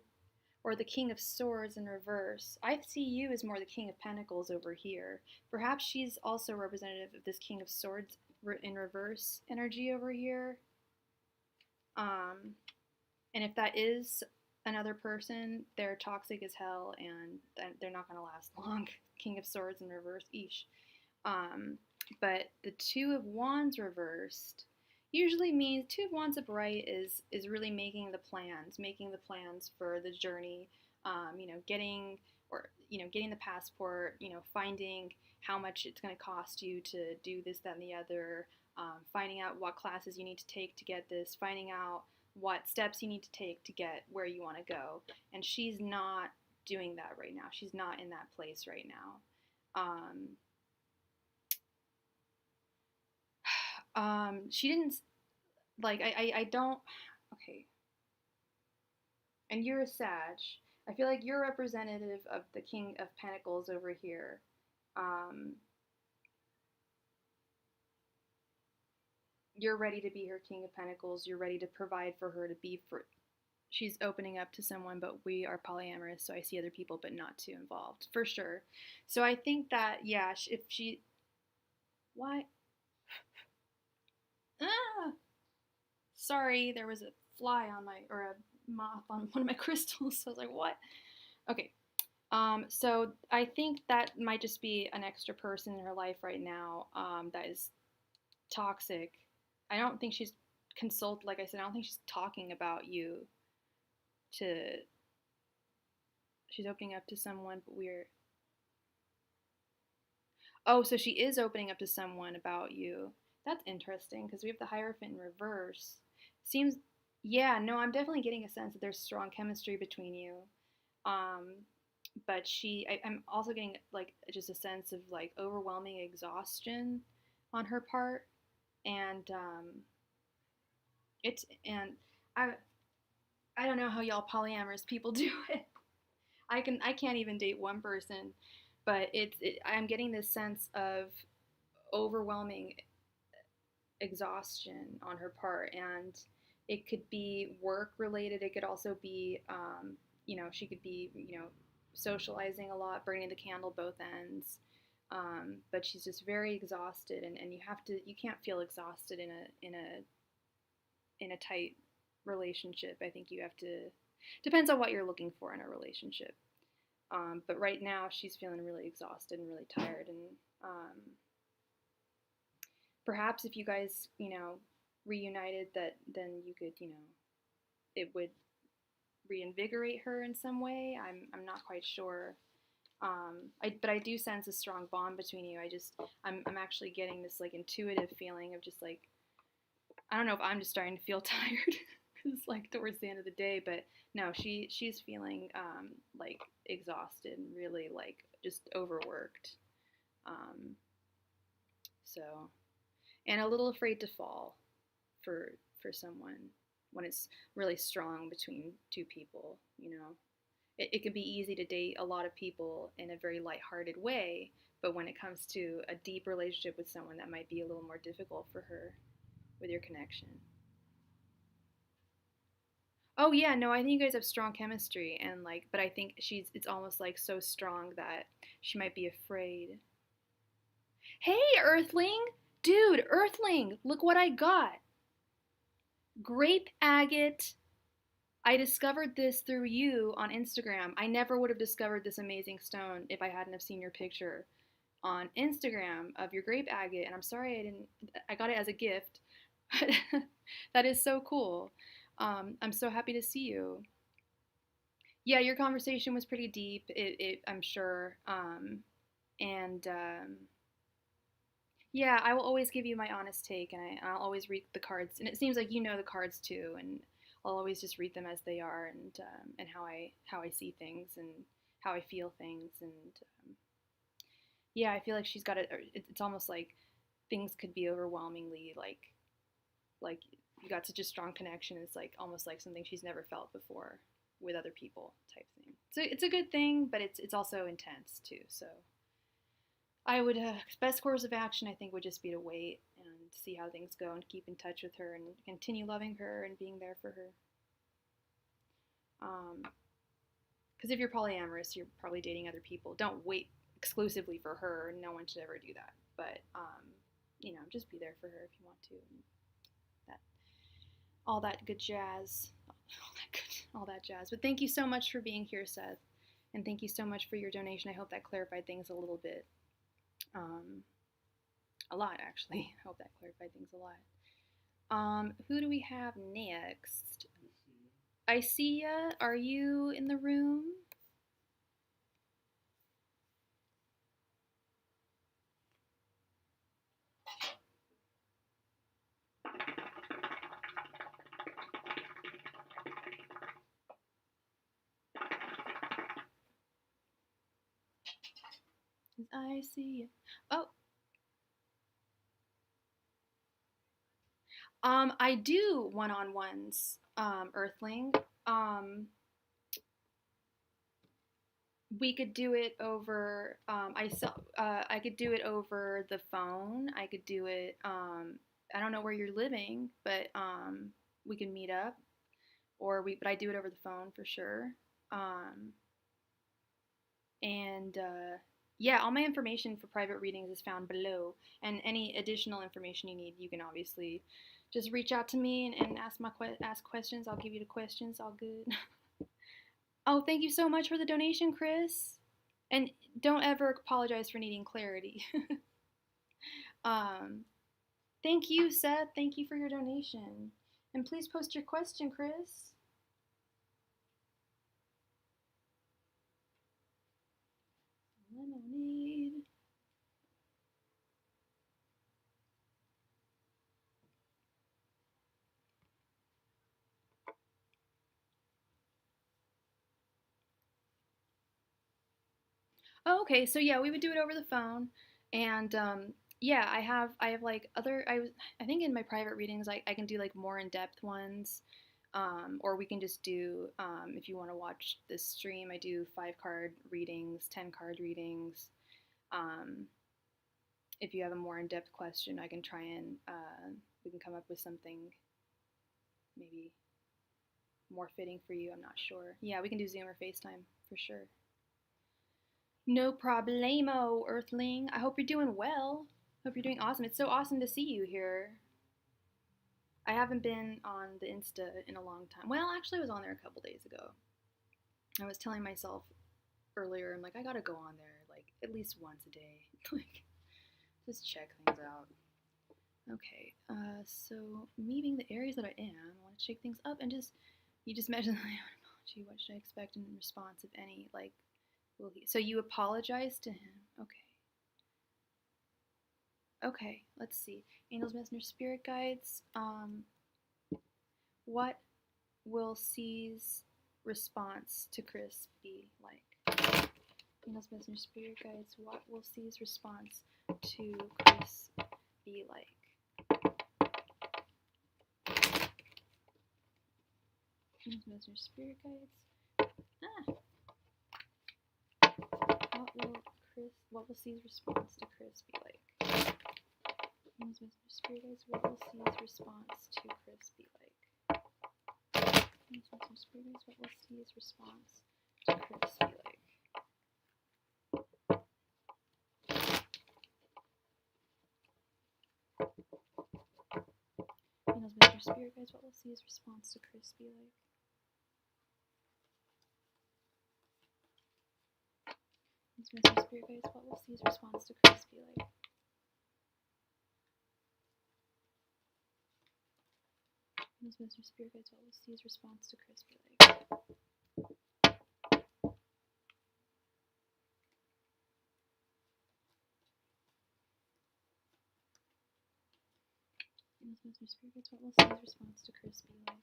A: or the King of Swords in reverse. I see you as more the King of Pentacles over here. Perhaps she's also representative of this King of Swords in reverse energy over here. Um, and if that is another person, they're toxic as hell and they're not going to last long. King of Swords in reverse, eesh. Um, but the Two of Wands reversed usually means Two of Wands upright is really making the plans for the journey. Getting the passport. Finding how much it's going to cost you to do this, that, and the other. Finding out what classes you need to take to get this. Finding out what steps you need to take to get where you want to go. And she's not doing that right now. She's not in that place right now. She didn't like. I don't. Okay. And you're a Sag. I feel like you're representative of the King of Pentacles over here. Um, you're ready to be her King of Pentacles. You're ready to provide for her to be for. She's opening up to someone, but we are polyamorous, so I see other people, but not too involved for sure. So I think that yeah, if she, why? Ah, sorry, there was a fly on my or a moth on one of my crystals. So I was like, what? Okay. So I think that might just be an extra person in her life right now that is toxic. I don't think she's like I said, I don't think she's talking about you to, she's opening up to someone, but oh, so she is opening up to someone about you. That's interesting because we have the Hierophant in reverse. Seems, yeah, no, I'm definitely getting a sense that there's strong chemistry between you. Um, but I'm also getting like just a sense of like overwhelming exhaustion on her part, and and I I don't know how y'all polyamorous people do it. I can't even date one person, but I'm getting this sense of overwhelming exhaustion on her part, and it could be work related. It could also be, she could be, socializing a lot, burning the candle both ends. But she's just very exhausted, and you can't feel exhausted in a tight relationship. I think you have to, depends on what you're looking for in a relationship. But right now she's feeling really exhausted and really tired, and perhaps if you guys, reunited, that then you could, it would reinvigorate her in some way. I'm not quite sure. But I do sense a strong bond between you. I'm actually getting this like intuitive feeling of just like, I don't know if I'm just starting to feel tired because it's like towards the end of the day, but no, she's feeling like exhausted and really like just overworked. Um, so and a little afraid to fall for someone when it's really strong between two people. It can be easy to date a lot of people in a very lighthearted way, but when it comes to a deep relationship with someone, that might be a little more difficult for her with your connection. Oh yeah, no, I think you guys have strong chemistry, and like, but I think it's almost like so strong that she might be afraid. Hey, Earthling! Dude, Earthling, look what I got. Grape agate. I discovered this through you on Instagram. I never would have discovered this amazing stone if I hadn't have seen your picture on Instagram of your grape agate, and I'm sorry I got it as a gift. That is so cool. I'm so happy to see you. Yeah, your conversation was pretty deep. I'm sure. And yeah, I will always give you my honest take, and I'll always read the cards. And it seems like you know the cards too, and I'll always just read them as they are, and how I see things and how I feel things, and yeah, I feel like she's got it. It's almost like things could be overwhelmingly like you got such a strong connection. It's like almost like something she's never felt before with other people type thing. So it's a good thing, but it's also intense too. So I would best course of action I think would just be to wait and see how things go and keep in touch with her and continue loving her and being there for her. Because if you're polyamorous, you're probably dating other people. Don't wait exclusively for her. No one should ever do that. But just be there for her if you want to. And that all that good jazz, all that jazz. But thank you so much for being here, Seth, and thank you so much for your donation. I hope that clarified things a little bit. A lot, actually. I hope that clarified things a lot. Who do we have next? I see ya. Are you in the room? I see ya. Oh, I do one-on-ones, Earthling. We could do it over. I could do it over the phone. I could do it. I don't know where you're living, but we can meet up, But I do it over the phone for sure. Um, and yeah, all my information for private readings is found below. And any additional information you need, you can obviously just reach out to me and ask questions. I'll give you the questions. All good. Oh, thank you so much for the donation, Chris. And don't ever apologize for needing clarity. um, Thank you, Seth. Thank you for your donation. And please post your question, Chris. Lemonade. Oh, okay. So yeah, we would do it over the phone, and yeah, I have like I think in my private readings I can do like more in depth ones, or we can just do if you want to watch this stream, I do 5 card readings, 10 card readings. Um, if you have a more in depth question, I can try and we can come up with something maybe more fitting for you. I'm not sure. Yeah, we can do Zoom or FaceTime for sure. No problemo, Earthling. I hope you're doing well. Hope you're doing awesome. It's so awesome to see you here. I haven't been on the Insta in a long time. Well, actually, I was on there a couple days ago. I was telling myself earlier, I'm like, I gotta go on there like at least once a day. Like, just check things out. Okay, so me being the Aries that I am, I want to shake things up and you just mentioned the apology. What should I expect in response, if any? Like, will he? So you apologize to him? Okay. Okay, let's see. Angels, messengers, spirit guides. What will C's response to Chris be like? Angels, messengers, spirit guides. What will C's response to Chris be like? Angels, messengers, spirit guides. What will C's response to Chris be like? Angels, messengers, spirit guides. What will C's response to Chris be like? Angels, messengers, spirit guides. What will C's response to Chris be like? Angels, messengers, spirit guides. What will C's response to Chris be like? Messengers, spirit guides. What will C's response to Chris be like? Messengers, spirit guides. What will C's response to Chris be like? Mr. Spirits, what will C's response to Chris be like?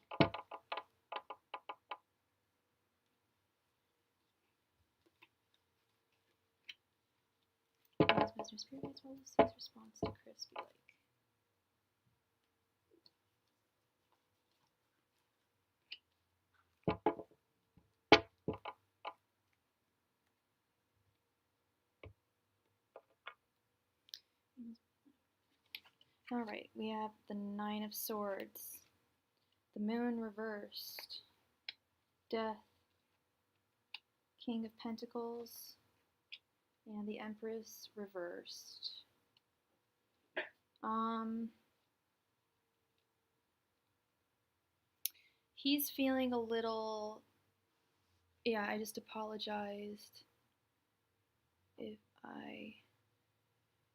A: Mr. Spirits, what will C's response to Chris be like? Alright, we have the Nine of Swords, the Moon reversed, Death, King of Pentacles, and the Empress reversed. He's feeling a little, yeah, I just apologized if I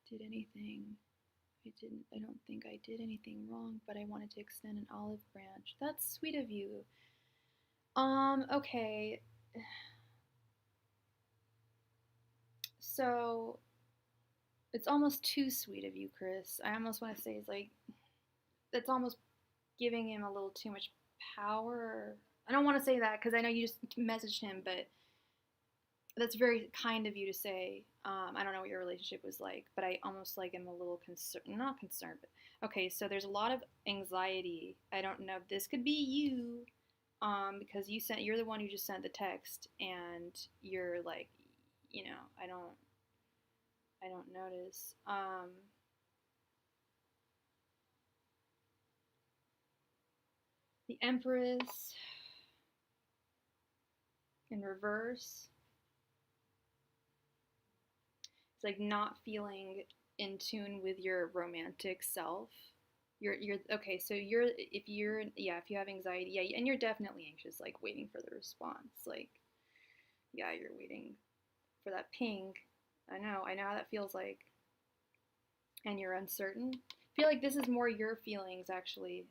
A: did anything. I don't think I did anything wrong, but I wanted to extend an olive branch. That's sweet of you. Okay. So, it's almost too sweet of you, Chris. I almost want to say it's like, that's almost giving him a little too much power. I don't want to say that because I know you just messaged him, but that's very kind of you to say. I don't know what your relationship was like, but I almost like am a little concerned, not concerned, but okay, so there's a lot of anxiety. I don't know, this could be you, because you're the one who just sent the text, and you're like, I don't notice. The Empress in reverse. It's like not feeling in tune with your romantic self. You're okay, so if you have anxiety, yeah, and you're definitely anxious, like waiting for the response. Like, yeah, you're waiting for that ping. I know how that feels like. And you're uncertain. I feel like this is more your feelings actually.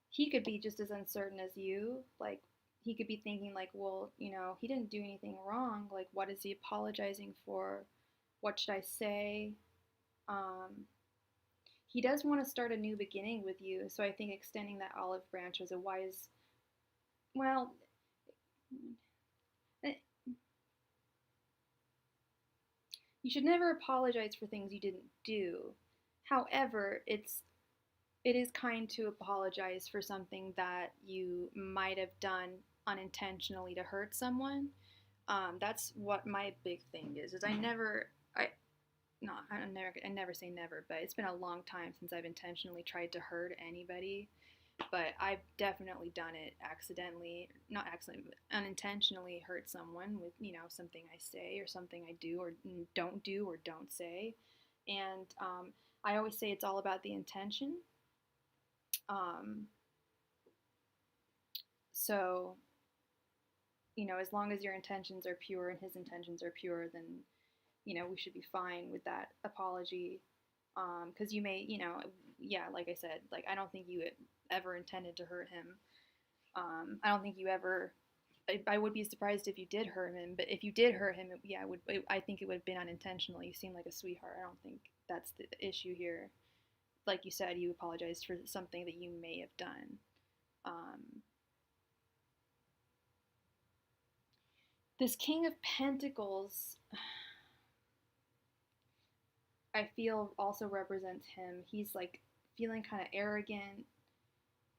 A: He could be just as uncertain as you. Like, he could be thinking like, well, he didn't do anything wrong. Like, what is he apologizing for? What should I say? He does want to start a new beginning with you, so I think extending that olive branch was a wise, well, you should never apologize for things you didn't do. However, it is kind to apologize for something that you might have done unintentionally to hurt someone. That's what my big thing is I never, I never say never, but it's been a long time since I've intentionally tried to hurt anybody. But I've definitely done it accidentally, not accidentally, but unintentionally hurt someone with, something I say or something I do or don't say. And I always say it's all about the intention. So, as long as your intentions are pure and his intentions are pure, then, we should be fine with that apology. Because you may, yeah, like I said, like, I don't think you ever intended to hurt him. I don't think you ever. I would be surprised if you did hurt him, but if you did hurt him, I think it would have been unintentional. You seem like a sweetheart. I don't think that's the issue here. Like you said, you apologized for something that you may have done. This King of Pentacles, I feel also represents him. He's like feeling kind of arrogant.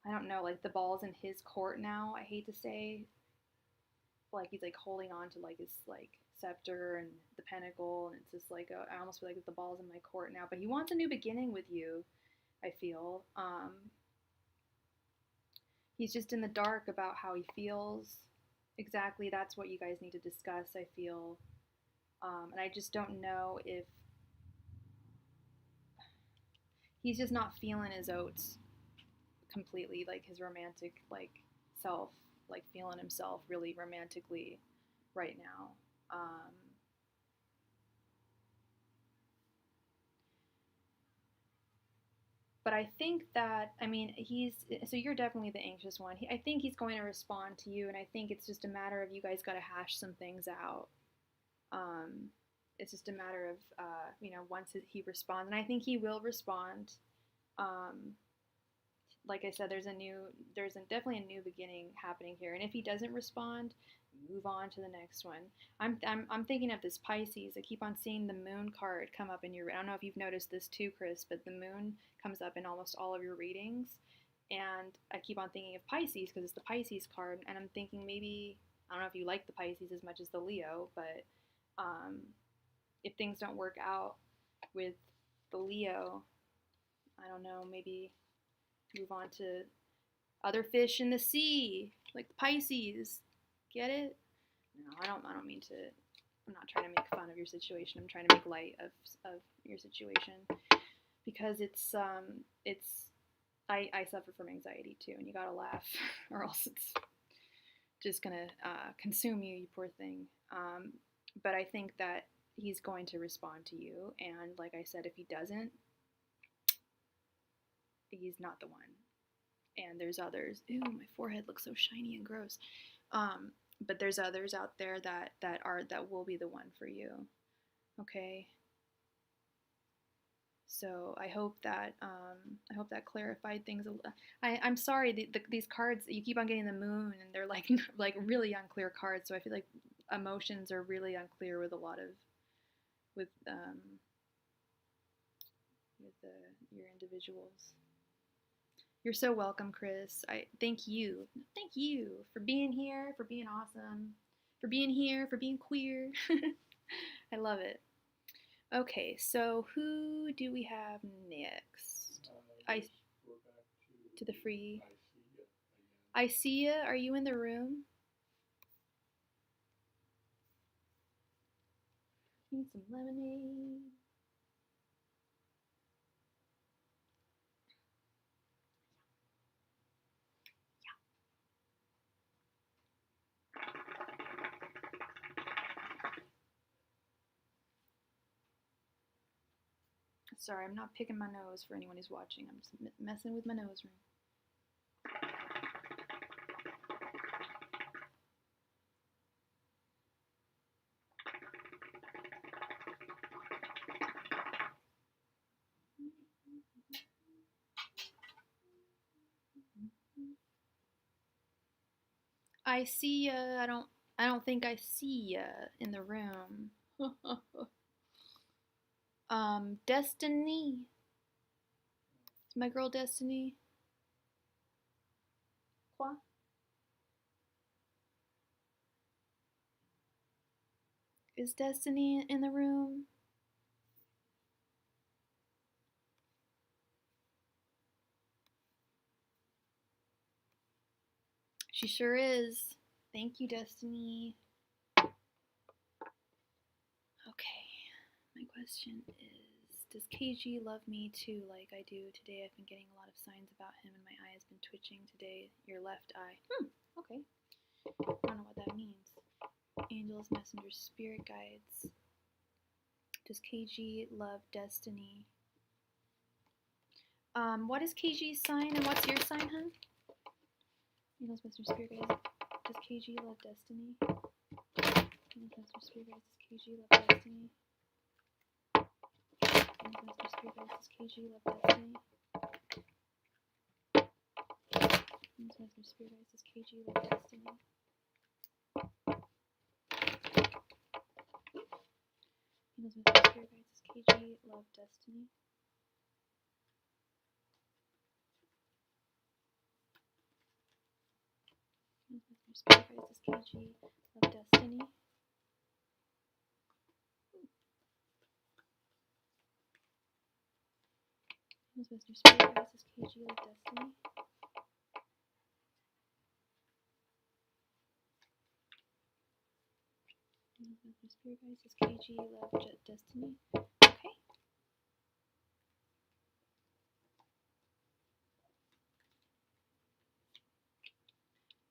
A: I don't know, like the ball's in his court now, I hate to say. Like he's like holding on to like his like scepter and the pentacle, and it's just like I almost feel like the ball's in my court now. But he wants a new beginning with you, I feel. He's just in the dark about how he feels. Exactly, that's what you guys need to discuss, I feel. And I just don't know if he's just not feeling his oats completely, like his romantic like self, like feeling himself really romantically right now. But I think that, I mean, so you're definitely the anxious one. I think he's going to respond to you, and I think it's just a matter of you guys got to hash some things out. it's just a matter of, once he responds, and I think he will respond. Like I said, there's definitely a new beginning happening here, and if he doesn't respond, move on to the next one. I'm thinking of this Pisces. I keep on seeing the moon card come up in your. I don't know if you've noticed this too, Chris, but the moon comes up in almost all of your readings, and I keep on thinking of Pisces because it's the Pisces card, and I'm thinking maybe I don't know if you like the Pisces as much as the Leo, but if things don't work out with the Leo, I don't know, maybe move on to other fish in the sea, like the Pisces. Get it? No, I don't mean to. I'm not trying to make fun of your situation. I'm trying to make light of your situation because I suffer from anxiety too, and you gotta laugh, or else it's just gonna consume you, you poor thing. But I think that he's going to respond to you, and like I said, if he doesn't, he's not the one. And there's others. Ew, my forehead looks so shiny and gross. But there's others out there that will be the one for you. Okay. So I hope that clarified things. I'm sorry. These cards, you keep on getting the moon, and they're like like really unclear cards. So I feel like emotions are really unclear with a lot of with your individuals. You're so welcome, Chris. I thank you for being here, for being awesome, for being here, for being queer. I love it. Okay, so who do we have next?
B: We're back
A: To the free.
B: I see ya again.
A: I see ya. Are you in the room? Need some lemonade. Sorry, I'm not picking my nose for anyone who's watching. I'm just messing with my nose ring. I see ya. I don't think I see ya in the room. Destiny. It's my girl Destiny. Quoi? Is Destiny in the room? She sure is. Thank you, Destiny. Okay, my question is, does KG love me too like I do? Today I've been getting a lot of signs about him and my eye has been twitching today. Your left eye. Okay. I don't know what that means. Angels, messengers, spirit guides. Does KG love Destiny? What is KG's sign and what's your sign, hun? Angels, messengers, spirit guides. Does KG love Destiny? Angels, messengers, spirit guides. Does KG love Destiny? Angels, messengers, spirit guides. Does KG love Destiny? Angels, messengers, spirit guides. Does KG love Destiny? Angels, messengers, spirit guides. Does KG love Destiny? Angels, messengers, spirit guides. Does KG love Destiny? Angels, messengers, spirit guides. Does KG love Destiny? Angels, messengers, spirit guides. Does KG love Destiny? Okay.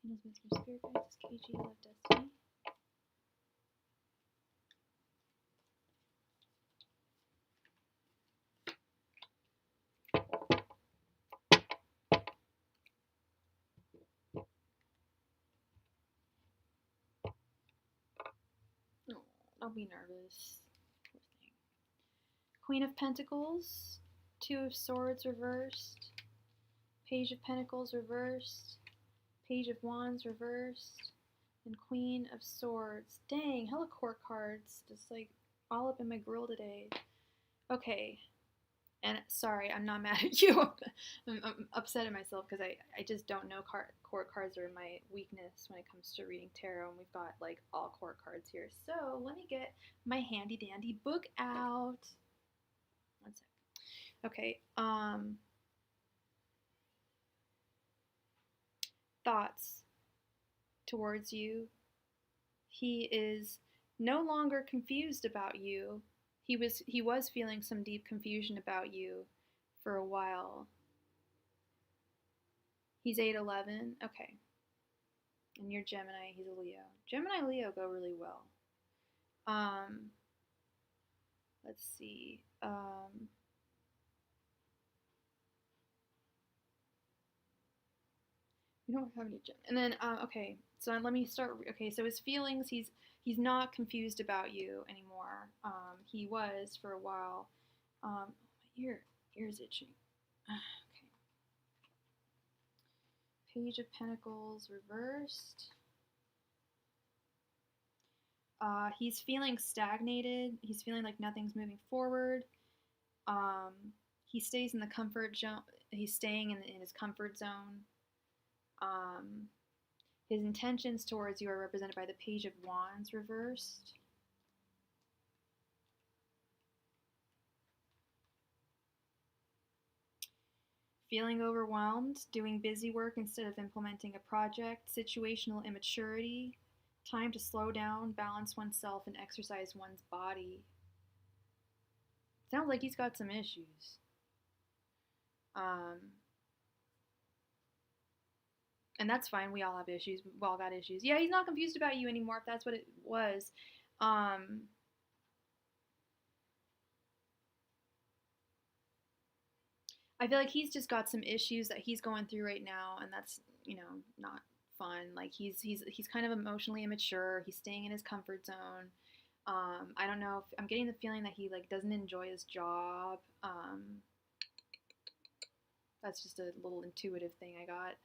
A: Angels, messengers, spirit guides. Does KG love Destiny? Oh, don't be nervous. Queen of Pentacles, Two of Swords reversed, Page of Pentacles reversed, Page of Wands reversed, and Queen of Swords. Dang, hella court cards, just like all up in my grill today. Okay, and sorry, I'm not mad at you. I'm upset at myself because I just don't know court cards are my weakness when it comes to reading tarot, and we've got like all court cards here. So let me get my handy dandy book out. One sec. Okay. Thoughts towards you. He is no longer confused about you. He was feeling some deep confusion about you for a while. He's 8'11". Okay. And you're Gemini, he's a Leo. Gemini and Leo go really well. Let's see. We don't have any Gemini. And then okay, so let me start. Okay, so his feelings, he's not confused about you anymore. He was for a while. My ear's itching. Okay. Page of Pentacles reversed. He's feeling stagnated. He's feeling like nothing's moving forward. He stays in the comfort zone. He's staying in his comfort zone. His intentions towards you are represented by the Page of Wands reversed. Feeling overwhelmed, doing busy work instead of implementing a project, situational immaturity, time to slow down, balance oneself, and exercise one's body. Sounds like he's got some issues. And that's fine. We all have issues. We've all got issues. Yeah, he's not confused about you anymore, if that's what it was. I feel like he's just got some issues that he's going through right now, and that's, not fun. Like he's kind of emotionally immature. He's staying in his comfort zone. I don't know if I'm getting the feeling that he like doesn't enjoy his job. That's just a little intuitive thing I got.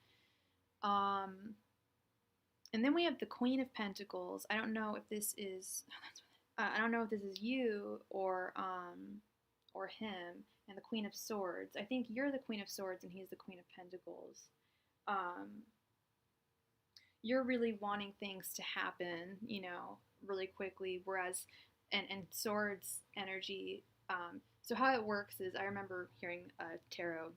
A: And then we have the Queen of Pentacles. I don't know if this is I don't know if this is you or him. And the Queen of Swords. I think you're the Queen of Swords and he's the Queen of Pentacles. You're really wanting things to happen, really quickly, whereas and Swords energy. So how it works is I remember hearing a tarot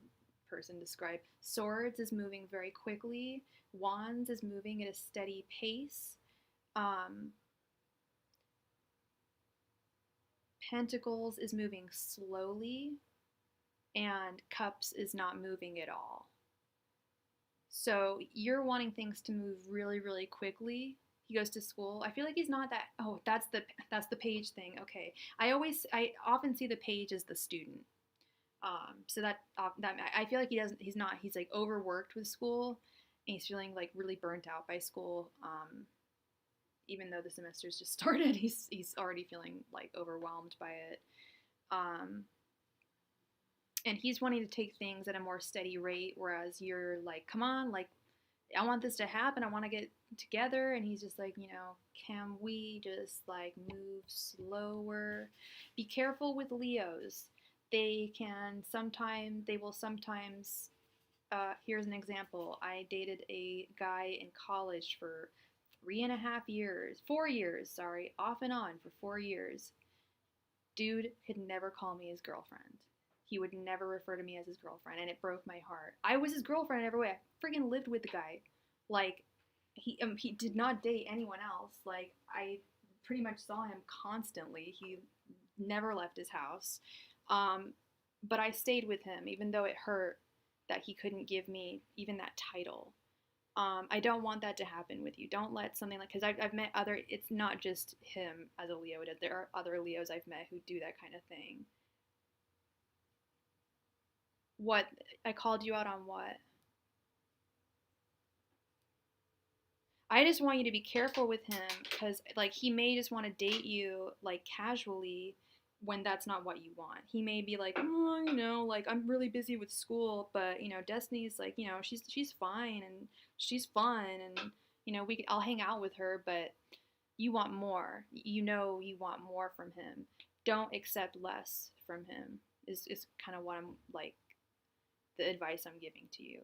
A: person describe Swords is moving very quickly, Wands is moving at a steady pace. Pentacles is moving slowly, and Cups is not moving at all. So you're wanting things to move really, really quickly. He goes to school. I feel like he's not that. Oh, that's the Page thing. Okay. I often see the Page as the student. So that I feel like he's not. He's like overworked with school, and he's feeling like really burnt out by school. Even though the semester's just started, he's already feeling like overwhelmed by it. And he's wanting to take things at a more steady rate, whereas you're like, come on, like, I want this to happen. I want to get together. And he's just like, can we just like move slower? Be careful with Leos. They will sometimes, here's an example. I dated a guy in college for 4 years, sorry, off and on for 4 years. Dude could never call me his girlfriend. He would never refer to me as his girlfriend, and it broke my heart. I was his girlfriend in every way. I freaking lived with the guy. Like, he did not date anyone else. Like, I pretty much saw him constantly. He never left his house. But I stayed with him, even though it hurt that he couldn't give me even that title. I don't want that to happen with you. Don't let something like, because I've met it's not just him as a Leo. There are other Leos I've met who do that kind of thing. What? I called you out on what? I just want you to be careful with him because, like, he may just want to date you, like, casually when that's not what you want. He may be like, oh, you know, like I'm really busy with school, but you know, Destiny's like, you know, she's fine and she's fun and you know, I'll hang out with her, but you want more. You know, you want more from him. Don't accept less from him. Is kind of what I'm like the advice I'm giving to you.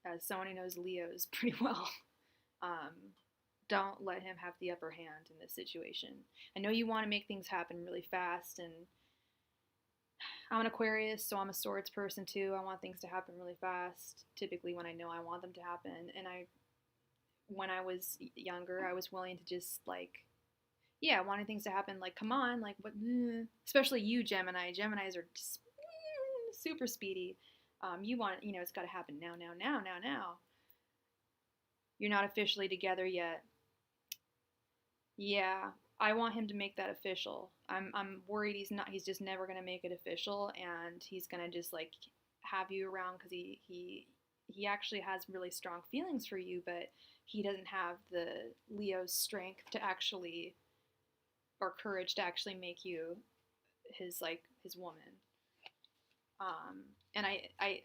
A: As someone who knows Leos pretty well, um, don't let him have the upper hand in this situation. I know you want to make things happen really fast, and I'm an Aquarius, so I'm a swords person too. I want things to happen really fast, typically when I know I want them to happen. And when I was younger, I was willing to just like, yeah, wanting things to happen. Like, come on, like what? Especially you, Gemini. Geminis are just, super speedy. You want, you know, it's got to happen now, now, now, now, now. You're not officially together yet. Yeah, I want him to make that official. I'm worried he's not. He's just never gonna make it official, and he's gonna just like have you around because he actually has really strong feelings for you, but he doesn't have the Leo's strength to actually or courage to actually make you his woman. And I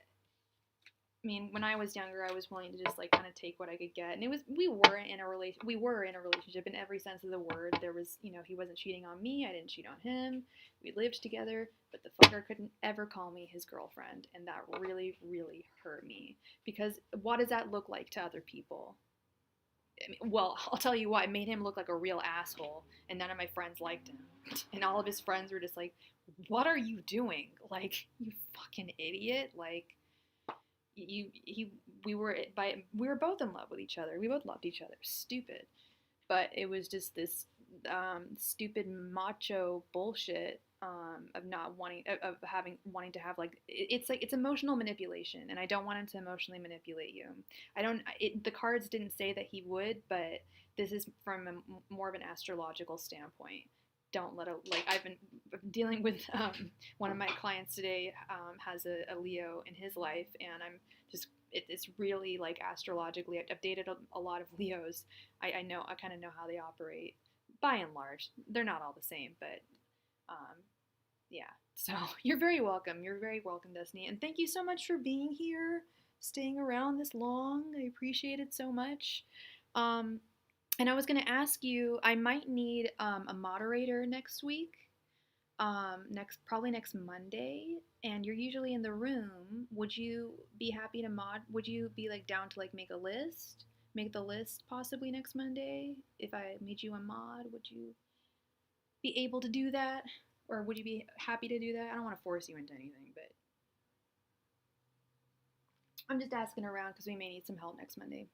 A: mean, when I was younger, I was willing to just like kind of take what I could get, and it was we were in a relationship in every sense of the word. There was, you know, he wasn't cheating on me, I didn't cheat on him. We lived together, but the fucker couldn't ever call me his girlfriend, and that really, really hurt me because what does that look like to other people? I mean, well, I'll tell you what, it made him look like a real asshole, and none of my friends liked him, and all of his friends were just like, "What are you doing? Like, you fucking idiot!" Like we were both in love with each other. We both loved each other. Stupid, but it was just this stupid macho bullshit of not wanting of having wanting to have like it's like it's emotional manipulation, and I don't want him to emotionally manipulate you. I don't. The cards didn't say that he would, but this is from more of an astrological standpoint. Don't let a like I've been dealing with one of my clients today has a Leo in his life, and I'm just it's really like astrologically. I've dated a lot of Leos. I know I kind of know how they operate. By and large, they're not all the same, but yeah. So you're very welcome. You're very welcome, Destiny, and thank you so much for being here, staying around this long. I appreciate it so much. Um, and I was going to ask you, I might need a moderator next week, probably next Monday, and you're usually in the room. Would you be happy to mod? Would you be like down to like make the list possibly next Monday? If I made you a mod, would you be able to do that? Or would you be happy to do that? I don't want to force you into anything, but I'm just asking around because we may need some help next Monday.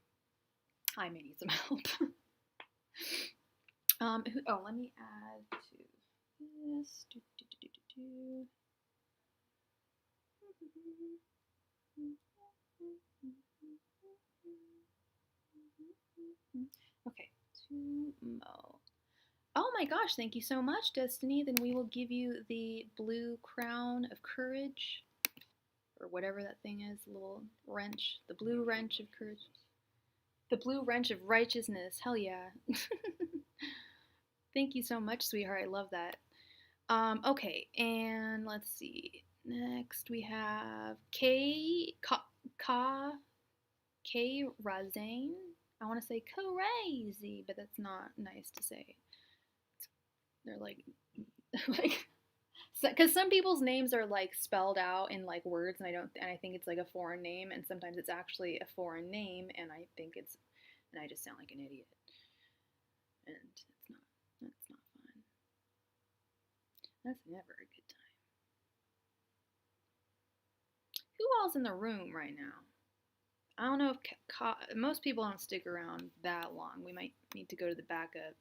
A: I may need some help. Let me add to this. Okay, to Mo. Oh my gosh, thank you so much, Destiny. Then we will give you the blue crown of courage, or whatever that thing is, the little wrench, the blue wrench of courage. The blue wrench of righteousness. Hell yeah. Thank you so much, sweetheart. I love that. Okay, and let's see. Next we have K Razane. I want to say crazy, but that's not nice to say. They're like like because some people's names are like spelled out in like words, and I think it's like a foreign name, and sometimes it's actually a foreign name, and I just sound like an idiot, and that's not fun. That's never a good time. Who all's in the room right now? I don't know if most people don't stick around that long. We might need to go to the backup.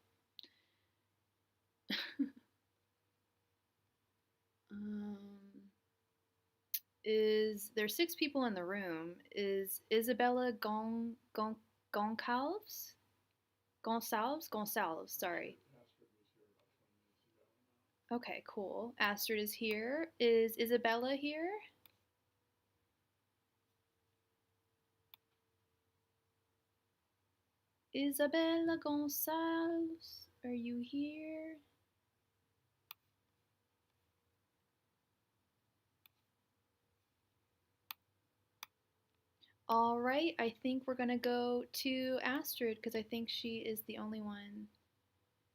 A: There's 6 people in the room? Is Isabella Goncalves? Gonsalves, sorry. Okay, cool. Astrid is here. Is Isabella here? Isabella Gonsalves, are you here? All right, I think we're gonna go to Astrid because I think she is the only one.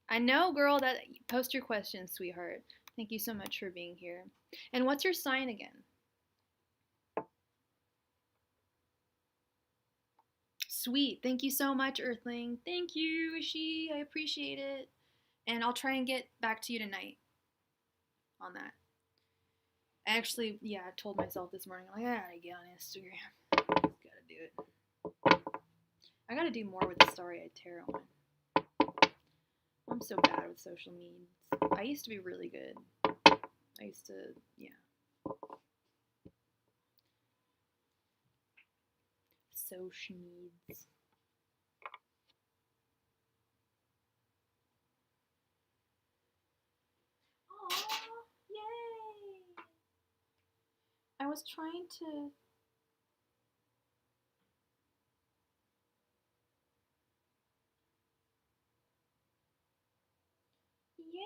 A: I know, girl, that post your questions, sweetheart. Thank you so much for being here. And what's your sign again? Sweet. Thank you so much, Earthling. Thank you, Ishi. I appreciate it. And I'll try and get back to you tonight on that. I actually, yeah, I told myself this morning, like, I gotta get on Instagram. Gotta do it. I gotta do more with the Starry-eyed tarot one. I'm so bad with social medias. I used to be really good. I used to, yeah. Social needs. Aww, yay! I was trying to. Yay!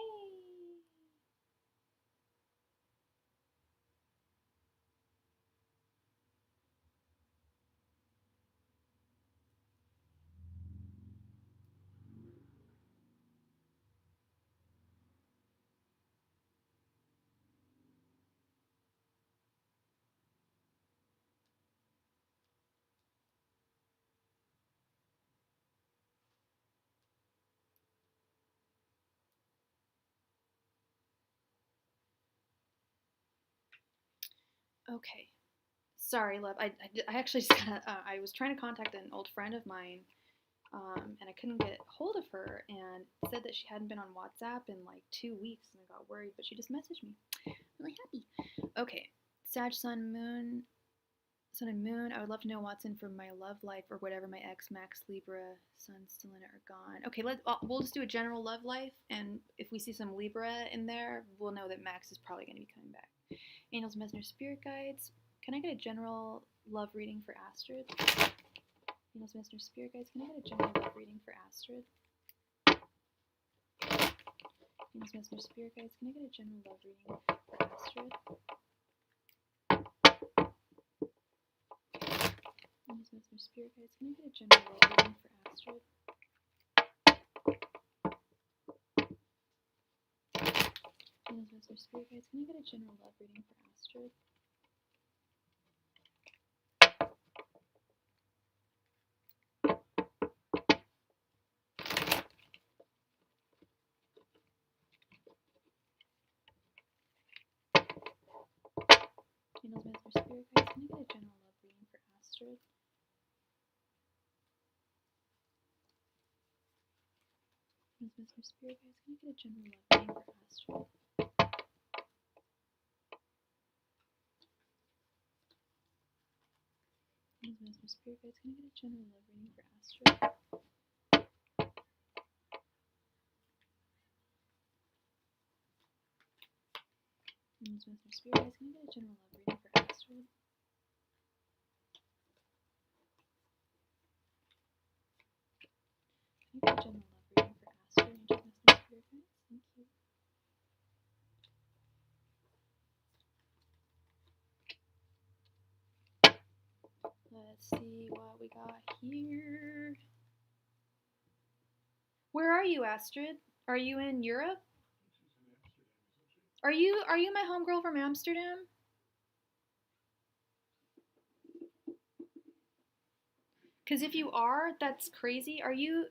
A: Okay. Sorry, love. I actually just got, I was trying to contact an old friend of mine, and I couldn't get hold of her, and said that she hadn't been on WhatsApp in like 2 weeks, and I got worried, but she just messaged me. I'm really happy. Okay. Sag, Sun, Moon. Sun and Moon. I would love to know what's in for my love life or whatever my ex, Max, Libra, Sun, still in it or gone. Okay, we'll just do a general love life, and if we see some Libra in there, we'll know that Max is probably going to be coming back. Angels, Messenger, Spirit Guides. Can I get a general love reading for Astrid? Angels, Messenger, Spirit Guides. Can I get a general love reading for Astrid? Angels, Messenger, Spirit Guides. Can I get a general love reading for Astrid? Angels, Messenger, Spirit Guides. Can I get a general love reading for Astrid? Angels, Messenger, Spirit Guides. Can I get a general love reading for Astrid? Angels, Messenger, Spirit Guides. Can I get a general love reading for Astrid? Angels, Messenger, Spirit Guides. Can I get a general love reading for Astrid? Angels, Messenger, Spirit Guides. Can I get a general love reading for Astrid? Angels, Messenger, Spirit Guides. Can I get a general love reading for Astrid? Can I get a general love reading for Astrid? Angels, Messenger, Spirit Guides. Thank you. Let's see what we got here. Where are you, Astrid? Are you in Europe? Are you my homegirl from Amsterdam? Because if you are, that's crazy. Are you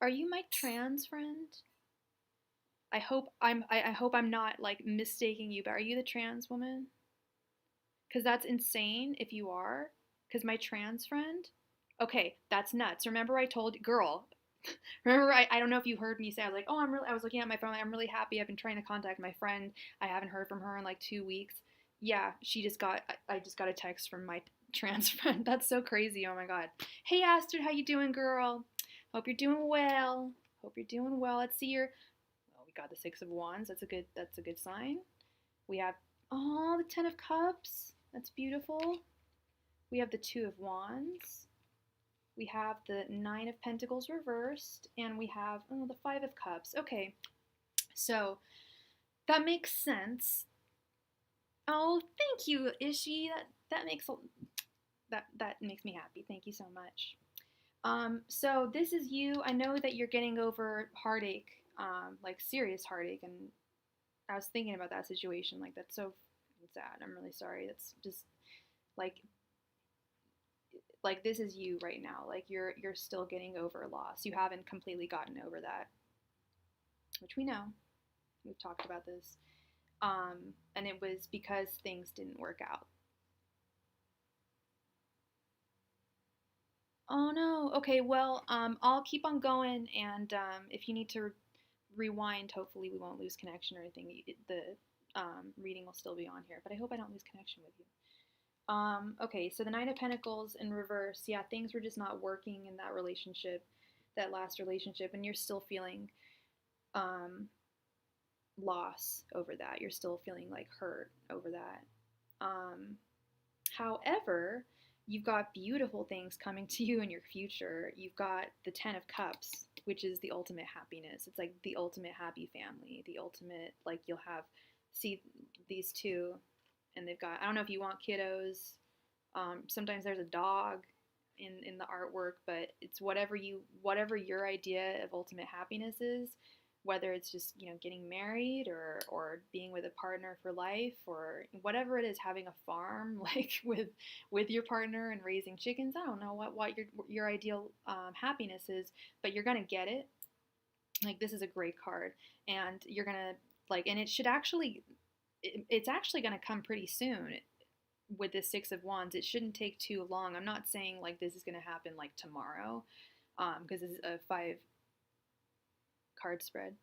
A: my trans friend? I hope I'm not like mistaking you, but are you the trans woman? Because that's insane if you are. Because my trans friend, okay, that's nuts. Remember I told you, girl, remember I don't know if you heard me say, I was like, oh, I was looking at my phone, I'm really happy. I've been trying to contact my friend. I haven't heard from her in like 2 weeks. Yeah, I just got a text from my trans friend. That's so crazy. Oh my God. Hey Astrid, how you doing, girl? Hope you're doing well. Hope you're doing well. Let's see your, oh, we got the Six of Wands. That's a good sign. We have, oh, the Ten of Cups. That's beautiful. We have the Two of Wands. We have the Nine of Pentacles reversed, and we have the Five of Cups. Okay, so that makes sense. Oh, thank you, Ishi. that makes that makes me happy. Thank you so much. So this is you. I know that you're getting over heartache, like serious heartache, and I was thinking about that situation. Like that's so sad. I'm really sorry. That's just like this is you right now. Like you're still getting over loss. You haven't completely gotten over that, which we know. We've talked about this. And it was because things didn't work out. Oh no. Okay, well, I'll keep on going, and if you need to rewind, hopefully we won't lose connection or anything. The reading will still be on here, but I hope I don't lose connection with you. Okay, so the Nine of Pentacles in reverse. Yeah, things were just not working in that relationship, that last relationship, and you're still feeling um, loss over that. You're still feeling like hurt over that. However, you've got beautiful things coming to you in your future. You've got the Ten of Cups, which is the ultimate happiness. It's like the ultimate happy family, the ultimate, like you'll have, see these two, and they've got, I don't know if you want kiddos. Sometimes there's a dog in the artwork, but it's whatever your idea of ultimate happiness is, whether it's just getting married or being with a partner for life, or whatever it is, having a farm like with your partner and raising chickens. I don't know what your ideal happiness is, but you're gonna get it. Like this is a great card, and you're gonna like, and it's actually gonna come pretty soon. With the Six of Wands, it shouldn't take too long. I'm not saying like this is gonna happen like tomorrow, because this is a 5 card spread.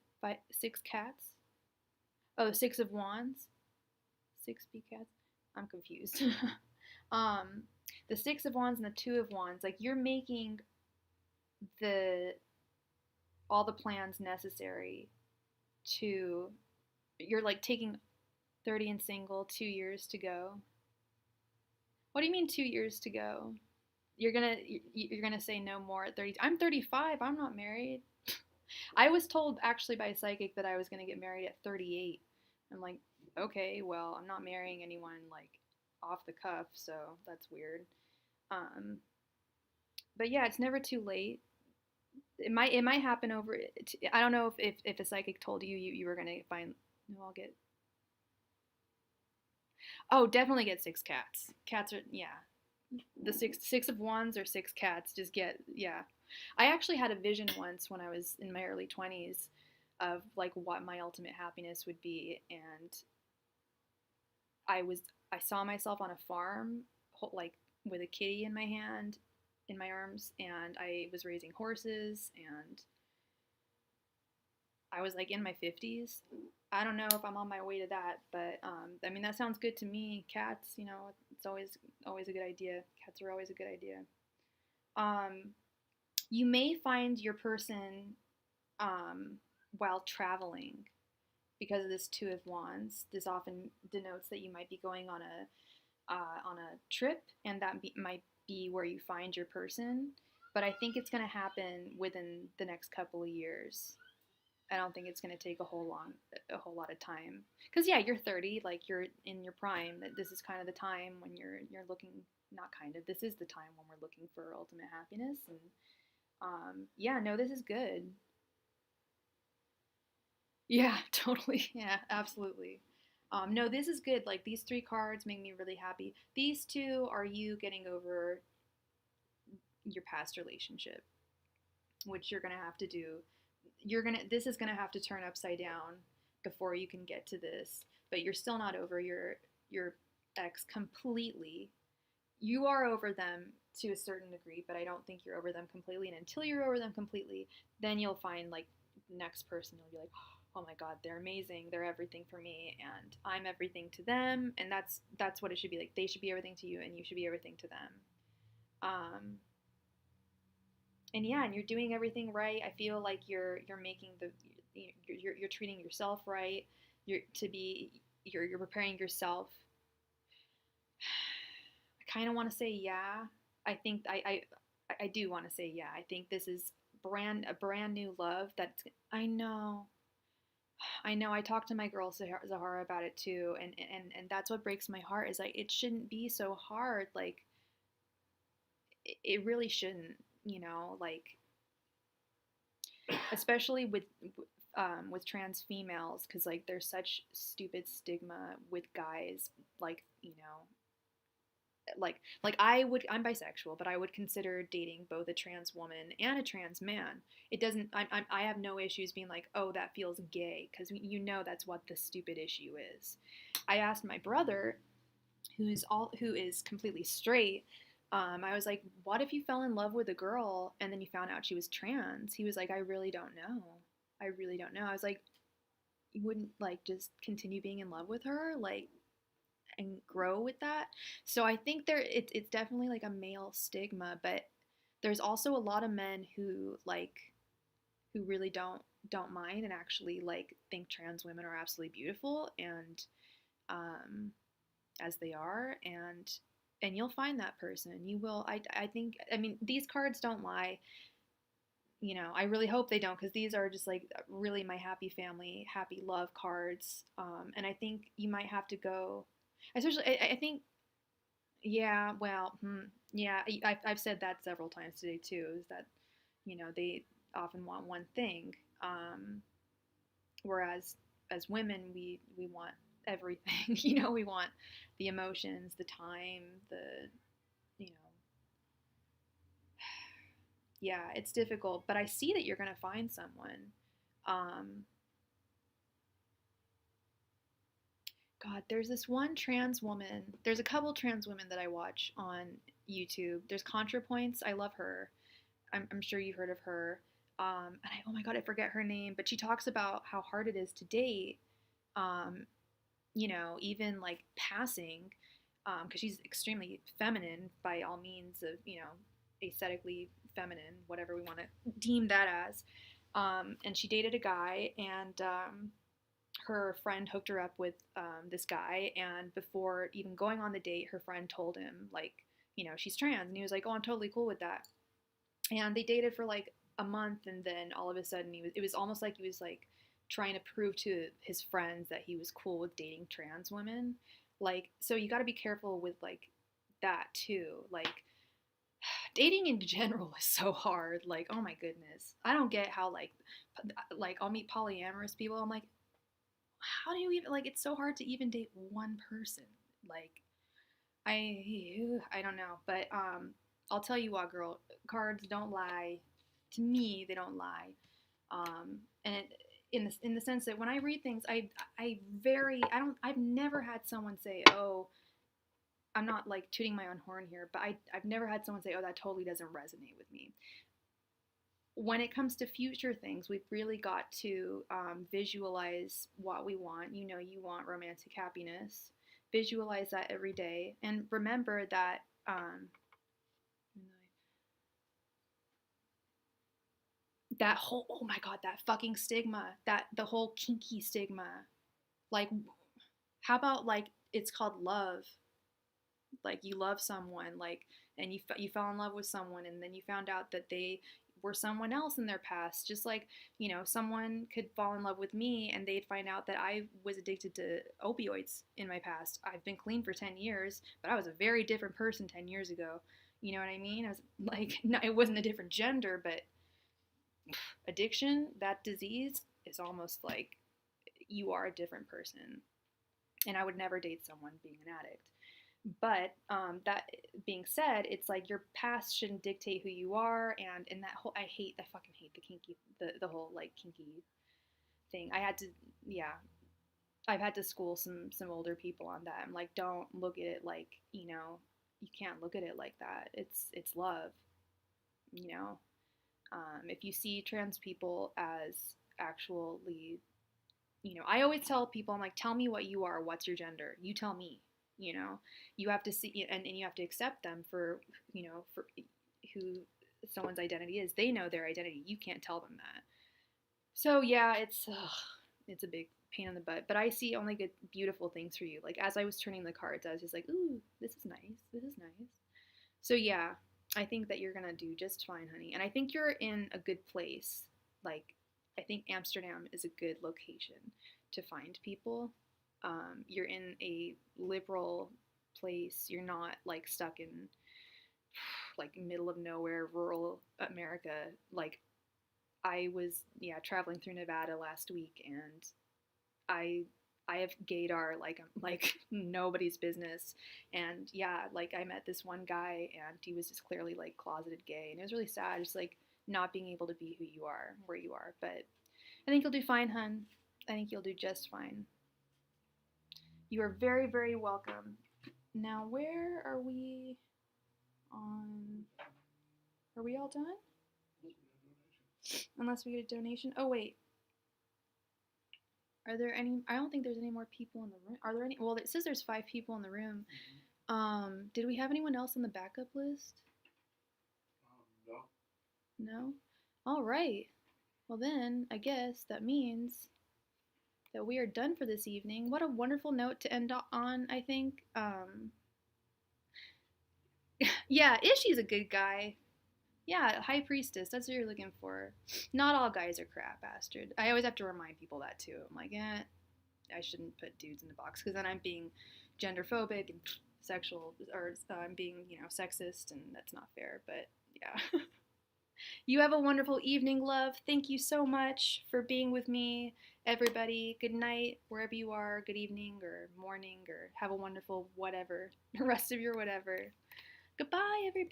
A: 6 cats. Oh, Six of Wands. 6 big cats. I'm confused. um, the Six of Wands and the Two of Wands. Like you're making the all the plans necessary to. You're like taking 30 and single, 2 years to go. What do you mean 2 years to go? You're gonna say no more at 30. I'm 35. I'm not married. I was told actually by a psychic that I was gonna get married at 38. I'm like, okay, well, I'm not marrying anyone like off the cuff, so that's weird. Um, but yeah, it's never too late. It might happen over. I don't know if a psychic told you were gonna find. No, I'll get. Oh, definitely get 6 cats. Cats are, yeah. The six of wands or 6 cats. Just get, yeah. I actually had a vision once when I was in my early 20s of like what my ultimate happiness would be, and I saw myself on a farm, like with a kitty in my hand, in my arms, and I was raising horses, and I was like in my 50s. I don't know if I'm on my way to that, but I mean that sounds good to me. Cats, it's always a good idea. Cats are always a good idea. Um, you may find your person while traveling because of this Two of Wands. This often denotes that you might be going on a trip, and that might be where you find your person. But I think it's going to happen within the next couple of years. I don't think it's going to take a whole lot of time. Because yeah, you're 30, like you're in your prime. This is kind of the time when you're looking. Not kind of. This is the time when we're looking for ultimate happiness. And yeah, no, this is good. Yeah, totally. Yeah, absolutely. No, this is good. Like these 3 cards make me really happy. These two are you getting over your past relationship, which you're gonna have to do. This is gonna have to turn upside down before you can get to this. But you're still not over your ex completely. You are over them to a certain degree, but I don't think you're over them completely. And until you're over them completely, then you'll find like the next person. You'll be like, oh my god, they're amazing. They're everything for me, and I'm everything to them. And that's what it should be like. They should be everything to you, and you should be everything to them. And yeah, and you're doing everything right. I feel like you're making you're treating yourself right. You're preparing yourself. I kind of want to say yeah. I think I do want to say yeah. I think this is a brand new love. I know. I know I talked to my girl Zahara about it too, and that's what breaks my heart is like it shouldn't be so hard. Like it really shouldn't, you know, like especially with trans females because like there's such stupid stigma with guys, like you know, I'm bisexual, but I would consider dating both a trans woman and a trans man. It doesn't. I have no issues being like, oh, that feels gay, because you know that's what the stupid issue is. I asked my brother, who is completely straight. I was like, what if you fell in love with a girl and then you found out she was trans? He was like, I really don't know. I really don't know. I was like, you wouldn't like just continue being in love with her, like and grow with that. So I think it's definitely like a male stigma, but there's also a lot of men who like who really don't mind and actually like think trans women are absolutely beautiful and um, as they are, and you'll find that person. You will. I think. I mean, these cards don't lie. You know, I really hope they don't because these are just like really my happy family, happy love cards. And I think you might have to go, especially. I think yeah, well, yeah, I've said that several times today too. Is that you know they often want one thing, whereas as women we want everything. You know, we want the emotions, the time, the you know, yeah, it's difficult. But I see that you're gonna find someone. Um, God, there's this one trans woman. There's a couple trans women that I watch on YouTube. There's ContraPoints. I love her. I'm sure you've heard of her. And oh my god, I forget her name, but she talks about how hard it is to date. Um, you know, even like passing, because she's extremely feminine by all means of you know, aesthetically feminine, whatever we want to deem that as. And she dated a guy, and her friend hooked her up with this guy, and before even going on the date, her friend told him like, you know, she's trans, and he was like, oh, I'm totally cool with that. And they dated for like a month, and then all of a sudden it was almost like he was like trying to prove to his friends that he was cool with dating trans women. Like, so you got to be careful with like that too. Like dating in general is so hard. Like, oh my goodness, I don't get how like I'll meet polyamorous people. I'm like, how do you even like? It's so hard to even date one person. Like, I don't know, but I'll tell you what, girl, cards don't lie. To me, they don't lie. And in the sense that when I read things, I've never had someone say, oh, I'm not like tooting my own horn here, but I've never had someone say, oh, that totally doesn't resonate with me. When it comes to future things, we've really got to visualize what we want. You know, you want romantic happiness. Visualize that every day, and remember that that whole oh my god, that fucking stigma, that the whole kinky stigma. Like, how about like it's called love? Like you love someone, like, and you fell in love with someone, and then you found out that they were someone else in their past. Just like you know, someone could fall in love with me, and they'd find out that I was addicted to opioids in my past. I've been clean for 10 years, but I was a very different person 10 years ago. You know what I mean? I was like, no, it wasn't a different gender, but addiction, that disease, is almost like you are a different person. And I would never date someone being an addict. But that being said, it's like your past shouldn't dictate who you are, and in that whole, I fucking hate the kinky, the whole like kinky thing. I had to, yeah, I've had to school some older people on that. I'm like, don't look at it like you know, you can't look at it like that. It's love, you know. If you see trans people as actually, you know, I always tell people, I'm like, tell me what you are, what's your gender? You tell me, you know, you have to see, and you have to accept them for, you know, for who someone's identity is. They know their identity. You can't tell them that. So yeah, it's a big pain in the butt, but I see only good, beautiful things for you. Like as I was turning the cards, I was just like, ooh, this is nice. This is nice. So yeah, I think that you're gonna do just fine, honey. And I think you're in a good place. Like I think Amsterdam is a good location to find people. You're in a liberal place. You're not like stuck in like middle of nowhere rural America. Like I was traveling through Nevada last week, and I I have gaydar like nobody's business. And yeah, like I met this one guy, and he was just clearly like closeted gay, and it was really sad, just like not being able to be who you are where you are. But I think you'll do fine, hun. I think you'll do just fine. You are very, very welcome. Now, where are we on? Are we all done? Unless we get a donation. Oh, wait. Are there any? I don't think there's any more people in the room. Are there any? Well, it says there's 5 people in the room. Did we have anyone else on the backup list?
B: No.
A: No? All right. Well, then, I guess that means that we are done for this evening. What a wonderful note to end on, I think. Yeah, Ishi's a good guy. Yeah, High Priestess, that's what you're looking for. Not all guys are crap, bastard. I always have to remind people that, too. I'm like, I shouldn't put dudes in the box, because then I'm being gender phobic and sexual, or I'm being, sexist, and that's not fair, but yeah. You have a wonderful evening, love. Thank you so much for being with me, everybody. Good night, wherever you are. Good evening or morning, or have a wonderful whatever, the rest of your whatever. Goodbye, everybody.